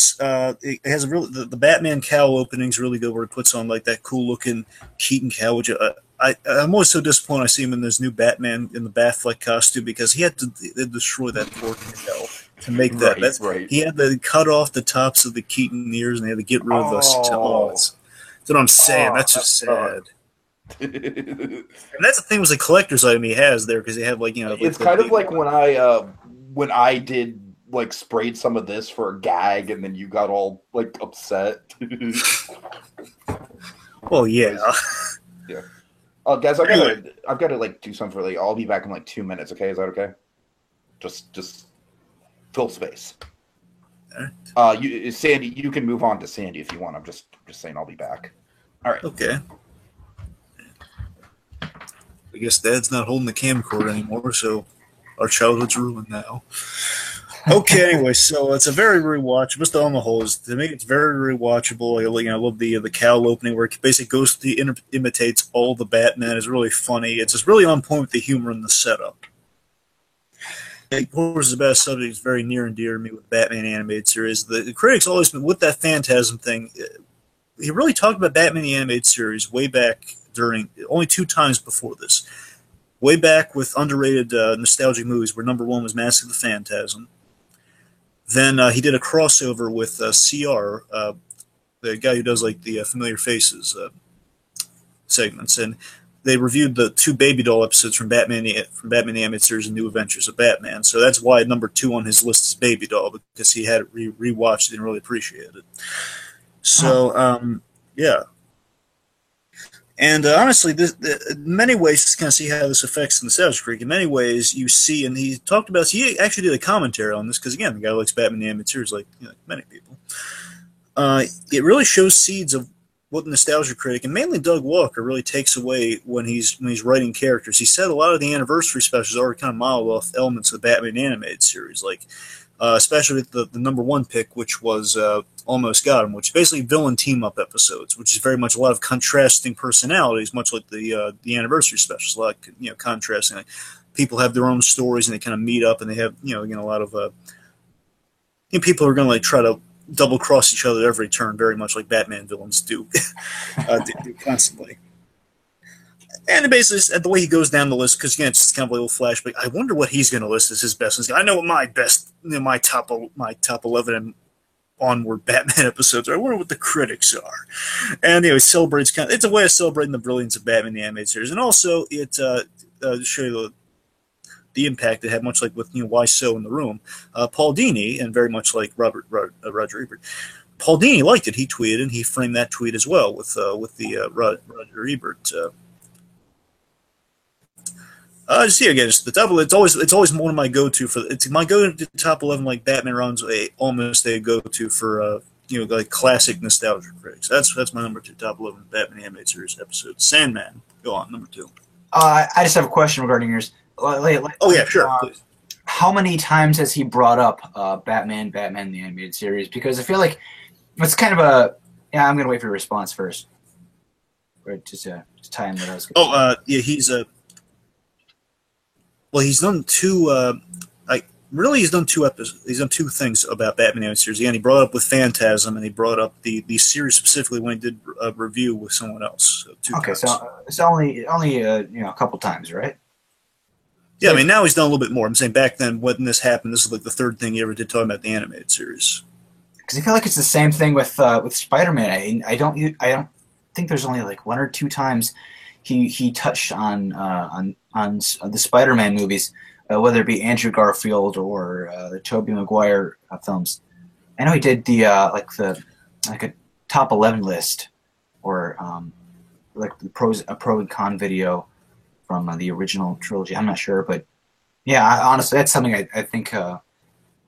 has the Batman cowl opening's really good, where he puts on like that cool looking Keaton cowl, which I'm always so disappointed I see him in this new Batman in the Batfleck costume because he had to destroy that poor cowl to make that. Right. He had to cut off the tops of the Keaton ears and they had to get rid of that's what I'm saying. That's just sad. And that's the thing was the collector's item he has there because they have it's kind of like when I did like sprayed some of this for a gag and then you got all like upset. Well, yeah. Yeah. Guys, I've got to like do something for I'll be back in like 2 minutes. Okay, is that okay? Just fill space. Sandy, you can move on to Sandy if you want. I'm just saying I'll be back. All right. Okay. I guess Dad's not holding the camcorder anymore, so our childhood's ruined now. Okay, anyway, so it's a very rewatchable. Just on the whole, to me, it's very rewatchable. I love the Cal opening where it basically goes to imitates all the Batman. It's really funny. It's just really on point with the humor and the setup. Of course, the best subject is very near and dear to me with the Batman animated series. The critics always been with that Phantasm thing. He really talked about Batman the animated series way back during only 2 times before this. Way back with underrated nostalgic movies where number 1 was Mask of the Phantasm. Then he did a crossover with CR, the guy who does like the Familiar Faces segments, and they reviewed the 2 Baby Doll episodes from Batman the Animated Series and New Adventures of Batman. So that's why number 2 on his list is Baby Doll, because he had it rewatched and really appreciated it. So yeah. And honestly, in many ways, to kind of see how this affects Nostalgia Critic, in many ways, you see, and he talked about, he actually did a commentary on this, because again, the guy likes Batman the Animated Series like many people. It really shows seeds of what the Nostalgia Critic, and mainly Doug Walker, really takes away when he's writing characters. He said a lot of the anniversary specials already kind of modeled off elements of the Batman Animated Series, like especially the number 1 pick, which was Almost Got Him, which is basically villain team-up episodes, which is very much a lot of contrasting personalities, much like the anniversary specials, like contrasting. Like, people have their own stories, and they kind of meet up, and they have a lot of people are going to like try to double cross each other at every turn, very much like Batman villains do, do constantly. And basically, the way he goes down the list, because again, it's just kind of a little flashback. I wonder what he's going to list as his best. I know what my best, my top 11 and onward Batman episodes are. I wonder what the critics are. And it celebrates it's a way of celebrating the brilliance of Batman the Animated Series, and also it show you the impact it had, much like with Why So in the Room. Paul Dini, and very much like Roger Ebert. Paul Dini liked it. He tweeted, and he framed that tweet as well with the Roger Ebert. See again, it's the top. It's always one of my go-to for. It's my go-to top 11. Like Batman runs almost a go-to for like classic nostalgia critics. That's my number 2 top 11 Batman animated series episode. Sandman, go on number 2. I just have a question regarding yours. Oh yeah, sure. Please. How many times has he brought up Batman the animated series? Because I feel like it's kind of a. Yeah, I'm gonna wait for your response first. Or just to tie in what I was. Yeah, he's a. Well, he's done 2. He's done 2 episodes. He's done 2 things about Batman animated series. Again, he brought up with Phantasm, and he brought up the series specifically when he did a review with someone else. So 2 okay, times. so it's only a couple times, right? Yeah, I mean now he's done a little bit more. I'm saying back then when this happened, this is like the 3rd thing he ever did talking about the animated series. Because I feel like it's the same thing with Spider-Man. I don't think there's only like 1 or 2 times he touched on the Spider-Man movies, whether it be Andrew Garfield or the Tobey Maguire films. I know he did the a top 11 list, or like a pro and con video from the original trilogy. I'm not sure, but yeah, honestly, that's something I think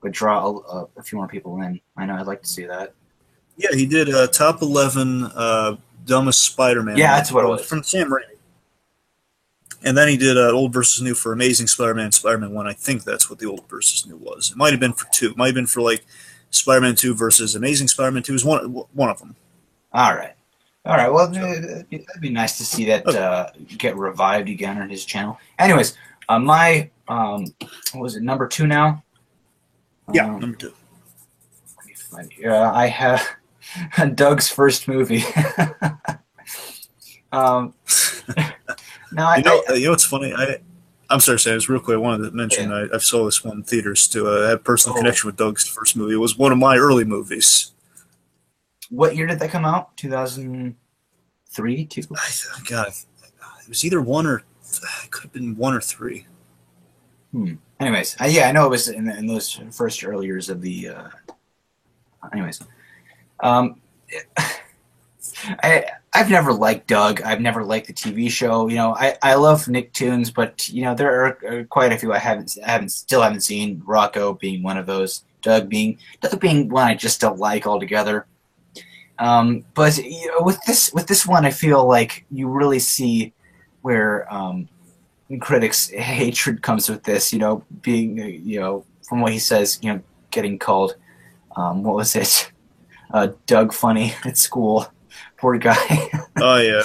would draw a few more people in. I know I'd like to see that. Yeah, he did top 11 dumbest Spider-Man. Yeah, that's what it was. From Sam Raimi. And then he did Old versus New for Amazing Spider-Man, Spider-Man 1. I think that's what the Old versus New was. It might have been for 2. It might have been for like Spider-Man 2 versus Amazing Spider-Man 2. It was one of them. All right. Well, that'd be nice to see that get revived again on his channel. Anyways, my what was it, number 2 now? Yeah, number 2. Let me find it. I have Doug's first movie. Now, you know what's funny? I'm sorry, Sam. Just real quick, I wanted to mention I saw this one in theaters too. I had a personal connection with Doug's first movie. It was one of my early movies. What year did that come out? 2003, 2? God, it was either 1 or it could have been 1 or 3. Anyways, I know it was in those first early years of the. Anyways, I've never liked Doug. I've never liked the TV show. I love Nicktoons, but there are quite a few I still haven't seen. Rocco being one of those. Doug being one I just don't like altogether. But with this one, I feel like you really see where critics' hatred comes with this. Being from what he says, getting called what was it? Doug Funny at school. Poor guy. Oh yeah.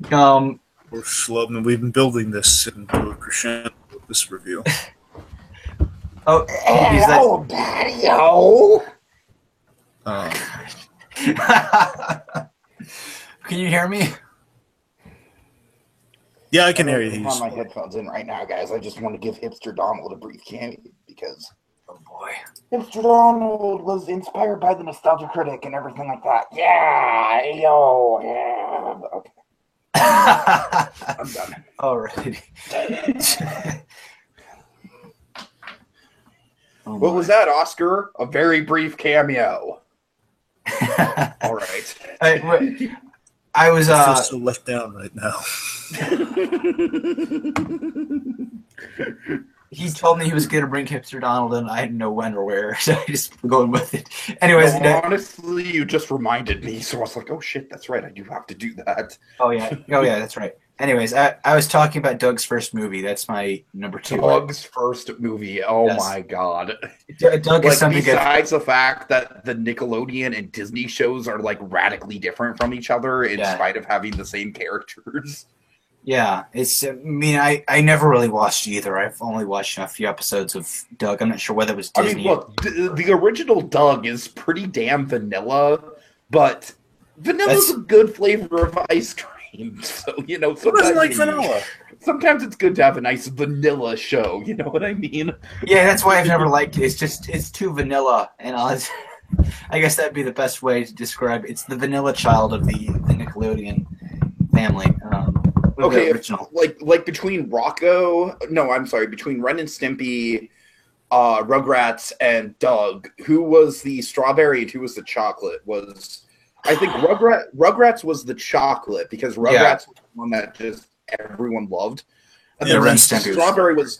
Poor schlub, and we've been building this into a crescendo with this review. Oh, Daddy-o! Can you hear me? Yeah, I can hear you. I have my headphones in right now, guys. I just want to give Hipster Donald a brief cameo because, oh boy, Hipster Donald was inspired by the Nostalgia Critic and everything like that. Yeah, yo, yeah. Okay. I'm done. All right. What was that, Oscar? A very brief cameo. All right. I was I feel so let down right now. He told me he was going to bring Hipster Donald, and I didn't know when or where, so I just going with it. Anyways, honestly, you just reminded me, so I was like, "Oh shit, that's right. I do have to do that." Oh yeah, that's right. Anyways, I was talking about Doug's first movie. That's my number 2. Doug's first movie. Oh yes. My god. Doug is something besides the fact that the Nickelodeon and Disney shows are like radically different from each other in spite of having the same characters. Yeah, it's. I mean, I never really watched either. I've only watched a few episodes of Doug. I'm not sure whether it was Disney. I mean, look, the original Doug is pretty damn vanilla, but vanilla's a good flavor of ice cream. So, who doesn't like vanilla? Sometimes it's good to have a nice vanilla show. You know what I mean? Yeah, that's why I've never liked it. It's too vanilla, and I guess that'd be the best way to describe it. It's the vanilla child of the Nickelodeon family. Okay, like between between Ren and Stimpy, Rugrats, and Doug, who was the strawberry and who was the chocolate? I think Rugrats was the chocolate because Rugrats was the one that just everyone loved. And then Ren and Stimpy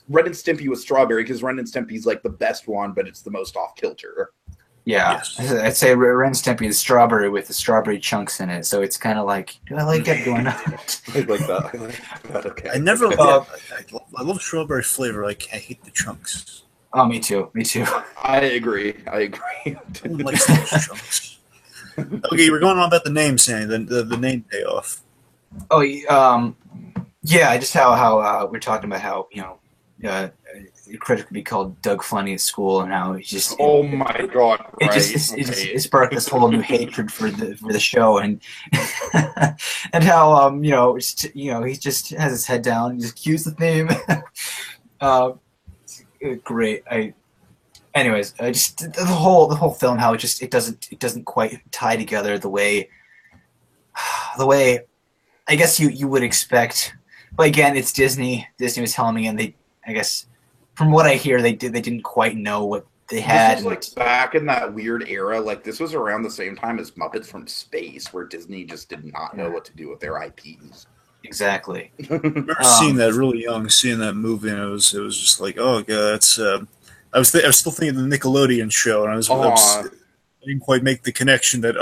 Ren and Stimpy was strawberry because Ren and Stimpy's like the best one, but it's the most off kilter. Yeah, yes. I'd say Ren and Stimpy is strawberry with the strawberry chunks in it, so it's kind of like, do I like it? Do I not? I like that. Okay. I never. I love strawberry flavor. I hate the chunks. Oh, me too. I agree. Like those chunks. Okay, we're going on about the name, Sandy. The name payoff. Oh, yeah. Just how we're talking about how the critic could be called Doug Funny at school, and how he just. Oh my god! It sparked this whole new hatred for the show, and and how he just has his head down and just cues the theme. Great. Anyways, just the whole film, how it doesn't quite tie together the way I guess you would expect. But again, it's Disney. Disney was telling me, and I guess from what I hear, they didn't quite know what they had. This was back in that weird era. Like this was around the same time as Muppets from Space, where Disney just did not know what to do with their IPs. Exactly. I remember seeing that really young, seeing that movie, and it was just like, oh god, that's. I was still thinking of the Nickelodeon show, and I didn't quite make the connection that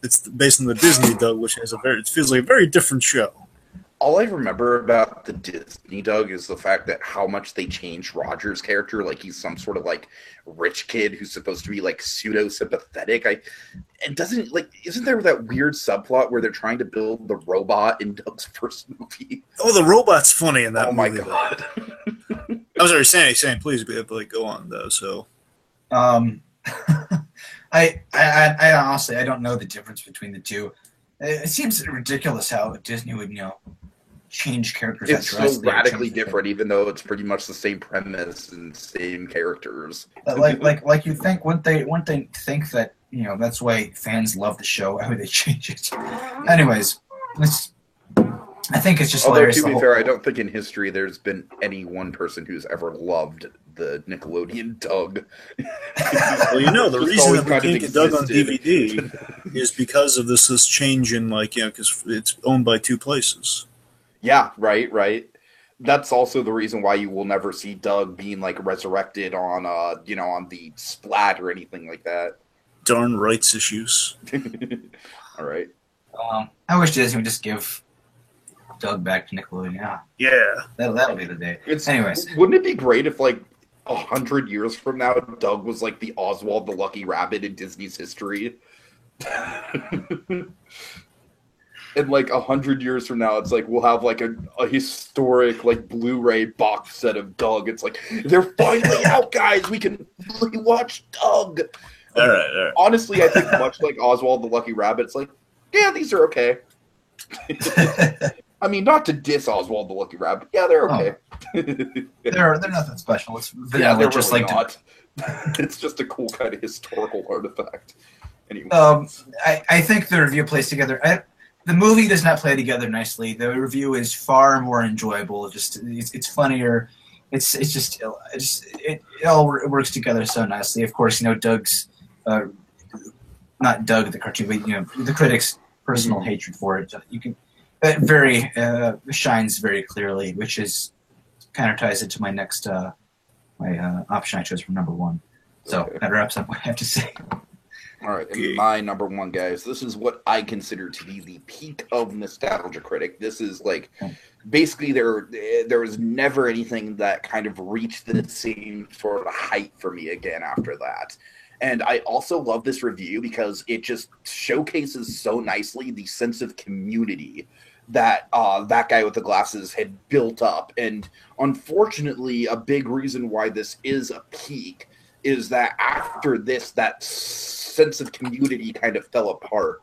it's based on the Disney Doug, which has it feels like a very different show. All I remember about the Disney Doug is the fact that how much they changed Roger's character, like he's some sort of like rich kid who's supposed to be like pseudo sympathetic. Isn't there that weird subplot where they're trying to build the robot in Doug's first movie? Oh, the robot's funny in that movie. Oh my god. I was already saying, please go on though. So, I honestly don't know the difference between the two. It seems ridiculous how Disney would change characters. It's so radically different, even though it's pretty much the same premise and same characters. Like you think wouldn't they think that that's why fans love the show? Why would they change it? Anyways, I think it's just hilarious. To be fair, I don't think in history there's been any one person who's ever loved the Nickelodeon Doug. Well, the reason that we can't get Doug on DVD is because of this change in because it's owned by two places. Yeah, right. that's also the reason why you will never see Doug being like resurrected on on the Splat or anything like that. Darn rights issues. All right. I wish Disney would just give Doug back to Nickelodeon. Yeah. That'll be the day. Anyways, wouldn't it be great if like 100 years from now, Doug was like the Oswald the Lucky Rabbit in Disney's history? And like 100 years from now, it's like we'll have like a historic like Blu-ray box set of Doug. It's like they're finally out, guys. We can rewatch Doug. All right. Honestly, I think much like Oswald the Lucky Rabbit, it's like, yeah, these are okay. I mean, not to diss Oswald the Lucky Rabbit. Yeah, they're okay. They're nothing special. It's vanilla, they're just really like not. It's just a cool kind of historical artifact. Anyway, I think the review plays together. The movie does not play together nicely. The review is far more enjoyable. It's funnier. It all works together so nicely. Of course, Doug's not Doug the cartoon, but the critics' personal hatred for it. You can shines very clearly, which is kind of ties into my next my option I chose for number one. So that wraps up what I have to say. All right, and my number one, guys, this is what I consider to be the peak of Nostalgia Critic. This is like, basically there was never anything that kind of reached the same sort of height for me again after that. And I also love this review because it just showcases so nicely the sense of community that that guy with the glasses had built up. And unfortunately, a big reason why this is a peak is that after this, that sense of community kind of fell apart.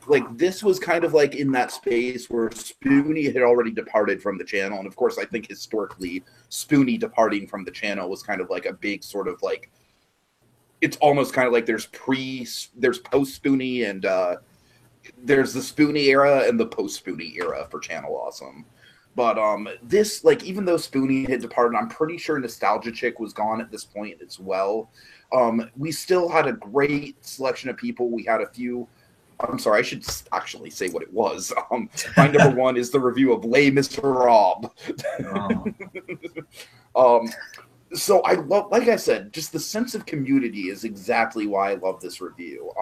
Like, this was kind of like in that space where Spoonie had already departed from the channel. And of course, I think historically, Spoonie departing from the channel was kind of like a big sort of like, it's almost kind of like there's post Spoonie and there's the Spoonie era and the post Spoonie era for Channel Awesome. But this, like, even though Spoonie had departed, I'm pretty sure Nostalgia Chick was gone at this point as well. We still had a great selection of people. We had a few. I'm sorry, I should actually say what it was. My number one is the review of Les Miserables. So I love, like I said, just the sense of community is exactly why I love this review.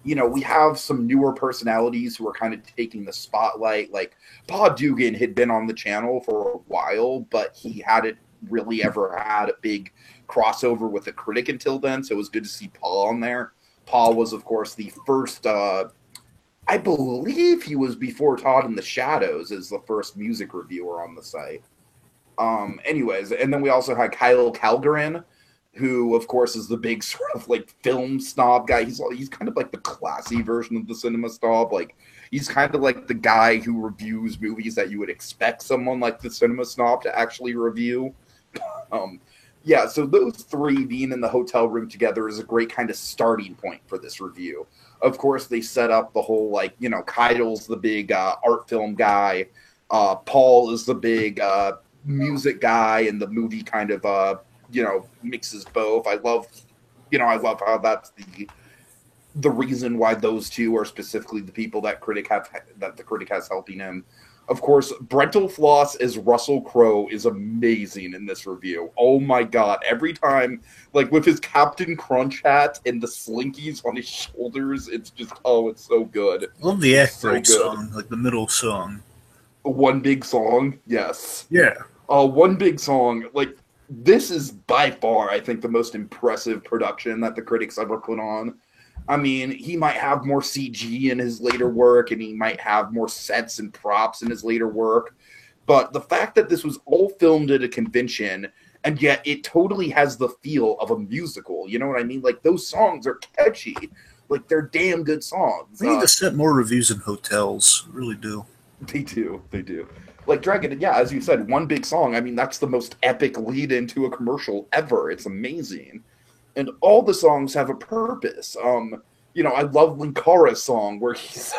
We have some newer personalities who are kind of taking the spotlight. Like, Paul Dugan had been on the channel for a while, but he hadn't really ever had a big crossover with the critic until then, so it was good to see Paul on there. Paul was, of course, the first, I believe he was before Todd in the Shadows as the first music reviewer on the site. Anyways, and then we also had Kyle Calgarin, who, of course, is the big sort of like film snob guy. He's kind of like the classy version of the cinema snob. Like, he's kind of like the guy who reviews movies that you would expect someone like the cinema snob to actually review. Yeah, so those three being in the hotel room together is a great kind of starting point for this review. Of course, they set up the whole, like, Kyle's the big art film guy. Paul is the big music guy, and the movie kind of mixes both. I love how that's the reason why those two are specifically the people that the critic has helping him. Of course, Brental Floss as Russell Crowe is amazing in this review. Oh my god, every time, like with his Captain Crunch hat and the slinkies on his shoulders, it's just, it's so good. I love the act break song, like the middle song. One Big Song, yes. Yeah. One Big Song, like, this is by far, I think, the most impressive production that the critics ever put on. I mean, he might have more CG in his later work, and he might have more sets and props in his later work. But the fact that this was all filmed at a convention, and yet it totally has the feel of a musical, you know what I mean? Like, those songs are catchy. Like, they're damn good songs. They need to set more reviews in hotels. Really do. They do. Like Dragon, yeah, as you said, One Big Song. I mean, that's the most epic lead into a commercial ever. It's amazing. And all the songs have a purpose. I love Linkara's song where he's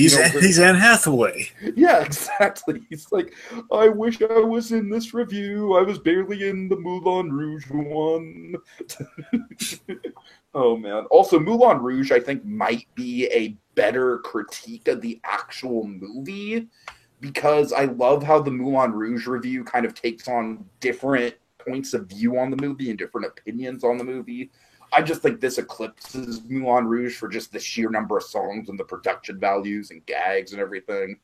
Anne Hathaway. Yeah, exactly. He's like, I wish I was in this review. I was barely in the Moulin Rouge one. Oh, man. Also, Moulin Rouge, I think, might be a better critique of the actual movie because I love how the Moulin Rouge review kind of takes on different points of view on the movie and different opinions on the movie. I just think this eclipses Moulin Rouge for just the sheer number of songs and the production values and gags and everything.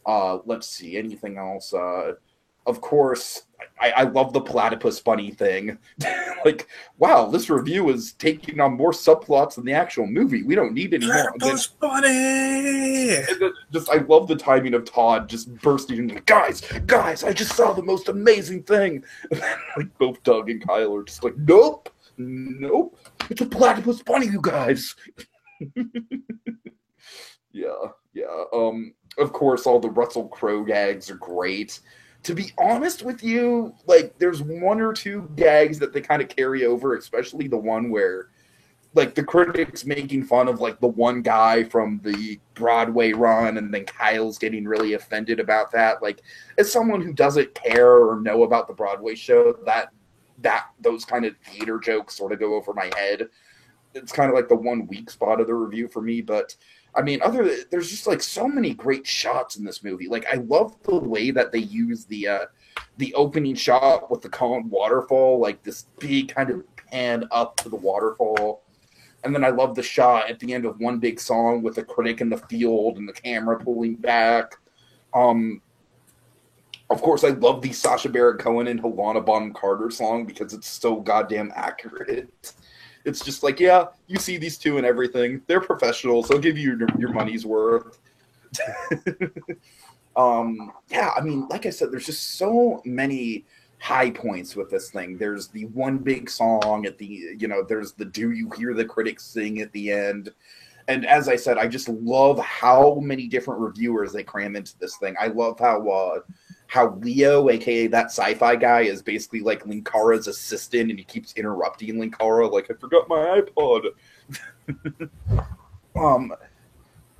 Let's see, anything else? Of course, I love the platypus bunny thing. Like, wow, this review is taking on more subplots than the actual movie. We don't need any more. Platypus bunny! Just, I love the timing of Todd just bursting in, like, guys, I just saw the most amazing thing. And then, like, both Doug and Kyle are just like, nope, it's a platypus bunny, you guys. Yeah. Of course, all the Russell Crowe gags are great. To be honest with you, like, there's one or two gags that they kind of carry over, especially the one where, like, the critics making fun of, like, the one guy from the Broadway run, and then Kyle's getting really offended about that. Like, as someone who doesn't care or know about the Broadway show, that those kind of theater jokes sort of go over my head. It's kind of like the one weak spot of the review for me, but I mean, there's just like so many great shots in this movie. Like, I love the way that they use the opening shot with the calm waterfall, like this big kind of pan up to the waterfall. And then I love the shot at the end of One Big Song with the critic in the field and the camera pulling back. Of course, I love the Sacha Baron Cohen and Helena Bonham Carter song because it's so goddamn accurate. It's just like, yeah, you see these two and everything. They're professionals. They'll give you your money's worth. Yeah, I mean, like I said, there's just so many high points with this thing. There's the One Big Song at the, there's the Do You Hear the Critics Sing at the end. And as I said, I just love how many different reviewers they cram into this thing. I love how Leo, aka that sci-fi guy, is basically like Linkara's assistant, and he keeps interrupting Linkara, like, I forgot my iPod.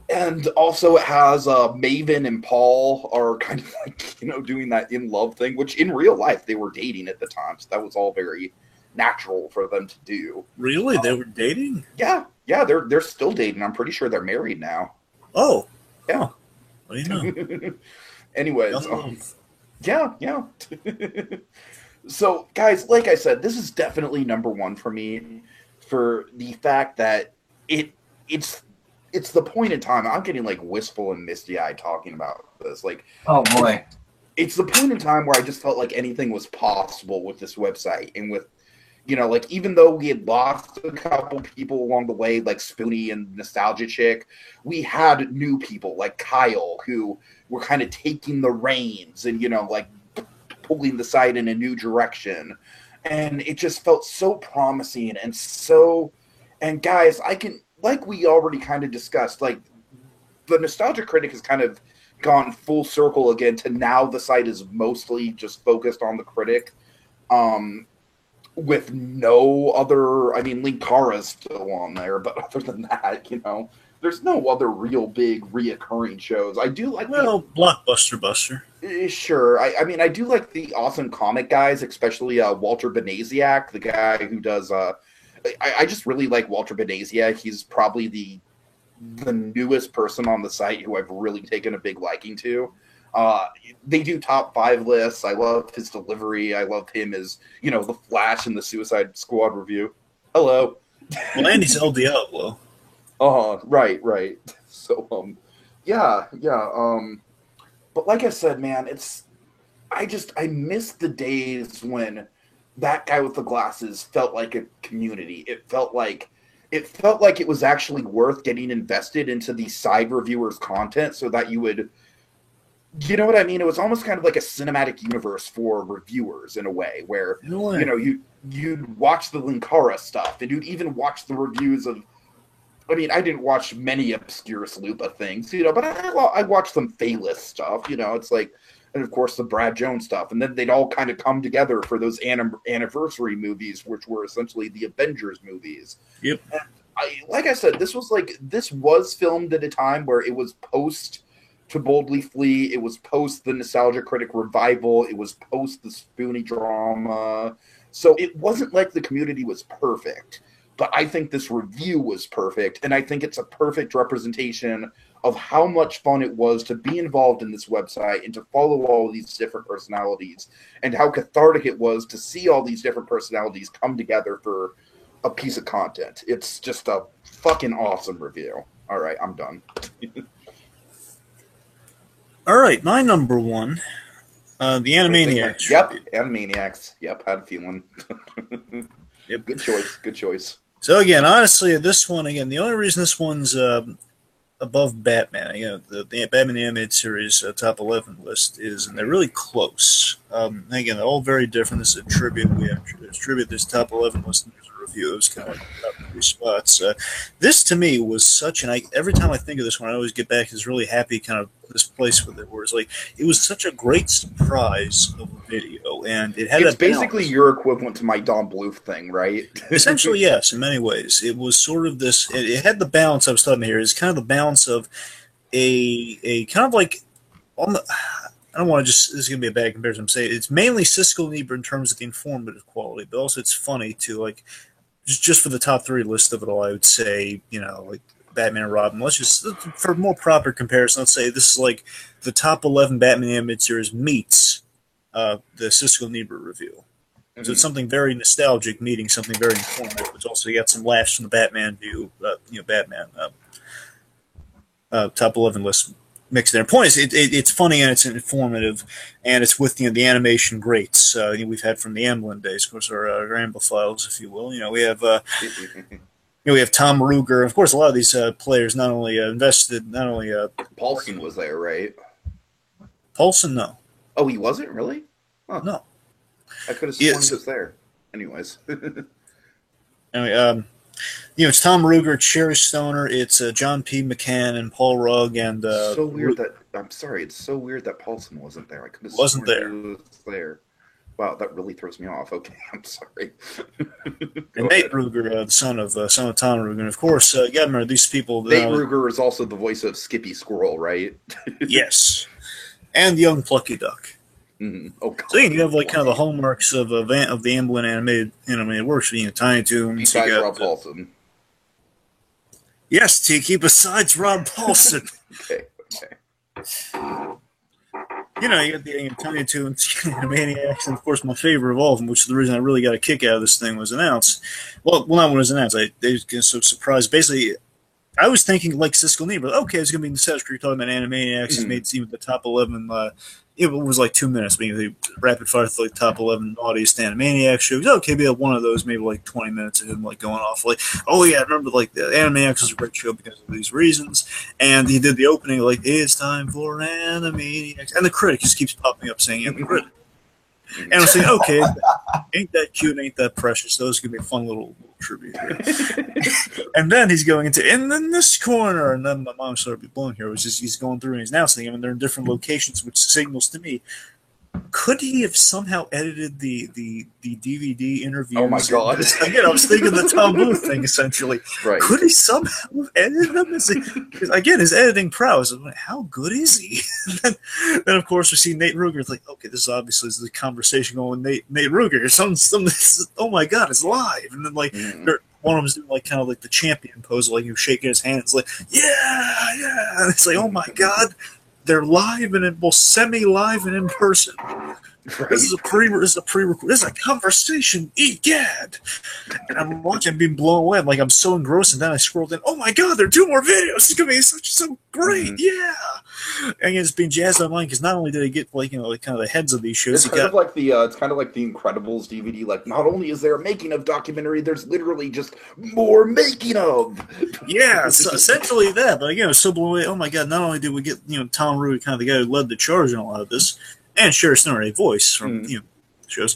And also it has Maven and Paul are kind of like, doing that in love thing, which in real life they were dating at the time, so that was all very natural for them to do. Really? They were dating? Yeah, they're still dating. I'm pretty sure they're married now. Oh. Yeah. What do you know? Anyways, yeah. So, guys, like I said, this is definitely number one for me for the fact that it's the point in time. I'm getting like wistful and misty-eyed talking about this. Like, oh boy, it's the point in time where I just felt like anything was possible with this website and with, like, even though we had lost a couple people along the way, like Spoonie and Nostalgia Chick, we had new people like Kyle who were kind of taking the reins and, like, pulling the site in a new direction. And it just felt so promising and guys, like we already kind of discussed, like, the Nostalgia Critic has kind of gone full circle again to now the site is mostly just focused on the critic. With no other, I mean, Linkara's still on there, but other than that, there's no other real big reoccurring shows. I do like Blockbuster Buster. Sure. I mean, I do like the awesome comic guys, especially Walter Benasiak, the guy who does. I just really like Walter Benasiak. He's probably the newest person on the site who I've really taken a big liking to. They do top 5 lists. I love his delivery. I love him as, the Flash in the Suicide Squad review. Hello. Well, Andy's El Diablo. Right. So, yeah. But like I said, man, I miss the days when that guy with the glasses felt like a community. It felt like it was actually worth getting invested into the side reviewers' content so that you would, you know what I mean? It was almost kind of like a cinematic universe for reviewers in a way where, you'd watch the Linkara stuff and you'd even watch the reviews of, I mean, I didn't watch many obscure Slupa things, but I watched some Phaelus stuff, it's like, and of course the Brad Jones stuff. And then they'd all kind of come together for those anniversary movies, which were essentially the Avengers movies. Yep. And like I said, this was filmed at a time where it was post To Boldly Flee. It was post the Nostalgia Critic revival. It was post the Spoonie drama. So it wasn't like the community was perfect. but I think this review was perfect, and I think it's a perfect representation of how much fun it was to be involved in this website and to follow all of these different personalities, and how cathartic it was to see all these different personalities come together for a piece of content. It's just a fucking awesome review. All right, I'm done. All right, my number one, the Animaniacs. Yep, Animaniacs. Yep, had a feeling. Yep. Good choice. Good choice. So again, honestly, this one again, the only reason this one's above Batman, the Batman Animated Series top 11 list is, and they're really close. Again, they're all very different. This is a tribute. We have tribute. This top 11 list. There's a review. It was kind of like top 3 spots. This to me was such an. Every time I think of this one, I always get back to this really happy kind of this place with it, where it's like it was such a great surprise of a video, and it had. It's basically your equivalent to my Don Bluth thing, right? Essentially, yes. In many ways, it was sort of this. It had the balance I was talking about here. It's kind of the balance of a kind of like on the. I don't want to just. This is going to be a bad comparison. I'm saying it's mainly Siskel and Ebert in terms of the informative quality, but also it's funny too. Like just for the top 3 list of it all, I would say like Batman and Robin. Let's just for more proper comparison. Let's say this is like the top 11 Batman animated series meets the Siskel and Ebert review. So it's something very nostalgic meeting something very informative. It's also got some laughs from the Batman view. Batman top 11 list mixed in. The point is, it's funny and it's informative, and it's with the animation greats we've had from the Amblin days, of course, our Amblophiles, if you will. We have we have Tom Ruegger. Of course, a lot of these players not only Paulson was there, right? Paulson, no. Oh, he wasn't really? Huh. No. I could have sworn he was there. Anyways. Anyway, it's Tom Ruegger, it's Sherry Stoner, it's John P. McCann and Paul Rugg, and so weird that it's so weird that Paulson wasn't there. I could have wasn't sworn there. He was there. Wow, that really throws me off. Okay, I'm sorry. And Nate Ruegger, the son of Tom Ruegger, and of course, you got to remember these people. Nate Ruegger is also the voice of Skippy Squirrel, right? Yes, and Young Plucky Duck. Mm-hmm. Oh, God. So you have like kind of the hallmarks of the Amblin animated works. Tiny Toons. Besides Rob Paulson. Yes, Tiki. Besides Rob Paulson. Okay. You got the Tiny Toons, Animaniacs, and of course my favorite of all of them, which is the reason I really got a kick out of this thing, was announced. Well, not when it was announced. They were so surprised. Basically, I was thinking like Siskel and Ebert. Okay, it's going to be nostalgic. You're talking about Animaniacs. It's made it seem the top 11. It was like 2 minutes. They rapid fire through like top 11 naughtiest Animaniacs shows. Okay, be one of those, maybe like 20 minutes of him like going off like, oh yeah, I remember like the Animaniacs was a great show because of these reasons. And he did the opening like, it's time for Animaniacs, and the critic just keeps popping up saying, "I'm the critic." And I'm saying, okay, ain't that cute, ain't that precious. Those could be a fun little tribute here. And then he's going into, and then this corner, and then my mom started to be blown here. It was just he's going through and he's announcing them, and they're in different locations, which signals to me, could he have somehow edited the DVD interviews? Oh my God! Again, I was thinking the Tom Booth thing essentially. Right? Could he somehow have edited them? Because again, his editing prowess. How good is he? then of course we see Nate Ruegger. It's like, okay, this obviously is the conversation going with Nate Ruegger. Oh my God, it's live. And then like one of them's doing like kind of like the champion pose, like shaking his hands, like yeah. And it's like, oh my God. They're live and both semi-live and in person. Right. This is a pre-record. This is a conversation. Egad! And I'm watching, being blown away. I'm so engrossed, and then I scrolled in. Oh my God! There are 2 more videos. It's gonna be so great. Yeah. And it's being jazzed online because not only did they get like kind of the heads of these shows. It's kind of like the Incredibles DVD. Like, not only is there a making of documentary, there's literally just more making of. Yeah, so essentially that. But again, I was so blown away. Oh my God! Not only did we get Tom Ruegger, kind of the guy who led the charge in a lot of this, and Sherry Stoner, a voice from shows.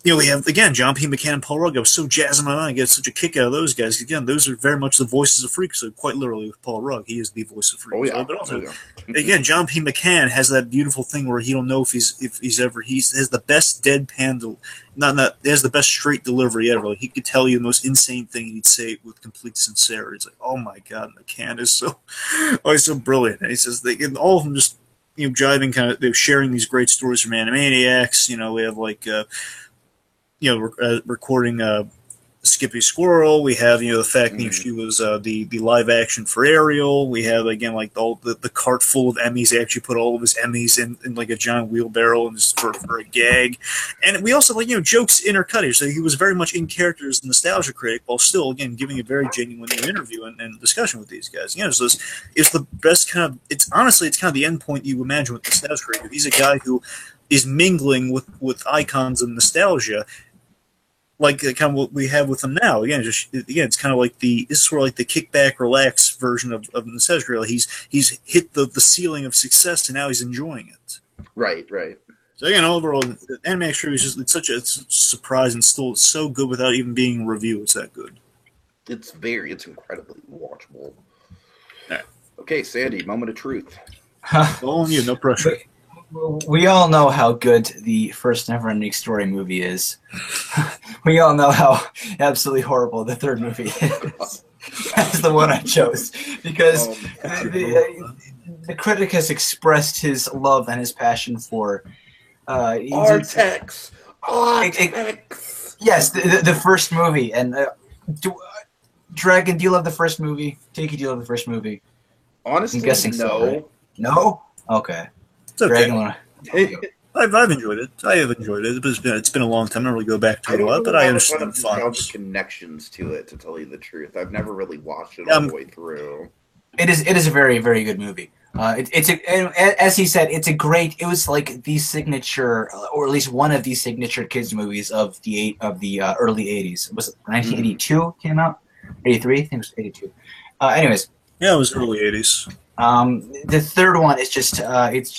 We have again John P. McCann and Paul Rugg. I was so jazzed in my mind. I get such a kick out of those guys. Again, those are very much the voices of Freaks. So quite literally with Paul Rugg, he is the voice of Freaks. Oh yeah. But also, again, John P. McCann has that beautiful thing where he don't know if he has the best deadpan, he has the best straight delivery ever. Like, he could tell you the most insane thing, and he'd say it with complete sincerity. It's like, oh my God, McCann is he's so brilliant. And he says and all of them just jiving, kind of they're sharing these great stories from Animaniacs. We have like recording Skippy Squirrel. We have the fact that she was the live action for Ariel. We have again like all the cart full of Emmys. They actually put all of his Emmys in like a giant wheelbarrow and just for a gag. And we also jokes intercut here. So he was very much in character as the nostalgia critic, while still again giving a very genuine interview and discussion with these guys. So it's the best kind of. It's kind of the end point you imagine with nostalgia critic. He's a guy who is mingling with icons of nostalgia. Like kind of what we have with him now. Again, it's kind of like this is sort of like the kickback, relax version of nostalgia. He's hit the ceiling of success, and now he's enjoying it. Right. So again, overall, the Animax Trivia is just it's a surprise, and still it's so good without even being a review. It's that good. It's incredibly watchable. Right. Okay, Sandy, moment of truth. All on you, no pressure. We all know how good the first Neverending Story movie is. We all know how absolutely horrible the third movie is. That's the one I chose because the critic has expressed his love and his passion for Artex. Yes, the first movie. And Dragon, do you love the first movie? Tiki, do you love the first movie? Honestly, I'm guessing no. So, right? No? Okay. It's okay. Dragon, I've enjoyed it. I have enjoyed it. It's been a long time. I don't really go back to it a lot, but I understand the fun. Connections to it, to tell you the truth. I've never really watched it all the way through. It is a very, very good movie. As he said, it was like the signature, or at least one of the signature kids movies of the early 80s. Was it 1982 came out? 83? I think it was 82. Anyways. Yeah, it was early 80s. The third one is just it's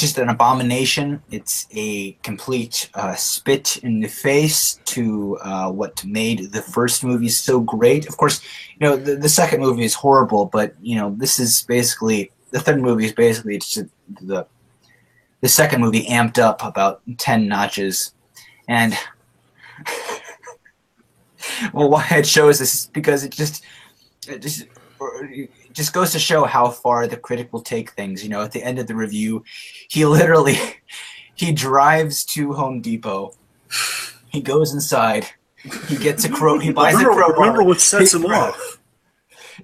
just an abomination. It's a complete spit in the face to what made the first movie so great. Of course, the second movie is horrible, but this is basically the third movie is basically just the second movie amped up about 10 notches, and well, why it shows this is because it just goes to show how far the critic will take things. At the end of the review, he drives to Home Depot. He goes inside. He gets a crow. He buys a crowbar. Remember what sets him off?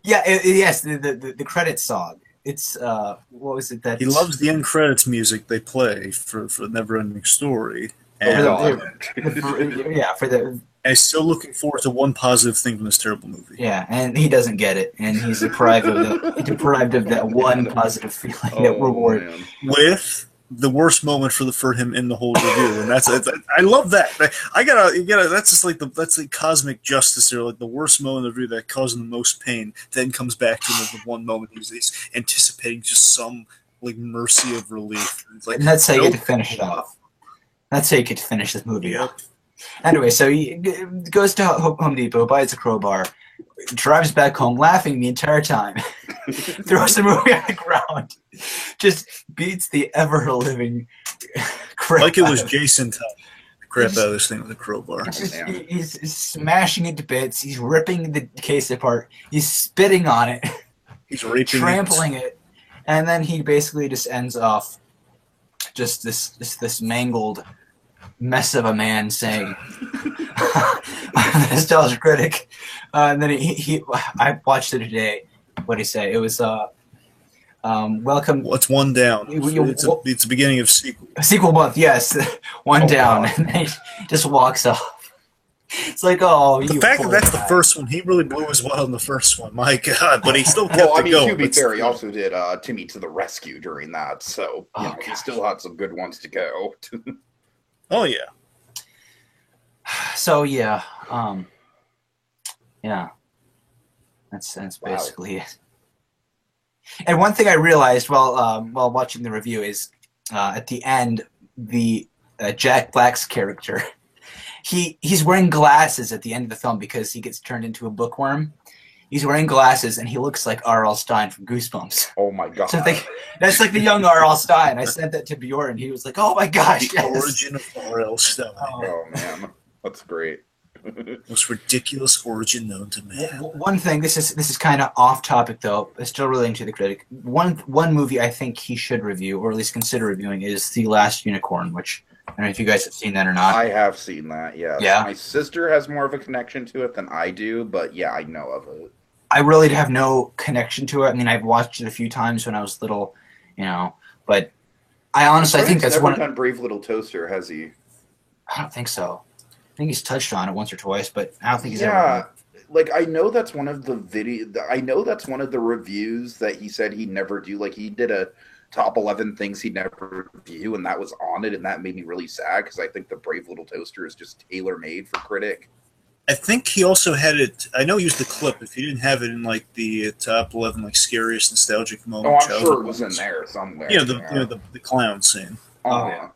Yeah. Yes. The credit song. It's what was it that he loves the end credits music they play for Neverending Story. And I'm still looking forward to one positive thing from this terrible movie. Yeah, and he doesn't get it, and he's deprived of that one positive feeling, that reward. Man. With the worst moment for him in the whole review, and I love that. You gotta. That's just like that's the cosmic justice there. Like the worst moment of the review that caused him the most pain, then comes back to him at the one moment he's anticipating just some like mercy of relief. And that's how you get to finish it off. That's how you get to finish this movie off. Anyway, so he goes to Home Depot, buys a crowbar, drives back home laughing the entire time, throws the movie on the ground, just beats the ever-living crap like it was Jason time. Crap out of this thing with a crowbar. He's smashing it to bits. He's ripping the case apart. He's spitting on it. He's raping trampling it. And then he basically just ends off just this mangled mess of a man saying, "I'm a nostalgia critic." And then I watched it today. What did he say? It was welcome. What's one down? It's the beginning of sequel month. Yes, one down, and then he just walks off. It's like, the fact that that's the first one, he really blew his wad on the first one. My God, but he still kept it going. To be fair, he also did Timmy to the Rescue during that, so he still had some good ones to go. Oh yeah. So yeah, that's basically it. And one thing I realized while watching the review is at the end, the Jack Black's character, he's wearing glasses at the end of the film because he gets turned into a bookworm. He's wearing glasses, and he looks like R.L. Stein from Goosebumps. Oh, my God. So that's like the young R.L. Stein. I sent that to Bjorn, and he was like, oh, my gosh, the origin of R.L. Stein. Oh, man. That's great. Most ridiculous origin known to man. One thing, this is kind of off topic, though, but still relating to the critic. One movie I think he should review, or at least consider reviewing, is The Last Unicorn, which don't know if you guys have seen that or not. I have seen that, yes. Yeah. My sister has more of a connection to it than I do, but yeah, I know of it. I really have no connection to it. I mean, I've watched it a few times when I was little, but I honestly, I think that's never one. done Brave Little Toaster, has he? I don't think so. I think he's touched on it once or twice, but I don't think he's Yeah, ever. like I know that's one of the I know that's one of the reviews that he said he'd never do. Like he did a top 11 things he'd never review, and that was on it, and that made me really sad because I think the Brave Little Toaster is just tailor made for Critic. I think he also had it. I know he used the clip. If he didn't have it in like the top 11, like scariest nostalgic moment. Oh, I'm sure it was in there somewhere. Yeah, the clown scene. Oh, yeah.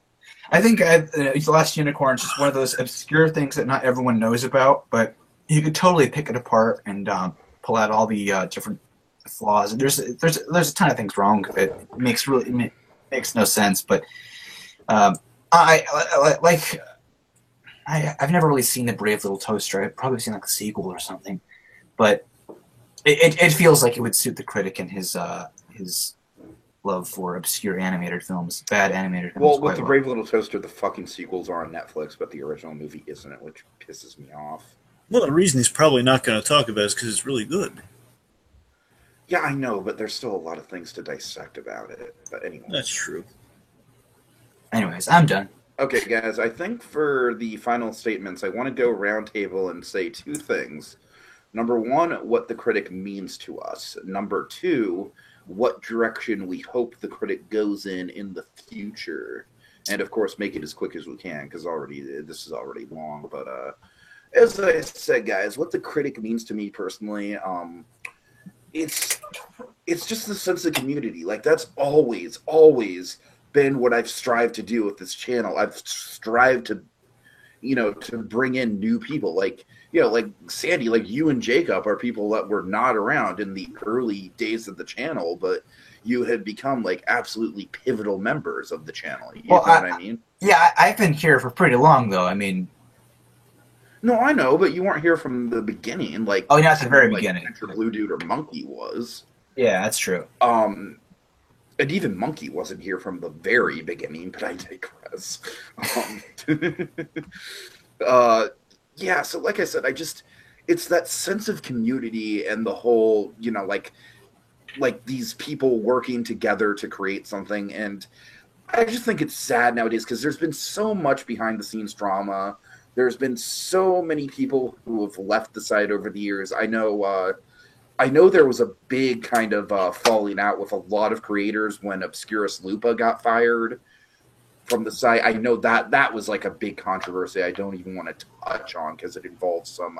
I think The Last Unicorn is just one of those obscure things that not everyone knows about, but you could totally pick it apart and pull out all the different flaws. And there's a ton of things wrong with it. It makes no sense. But I've never really seen the Brave Little Toaster. I've probably seen like a sequel or something, but it feels like it would suit the critic and his love for obscure animated films, bad animated films. Well, with the Brave Little Toaster, the fucking sequels are on Netflix, but the original movie isn't, which pisses me off. Well, the reason he's probably not going to talk about it is because it's really good. Yeah, I know, but there's still a lot of things to dissect about it. But anyway. That's true. Anyways, I'm done. Okay, guys, I think for the final statements, I want to go round table and say two things. Number one, what the critic means to us. Number two, what direction we hope the critic goes in the future. And, of course, make it as quick as we can, because this is already long. But as I said, guys, what the critic means to me personally, it's just the sense of community. Like, that's always been what I've strived to do with this channel. I've strived to bring in new people, like Sandy, like you and Jacob are people that were not around in the early days of the channel, but you had become like absolutely pivotal members of the channel. You know what I mean? Yeah, I've been here for pretty long, though. I mean, no, I know, but you weren't here from the beginning. Like, not at the very beginning. Blue Dude or Monkey was. Yeah, that's true. And even Monkey wasn't here from the very beginning, but I digress. Yeah, so like I said, it's that sense of community and the whole, like these people working together to create something. And I just think it's sad nowadays because there's been so much behind the scenes drama. There's been so many people who have left the site over the years. I know there was a big kind of falling out with a lot of creators when Obscurus Lupa got fired from the site. I know that was like a big controversy I don't even want to touch on because it involves some,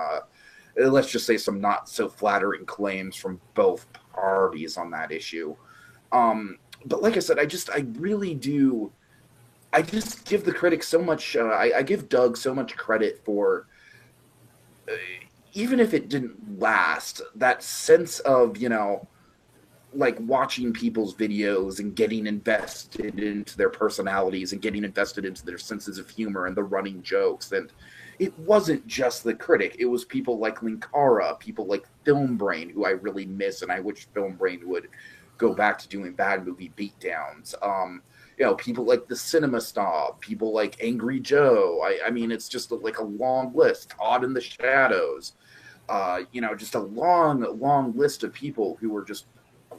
let's just say, some not so flattering claims from both parties on that issue. But like I said, I really do. I just give the critics so much. I give Doug so much credit for. Even if it didn't last, that sense of, like watching people's videos and getting invested into their personalities and getting invested into their senses of humor and the running jokes. And it wasn't just the critic. It was people like Linkara, people like Film Brain, who I really miss, and I wish Film Brain would go back to doing bad movie beatdowns. People like the Cinema Snob, people like Angry Joe. I mean, it's just like a long list. Todd in the Shadows. Just a long list of people who were just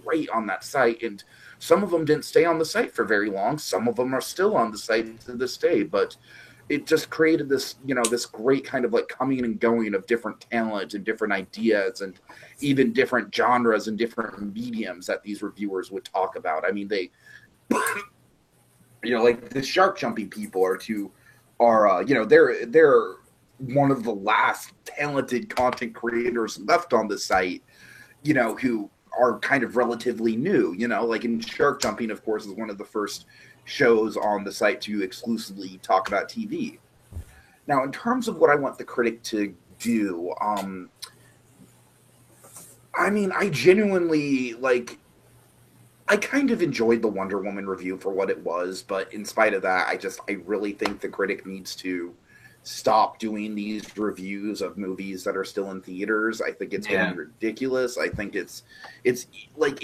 great on that site. And some of them didn't stay on the site for very long. Some of them are still on the site to this day. But it just created this, this great kind of like coming and going of different talent and different ideas and even different genres and different mediums that these reviewers would talk about. I mean, they, like the shark jumping people they're one of the last talented content creators left on the site, who are kind of relatively new, like in Shark Jumping, of course, is one of the first shows on the site to exclusively talk about TV. Now, in terms of what I want the critic to do, I genuinely, I kind of enjoyed the Wonder Woman review for what it was, but in spite of that, I really think the critic needs to stop doing these reviews of movies that are still in theaters. I think it's getting ridiculous. I think it's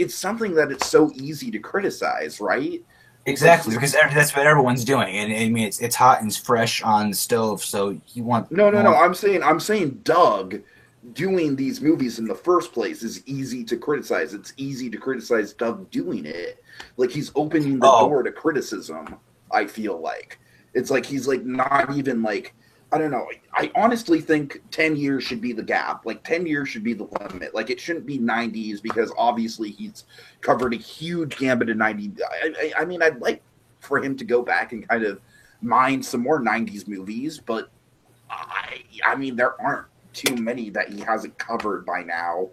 something that it's so easy to criticize, right? Exactly, because that's what everyone's doing, and I mean it's hot and it's fresh on the stove, so you want No. more. I'm saying Doug doing these movies in the first place is easy to criticize. It's easy to criticize Doug doing it. Like he's opening the Oh, door to criticism. I feel like it's like he's like not even like I don't know. I honestly think 10 years should be the gap. Like 10 years should be the limit. Like it shouldn't be 90s because obviously he's covered a huge gambit of 90. I mean, I'd like for him to go back and kind of mine some more 90s movies, but I mean, there aren't too many that he hasn't covered by now.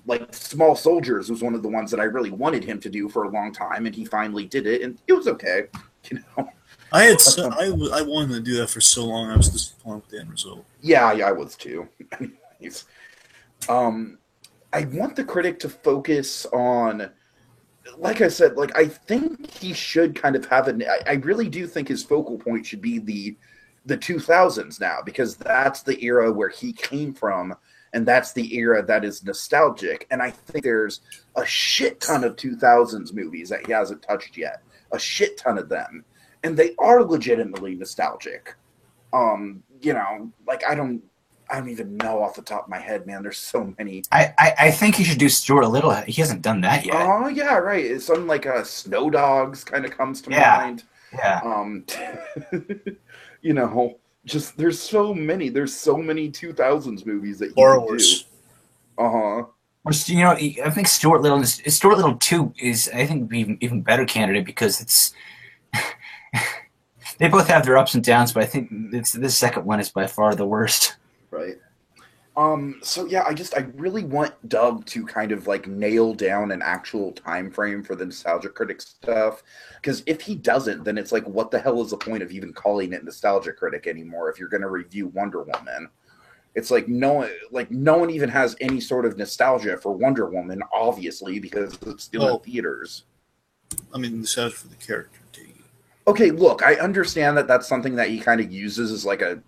Like Small Soldiers was one of the ones that I really wanted him to do for a long time, and he finally did it, and it was okay. You know, I wanted to do that for so long. I was disappointed with the end result. yeah, I was too. Anyways, um, I want the critic to focus on, like I said, like I think he should kind of have an. I really do think his focal point should be the 2000s now because that's the era where he came from and that's the era that is nostalgic, and I think there's a shit ton of 2000s movies that he hasn't touched yet, a shit ton of them, and they are legitimately nostalgic. You know, like I don't even know off the top of my head, man. There's so many. I think he should do Stuart Little. He hasn't done that yet. Oh yeah, right. It's something like Snow Dogs kind of comes to Yeah, mind. yeah. Um, you know, just there's so many 2000s movies that he could do. Borrowers. Uh-huh. You know, I think Stuart Little 2 is I think even better candidate because it's they both have their ups and downs, but I think this second one is by far the worst. Right. So yeah, I really want Doug to kind of like nail down an actual time frame for the Nostalgia Critic stuff. Because if he doesn't, then it's like, what the hell is the point of even calling it Nostalgia Critic anymore if you're going to review Wonder Woman? It's like no one even has any sort of nostalgia for Wonder Woman, obviously, because it's still in theaters. I mean, nostalgia for the character. Okay, look, I understand that that's something that he kind of uses as like a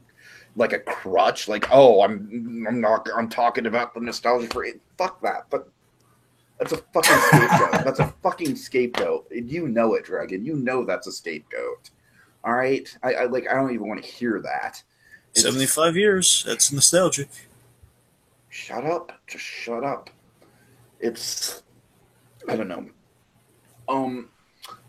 crutch, like, oh, I'm talking about the nostalgia for it. Fuck that. But that's a fucking scapegoat. That's a fucking scapegoat. And you know it, Dragon. You know that's a scapegoat. All right? I don't even want to hear that. 75 years. That's nostalgic. Shut up. Just shut up. It's I don't know.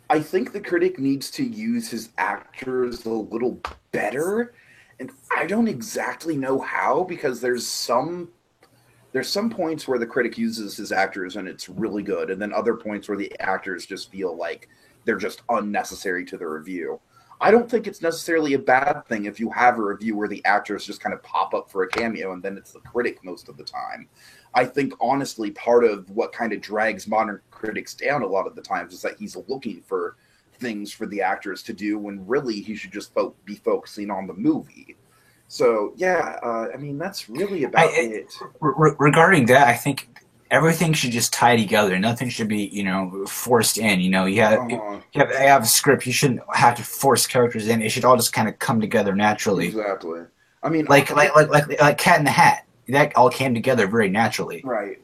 I think the critic needs to use his actors a little better, and I don't exactly know how because there's some points where the critic uses his actors and it's really good, and then other points where the actors just feel like they're just unnecessary to the review. I don't think it's necessarily a bad thing if you have a review where the actors just kind of pop up for a cameo and then it's the critic most of the time. I think honestly part of what kind of drags modern critics down a lot of the times is that he's looking for things for the actors to do when really he should just be focusing on the movie. So yeah, I mean that's really about it. Regarding that, I think everything should just tie together. Nothing should be, forced in. You have a script. You shouldn't have to force characters in. It should all just kind of come together naturally. Exactly. I mean, like Cat in the Hat. That all came together very naturally. Right.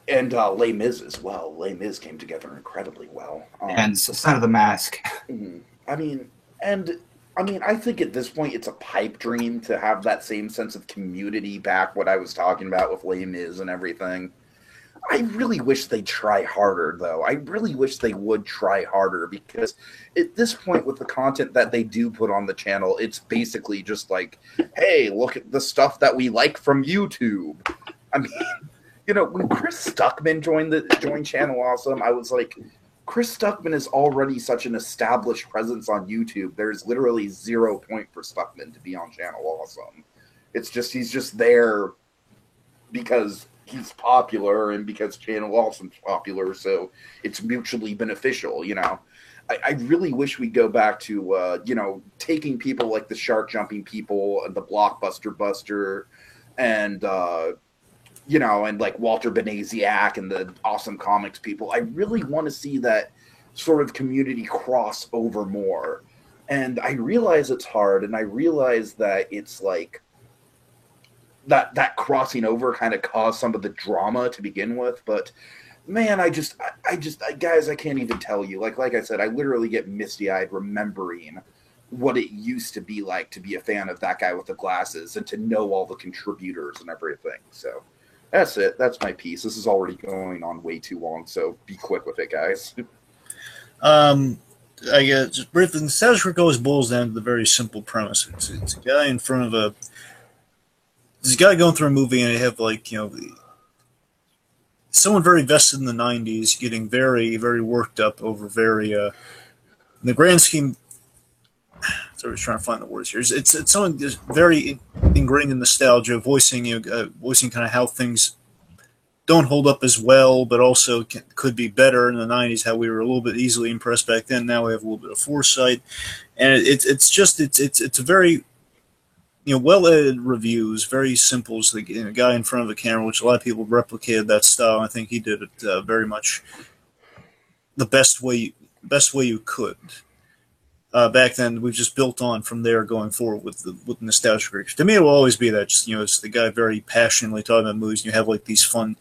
And Les Mis as well. Les Mis came together incredibly well. And Son of the Mask. I mean, I think at this point it's a pipe dream to have that same sense of community back, what I was talking about with Les Mis and everything. I really wish they'd try harder, though. I really wish they would try harder because at this point with the content that they do put on the channel, it's basically just like, hey, look at the stuff that we like from YouTube. I mean, when Chris Stuckman joined Channel Awesome, I was like, Chris Stuckman is already such an established presence on YouTube. There's literally 0 point for Stuckman to be on Channel Awesome. It's just he's just there because he's popular and because Channel Awesome's popular, so it's mutually beneficial, I really wish we'd go back to, taking people like the Shark Jumping people and the Blockbuster Buster and, and like Walter Benaziac and the Awesome Comics people. I really want to see that sort of community cross over more. And I realize it's hard, and I realize that it's like that crossing over kind of caused some of the drama to begin with, but man, guys, I can't even tell you. Like I said, I literally get misty-eyed remembering what it used to be like to be a fan of that guy with the glasses and to know all the contributors and everything. So that's it. That's my piece. This is already going on way too long, so be quick with it, guys. I guess just briefly, the status quo always boils down to the very simple premise. It's a guy in front of there's a guy going through a movie, and they have someone very vested in the '90s getting very, very worked up over in the grand scheme. So I was trying to find the words here. It's someone just very ingrained in nostalgia, voicing kind of how things don't hold up as well, but also could be better in the '90s. How we were a little bit easily impressed back then. Now we have a little bit of foresight, and it's a very well edited reviews, very simple. So a guy in front of the camera, which a lot of people replicated that style. I think he did it very much the best way you could. Back then, we've just built on from there going forward with nostalgia creators. To me, it will always be that it's the guy very passionately talking about movies. And you have like these fun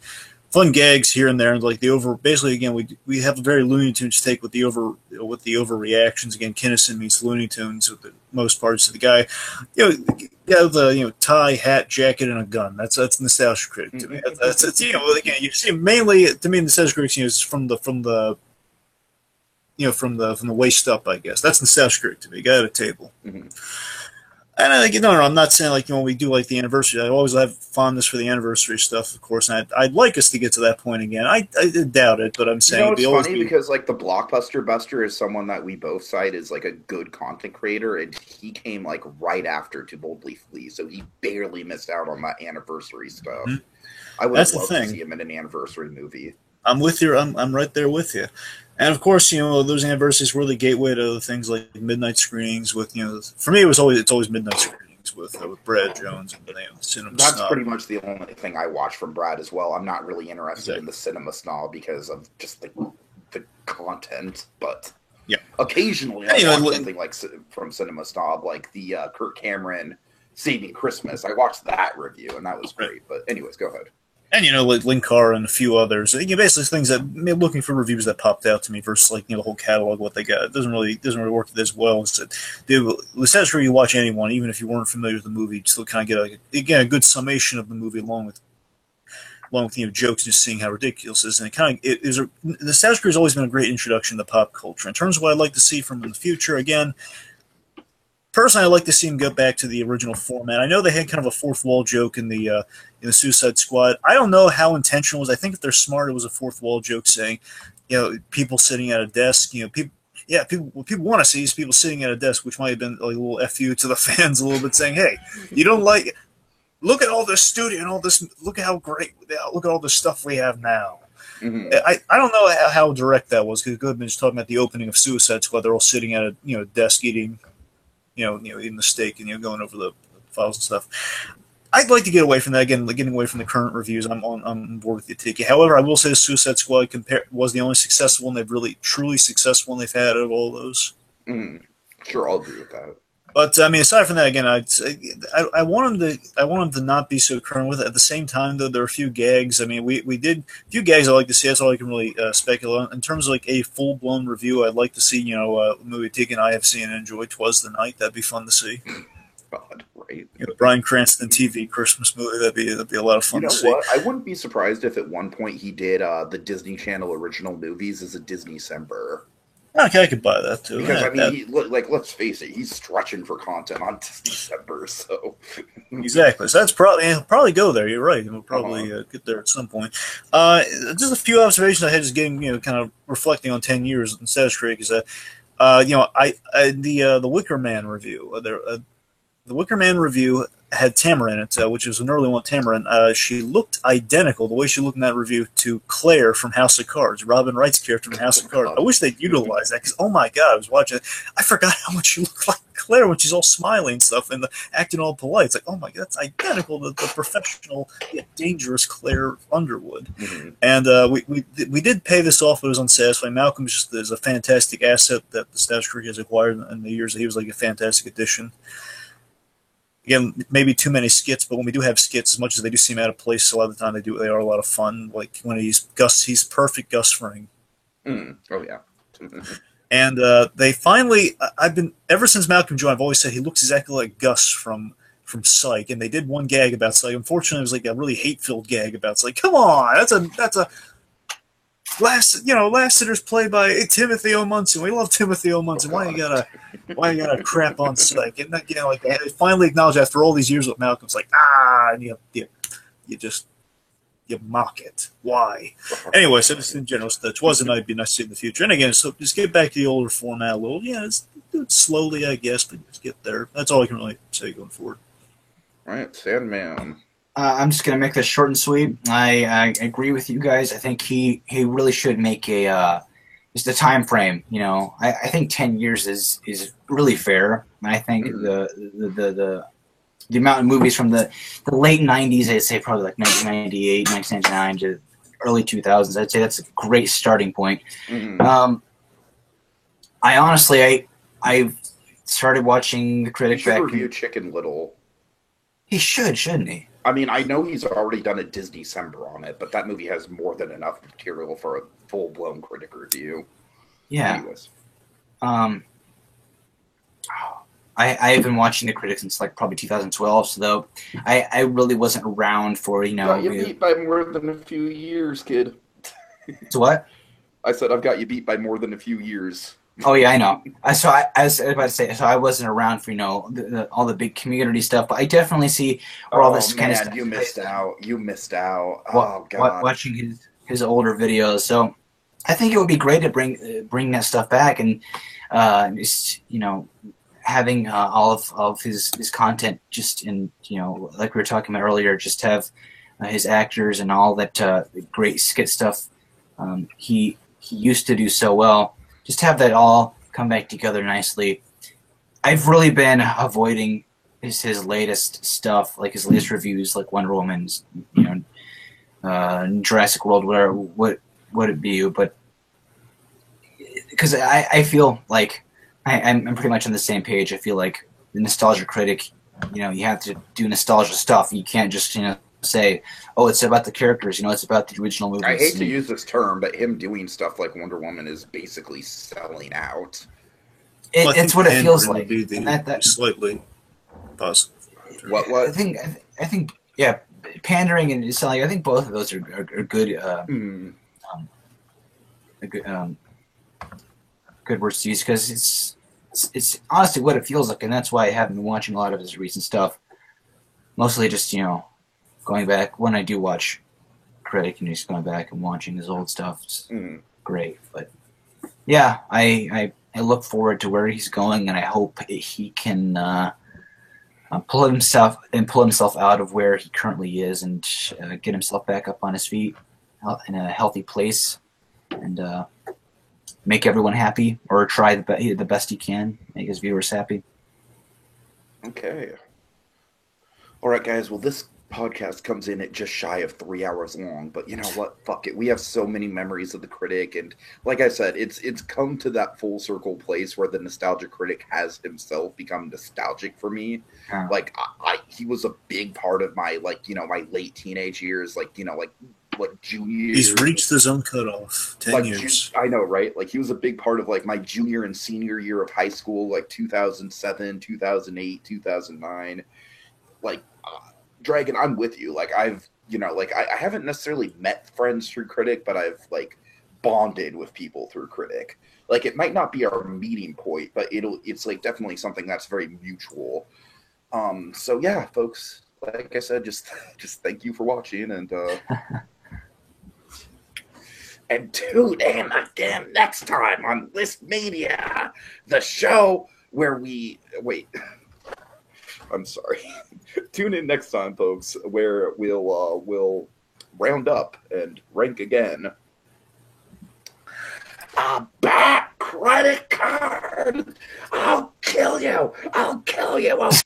gags here and there, and like basically again we have a very Looney Tunes take with the overreactions. Again, Kinnison meets Looney Tunes with the most parts of the guy. The tie, hat, jacket, and a gun. That's nostalgia critic to me. That's again you see mainly to me nostalgia critics is from the waist up, I guess. That's nostalgia critic to me. Guy at a table. Mm-hmm. And I'm not saying when we do like the anniversary, I always have fondness for the anniversary stuff, of course. And I'd like us to get to that point again. I doubt it, but I'm saying it's funny because like the Blockbuster Buster is someone that we both cite as like a good content creator, and he came like right after To Boldly Flee, so he barely missed out on that anniversary stuff. Mm-hmm. I would have loved to see him in an anniversary movie. I'm with you. I'm right there with you. And of course, those anniversaries were the gateway to other things like midnight screenings with, for me, it's always midnight screenings with Brad Jones and Cinema That's Snob. Pretty much the only thing I watch from Brad as well. I'm not really interested in the Cinema Snob because of just the content, but occasionally I watch something like from Cinema Snob, like the Kirk Cameron Saving Christmas. I watched that review and that was great. But anyways, go ahead. And like Linkar and a few others, basically things that looking for reviews that popped out to me versus the whole catalog what they got. It doesn't really work as well. That's where you watch anyone, even if you weren't familiar with the movie, you still kind of get a good summation of the movie along with jokes, just seeing how ridiculous it is. And the Status Crew has always been a great introduction to pop culture. In terms of what I'd like to see from in the future, again. Personally, I'd like to see him get back to the original format. I know they had kind of a fourth wall joke in the Suicide Squad. I don't know how intentional it was. I think if they're smart, it was a fourth wall joke saying, people sitting at a desk. What people want to see is people sitting at a desk, which might have been like a little FU to the fans a little bit, saying, "Hey, you don't like it? Look at all this studio and all this. Look at how great. Look at all the stuff we have now." Mm-hmm. I don't know how direct that was because Goodman's talking about the opening of Suicide Squad. They're all sitting at a desk eating. Eating the steak and going over the files and stuff. I'd like to get away from that again, getting away from the current reviews. I'm on board with you, Tiki. However, I will say the Suicide Squad was the only successful one they've really truly successful one they've had out of all those. Sure, I'll agree with that. But aside from that, again, I want him to not be so current with it. At the same time, though, there are a few gags. We did a few gags I like to see. That's all I can really speculate on. In terms of a full blown review, I'd like to see a movie Tegan and I have seen and enjoyed. 'Twas the Night. That'd be fun to see. God, right? Bryan Cranston TV Christmas movie. That'd be a lot of fun to see. What? I wouldn't be surprised if at one point he did the Disney Channel original movies as a Disney-cember. Okay, I could buy that too. Because let's face it, he's stretching for content on December, so exactly. So that's probably go there. You're right. We'll probably get there at some point. Just a few observations I had, just getting kind of reflecting on 10 years in Status Creek is that the Wicker Man review. The Wicker Man review had Tamara in it, which was an early one. Tamara, she looked identical, the way she looked in that review, to Claire from House of Cards, Robin Wright's character from House of Cards. I wish they'd utilize that, because, oh my God, I was watching it. I forgot how much she looked like Claire when she's all smiling and stuff and acting all polite. It's like, oh my God, that's identical to the professional, yet dangerous Claire Underwood. Mm-hmm. And we did pay this off, but it was unsatisfying. Malcolm is a fantastic asset that the Status Creek has acquired in the years that he was like a fantastic addition. again, maybe too many skits, but when we do have skits, as much as they do seem out of place, a lot of the time they are a lot of fun. Like when he's perfect Gus Fring. Oh yeah. And they finally, I've been ever since Malcolm joined, I've always said he looks exactly like Gus from Psych, and they did one gag about Psych. Unfortunately, it was like a really hate-filled gag about Psych. Come on, that's a Lassiter's played by Timothy O. Munson. We love Timothy O. Munson. Why you gotta crap on Psych? And that, like they finally acknowledge after all these years with Malcolm, it's like and you just mock it. Why? Anyway, so just in general, it might be nice to see in the future. And again, so just get back to the older format a little. Yeah, do it slowly, I guess, but just get there. That's all I can really say going forward. All right, Sandman. I'm just gonna make this short and sweet. I agree with you guys. I think he really should make just a time frame. I think 10 years is really fair. And I think the amount of movies from the late 90s, I'd say probably like 1998, 1999 to early 2000s, I'd say that's a great starting point. I honestly, I started watching The Critic back. He should review Chicken Little. He shouldn't he? I mean, I know he's already done a Disney-cember on it, but that movie has more than enough material for a full-blown critic review. Yeah. Anyways. I've been watching The Critic since like probably 2012, so though I really wasn't around for Got you beat by more than a few years, kid. So what? I said I've got you beat by more than a few years. Oh yeah, I know. I was about to say, so I wasn't around for all the big community stuff, but I definitely see where all this kind of stuff. You missed out. Oh god, watching his older videos. So I think it would be great to bring that stuff back and just having all of his content just in like we were talking about earlier, just have his actors and all that great skit stuff he used to do so well. Just have that all come back together nicely. I've really been avoiding his latest stuff, like his latest reviews, like Wonder Woman's, Jurassic World, whatever, what would it be? But because I feel like I'm pretty much on the same page. I feel like the nostalgia critic, you have to do nostalgia stuff. You can't just say, oh, it's about the characters, it's about the original movies. I hate to use this term, but him doing stuff like Wonder Woman is basically selling out. It's what it feels like. That slightly positive. What? I think, yeah, pandering and selling. I think both of those are good. Good words to use because it's honestly what it feels like, and that's why I haven't been watching a lot of his recent stuff. Mostly just going back when I do watch Critic and just going back and watching his old stuff. It's great, but yeah, I look forward to where he's going, and I hope he can pull himself out of where he currently is and get himself back up on his feet in a healthy place and make everyone happy, or try the best he can, make his viewers happy. Okay. All right, guys. Well, this podcast comes in at just shy of 3 hours long, but you know what? Fuck it. We have so many memories of the Critic, and like I said, it's come to that full circle place where the nostalgia critic has himself become nostalgic for me. Yeah. Like he was a big part of my my late teenage years, junior years. He's reached his own cutoff. 10 years. I know, right? Like he was a big part of my junior and senior year of high school, like 2007, 2008, 2009. Dragon, I'm with you. I haven't necessarily met friends through Critic, but I've bonded with people through Critic. It might not be our meeting point, but it's definitely something that's very mutual. So yeah, folks, like I said, just thank you for watching, and and tune in again next time on List Media, the show where we I'm sorry. Tune in next time, folks, where we'll round up and rank again. A bad credit card. I'll kill you.